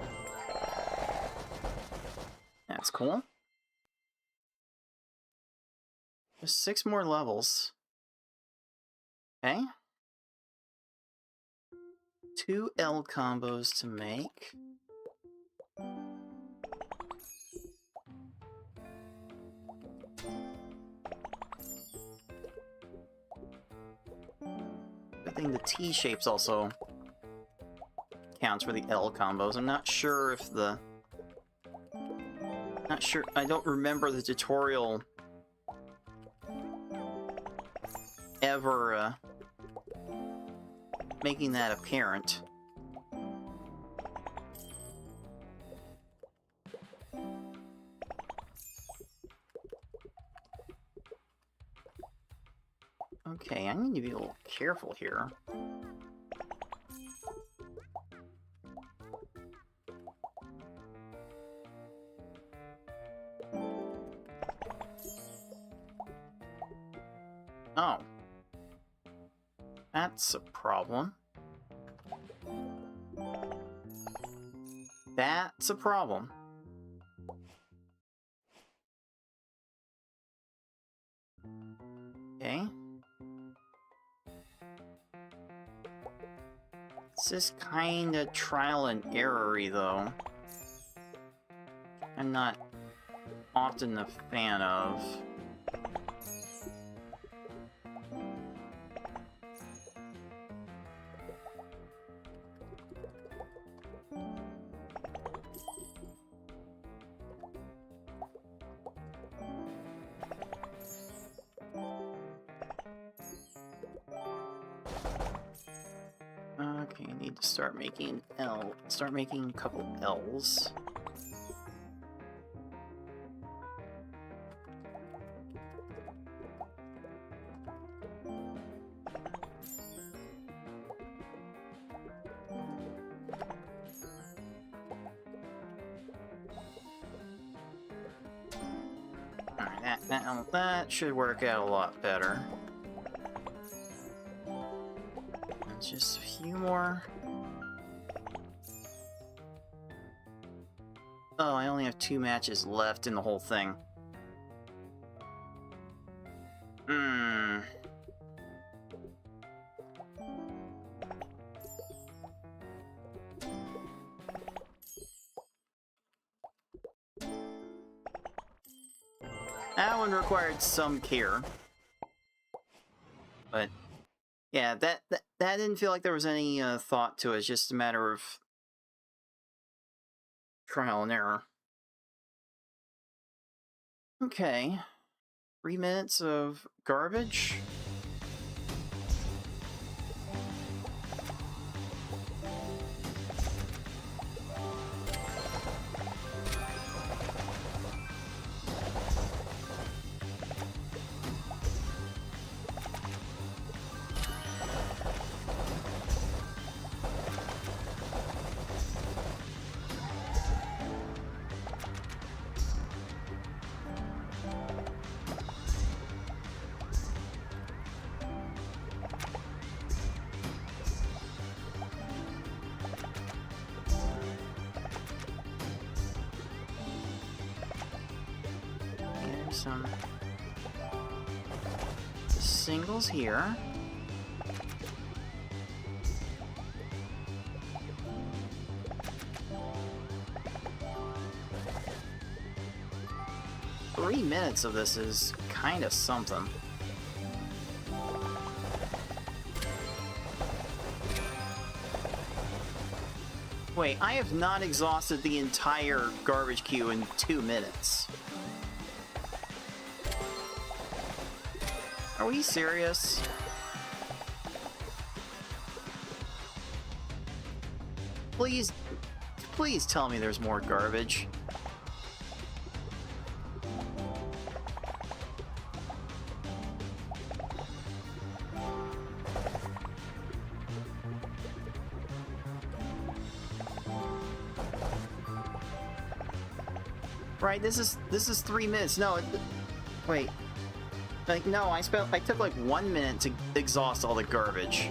That's cool. Just 6 more levels. Okay. 2 L combos to make. think the T shapes also counts for the L combos. I'm not sure if the... Not sure, I don't remember the tutorial ever making that apparent. Okay, I need to be a little careful here. Oh. That's a problem. That's a problem. Okay. This is kinda trial and error-y, though. I'm not often a fan of. Okay, I need to start making a couple L's. Alright, that should work out a lot better. Just a few more. Oh, I only have 2 matches left in the whole thing. That one required some care. But yeah, that didn't feel like there was any thought to it. It's just a matter of trial and error. Okay. 3 minutes of garbage. Some singles here. Three minutes of this is kind of something. Wait, I have not exhausted the entire garbage queue in 2 minutes. Are we serious? Please tell me there's more garbage. Right, this is 3 minutes. No, wait. Like, no, I took like 1 minute to exhaust all the garbage.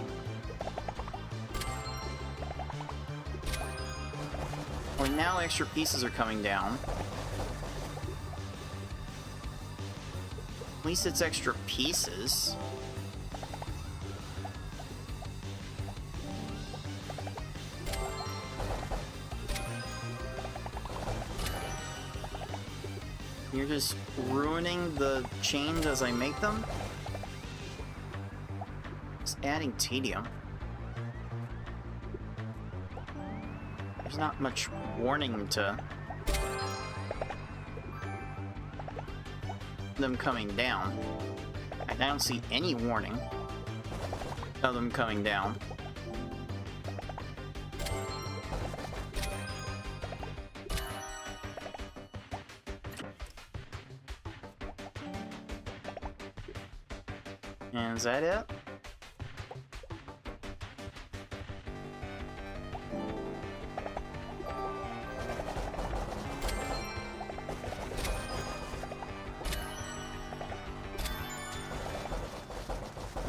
Well, now extra pieces are coming down. At least it's extra pieces. You're just ruining the chains as I make them? This adding tedium. There's not much warning to them coming down. I don't see any warning of them coming down. And is that it?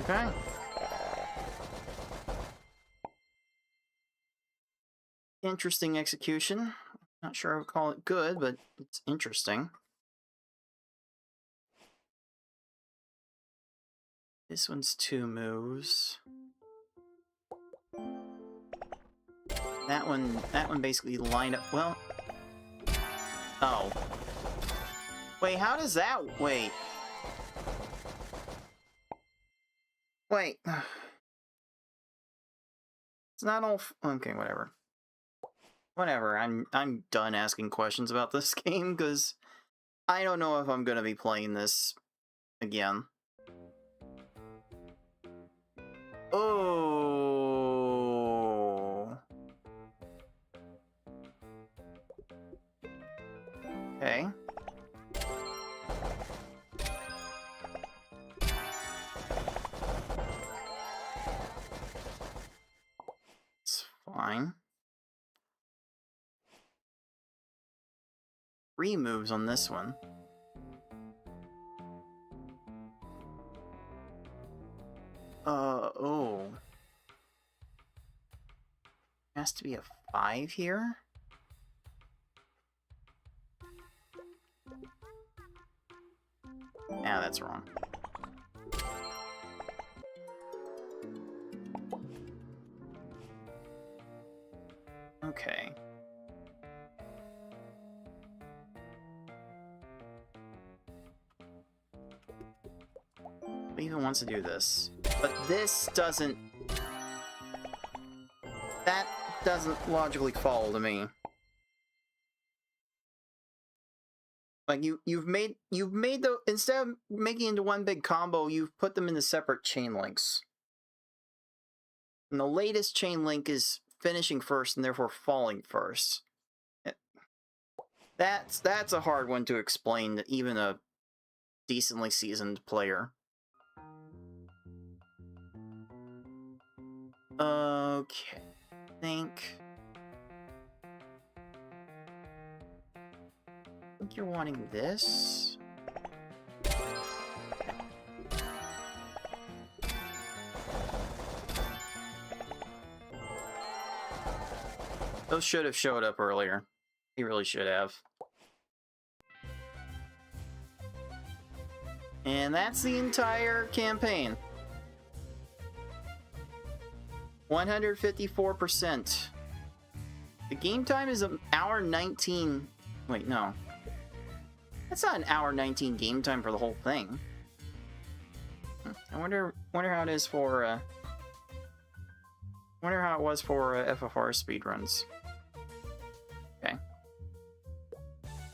Okay. Interesting execution. Not sure I would call it good, but it's interesting. This one's 2 moves. That one basically lined up, well... Oh. Wait, how does that... Wait. Wait. It's not all... Okay, whatever. Whatever, I'm done asking questions about this game, because I don't know if I'm gonna be playing this again. Oh. Okay. It's fine. 3 moves on this one. Oh. Has to be a 5 here? Yeah, that's wrong. Okay. It even wants to do this. But this doesn't... That doesn't logically follow to me. Like you've made the, instead of making into one big combo, you've put them into separate chain links. And the latest chain link is finishing first and therefore falling first. That's a hard one to explain to even a decently seasoned player. Okay, I think you're wanting this. Those should have showed up earlier. He really should have. And that's the entire campaign. 154%. The game time is an hour 19. Wait, no. That's not an hour 19 game time for the whole thing. I wonder how it is for wonder how it was for FFR speedruns. Okay.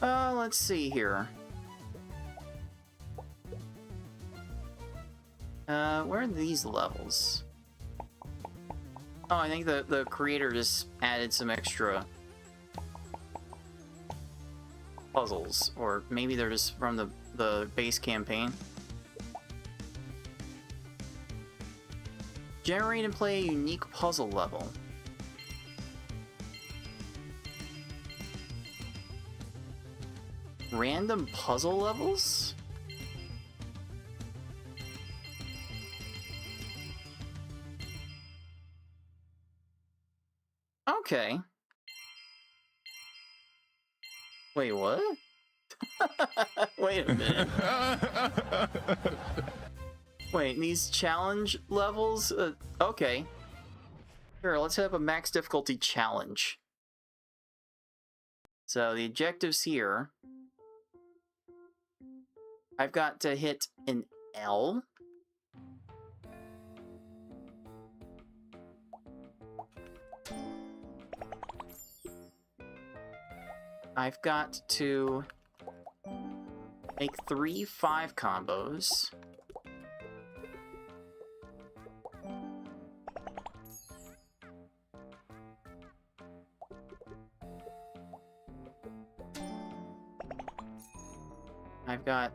Let's see here. Where are these levels? Oh, I think the creator just added some extra puzzles, or maybe they're just from the base campaign. Generate and play a unique puzzle level. Random puzzle levels? Okay. Wait, what? Wait a minute. Wait, these challenge levels? Okay. Sure, let's have a max difficulty challenge. So the objectives here. I've got to hit an L. I've got to make 3 5 combos. I've got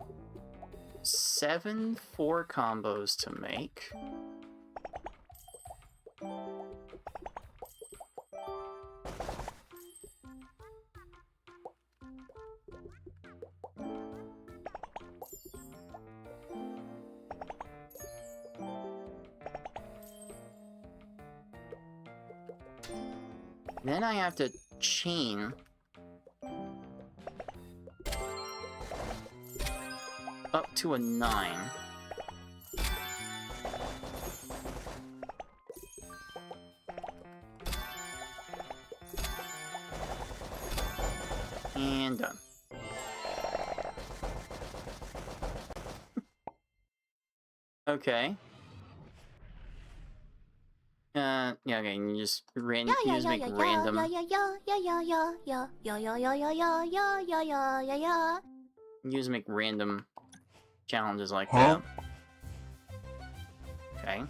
7 4 combos to make. Then I have to chain up to a 9. And done. Okay. Yeah, okay, you just make random. You just make random challenges like that. Okay.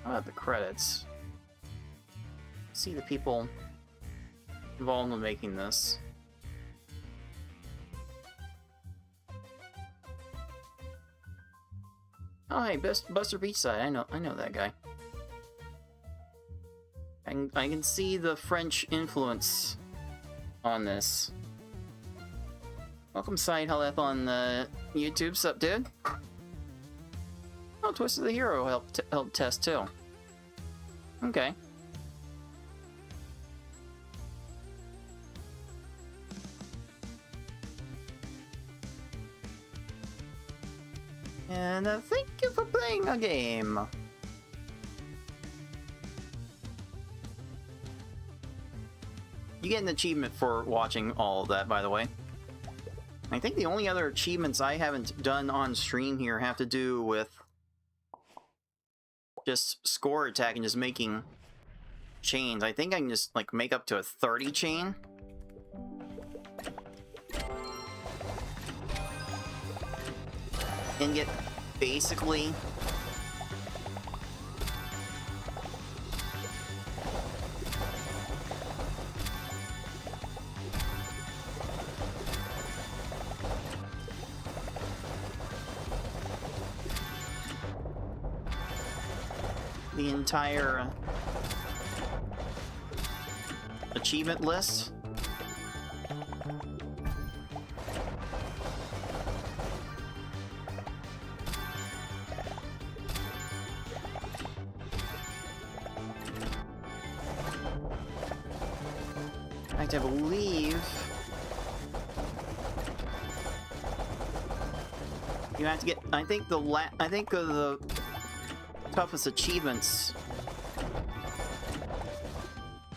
How about the credits? See the people involved in making this. Oh hey, Buster Beachside, I know that guy. I can see the French influence on this. Welcome Side Haleth on YouTube, sup dude? Oh, Twisted the Hero helped test too. Okay. And thank you for playing a game. You get an achievement for watching all of that, by the way. I think the only other achievements I haven't done on stream here have to do with just score attack and just making chains. I think I can just like make up to a 30 chain. And get basically the entire achievement list. I believe you have to get. I think the toughest achievements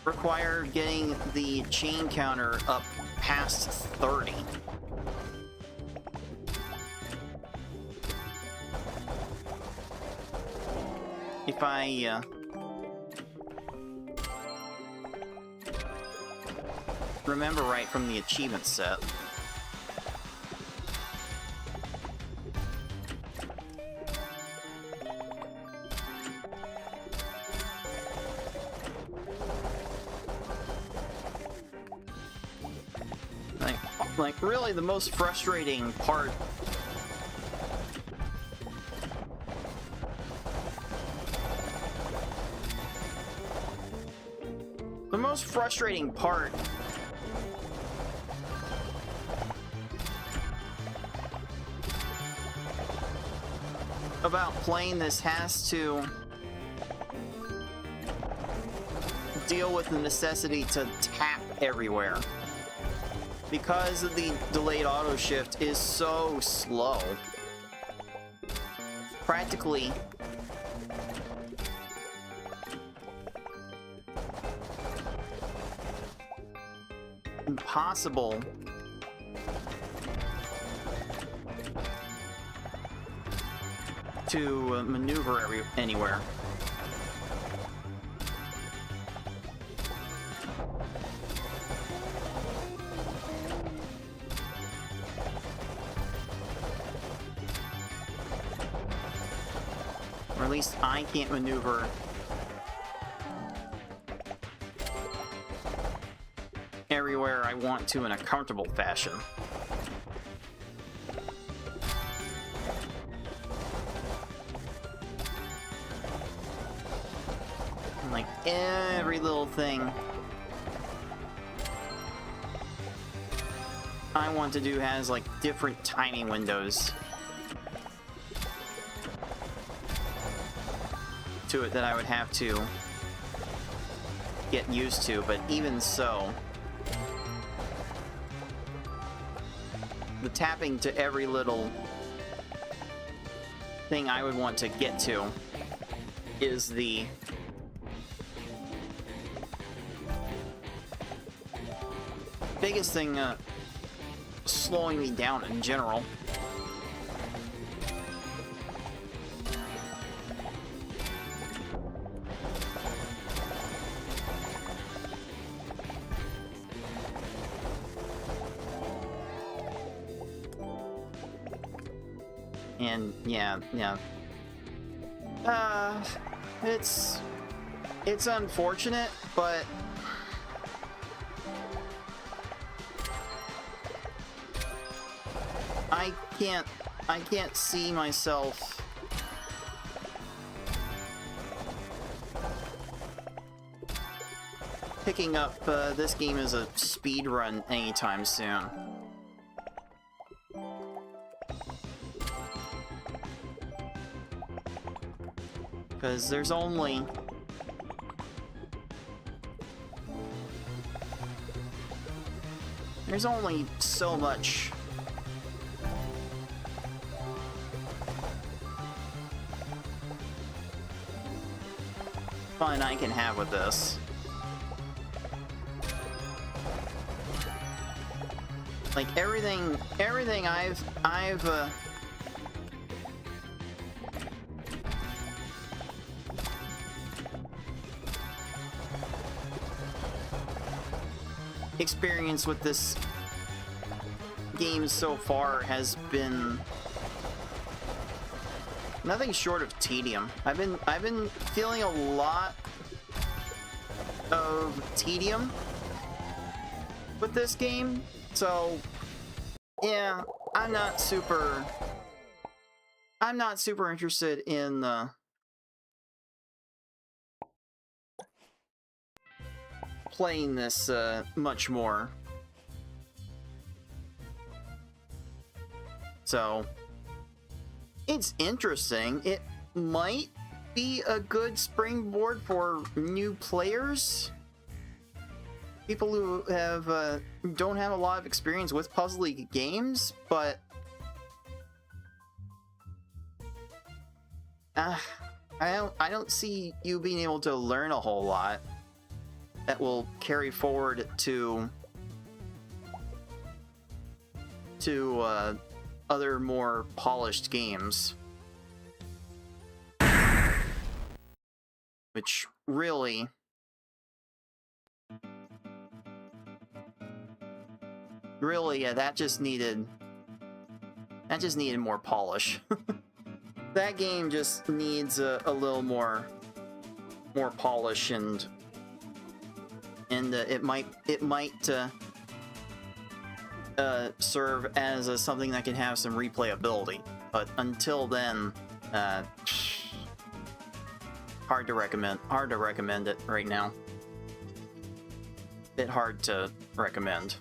require getting the chain counter up past 30. If I remember right from the achievement set. Like really the most frustrating part about playing this has to deal with the necessity to tap everywhere. Because the delayed auto shift is so slow, practically impossible to maneuver anywhere. Or at least I can't maneuver everywhere I want to in a comfortable fashion. And like every little thing I want to do has like different timing windows to it that I would have to get used to, but even so, the tapping to every little thing I would want to get to is the biggest thing slowing me down in general. And yeah. It's unfortunate, but I can't see myself picking up this game as a speedrun anytime soon. Because there's only so much fun I can have with this. Like everything I've experience with this game so far has been nothing short of tedium. I've been feeling a lot of tedium with this game, so yeah, I'm not super interested in playing this much more. So it's interesting. It might be a good springboard for new players, people who have don't have a lot of experience with puzzle games, but I don't see you being able to learn a whole lot that will carry forward to other more polished games, which really yeah, that just needed more polish. That game just needs a little more polish, and it might serve as something that can have some replayability. But until then, hard to recommend it right now. Bit hard to recommend.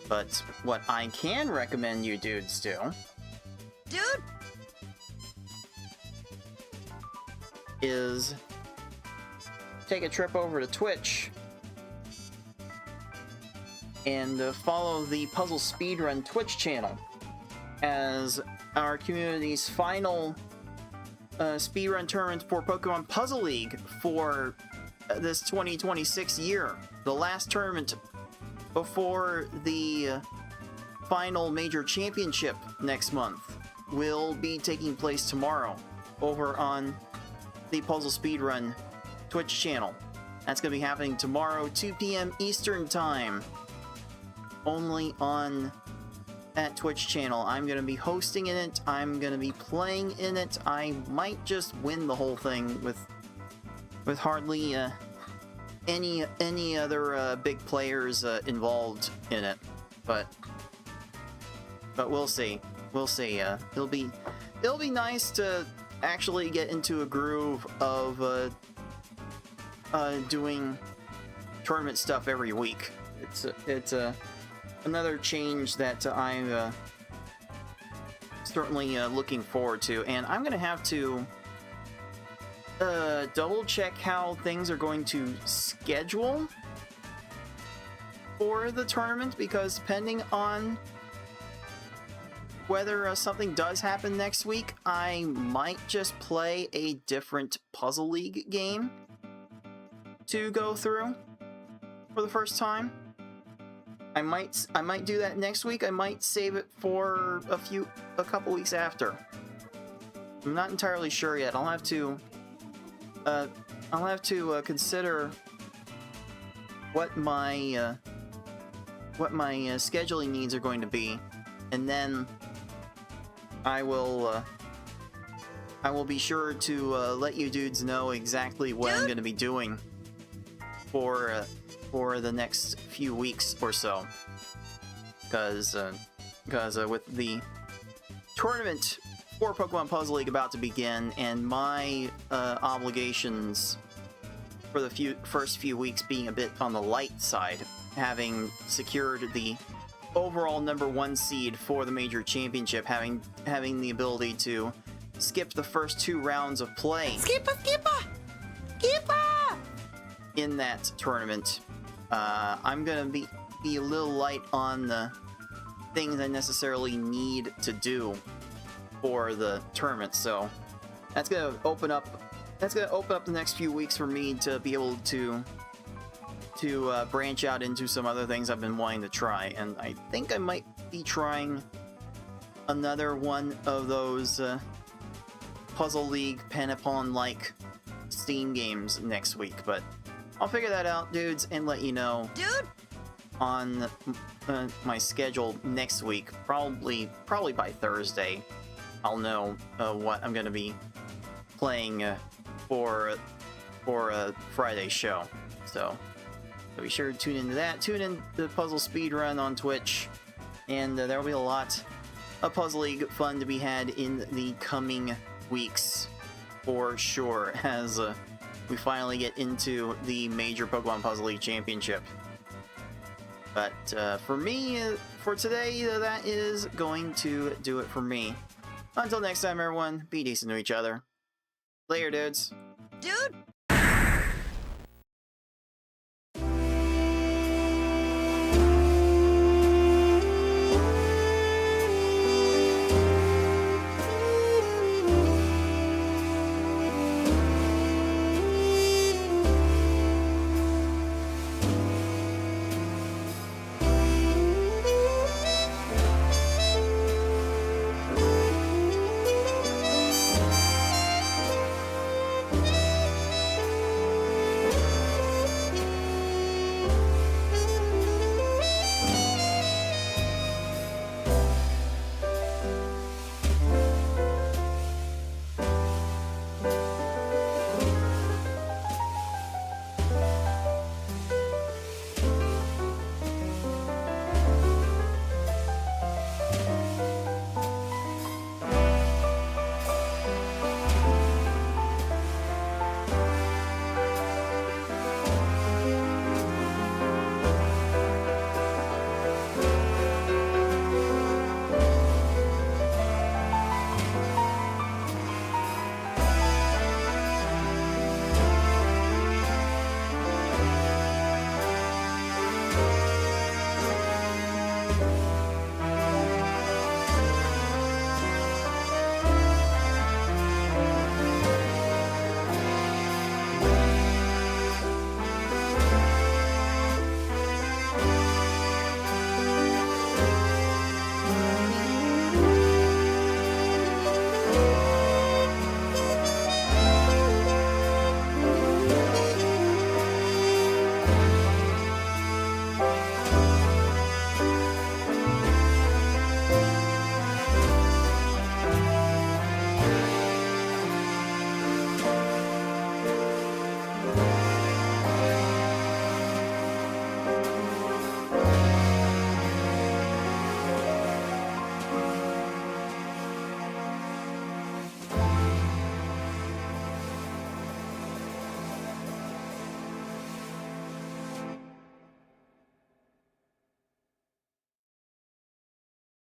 But what I can recommend you dudes do, is take a trip over to Twitch and follow the Puzzle Speedrun Twitch channel as our community's final speedrun tournament for Pokemon Puzzle League for this 2026 year. The last tournament before the final major championship next month, will be taking place tomorrow over on the Puzzle Speedrun Twitch channel. That's going to be happening tomorrow, 2 p.m. Eastern Time, only on that Twitch channel. I'm going to be hosting in it. I'm going to be playing in it. I might just win the whole thing with hardly any other big players involved in it, but we'll see. We'll see. It'll be nice to actually get into a groove of doing tournament stuff every week. It's another change that I'm certainly looking forward to, and I'm gonna have to double check how things are going to schedule for the tournament, because depending on whether something does happen next week, I might just play a different Puzzle League game to go through for the first time. I might do that next week. I might save it for a couple weeks after. I'm not entirely sure yet. I'll have to consider what my scheduling needs are going to be, and then I will be sure to let you dudes know exactly what I'm going to be doing for the next few weeks or so, because with the tournament for Pokemon Puzzle League about to begin, and my obligations for the first few weeks being a bit on the light side, having secured the overall #1 seed for the major championship, having the ability to skip the first 2 rounds of play in that tournament, I'm gonna be a little light on the things I necessarily need to do for the tournament. So that's gonna open up the next few weeks for me to be able to branch out into some other things I've been wanting to try, and I think I might be trying another one of those Puzzle League Panepon-like Steam games next week, but I'll figure that out, dudes, and let you know on my schedule next week. Probably by Thursday, I'll know what I'm going to be playing for Friday's show. So be sure to tune into that. Tune in to Puzzle Speedrun on Twitch, and there will be a lot of Puzzle League fun to be had in the coming weeks, for sure, as we finally get into the major Pokemon Puzzle League Championship. But for me, for today, that is going to do it for me. Until next time, everyone, be decent to each other. Later, dudes. Dude!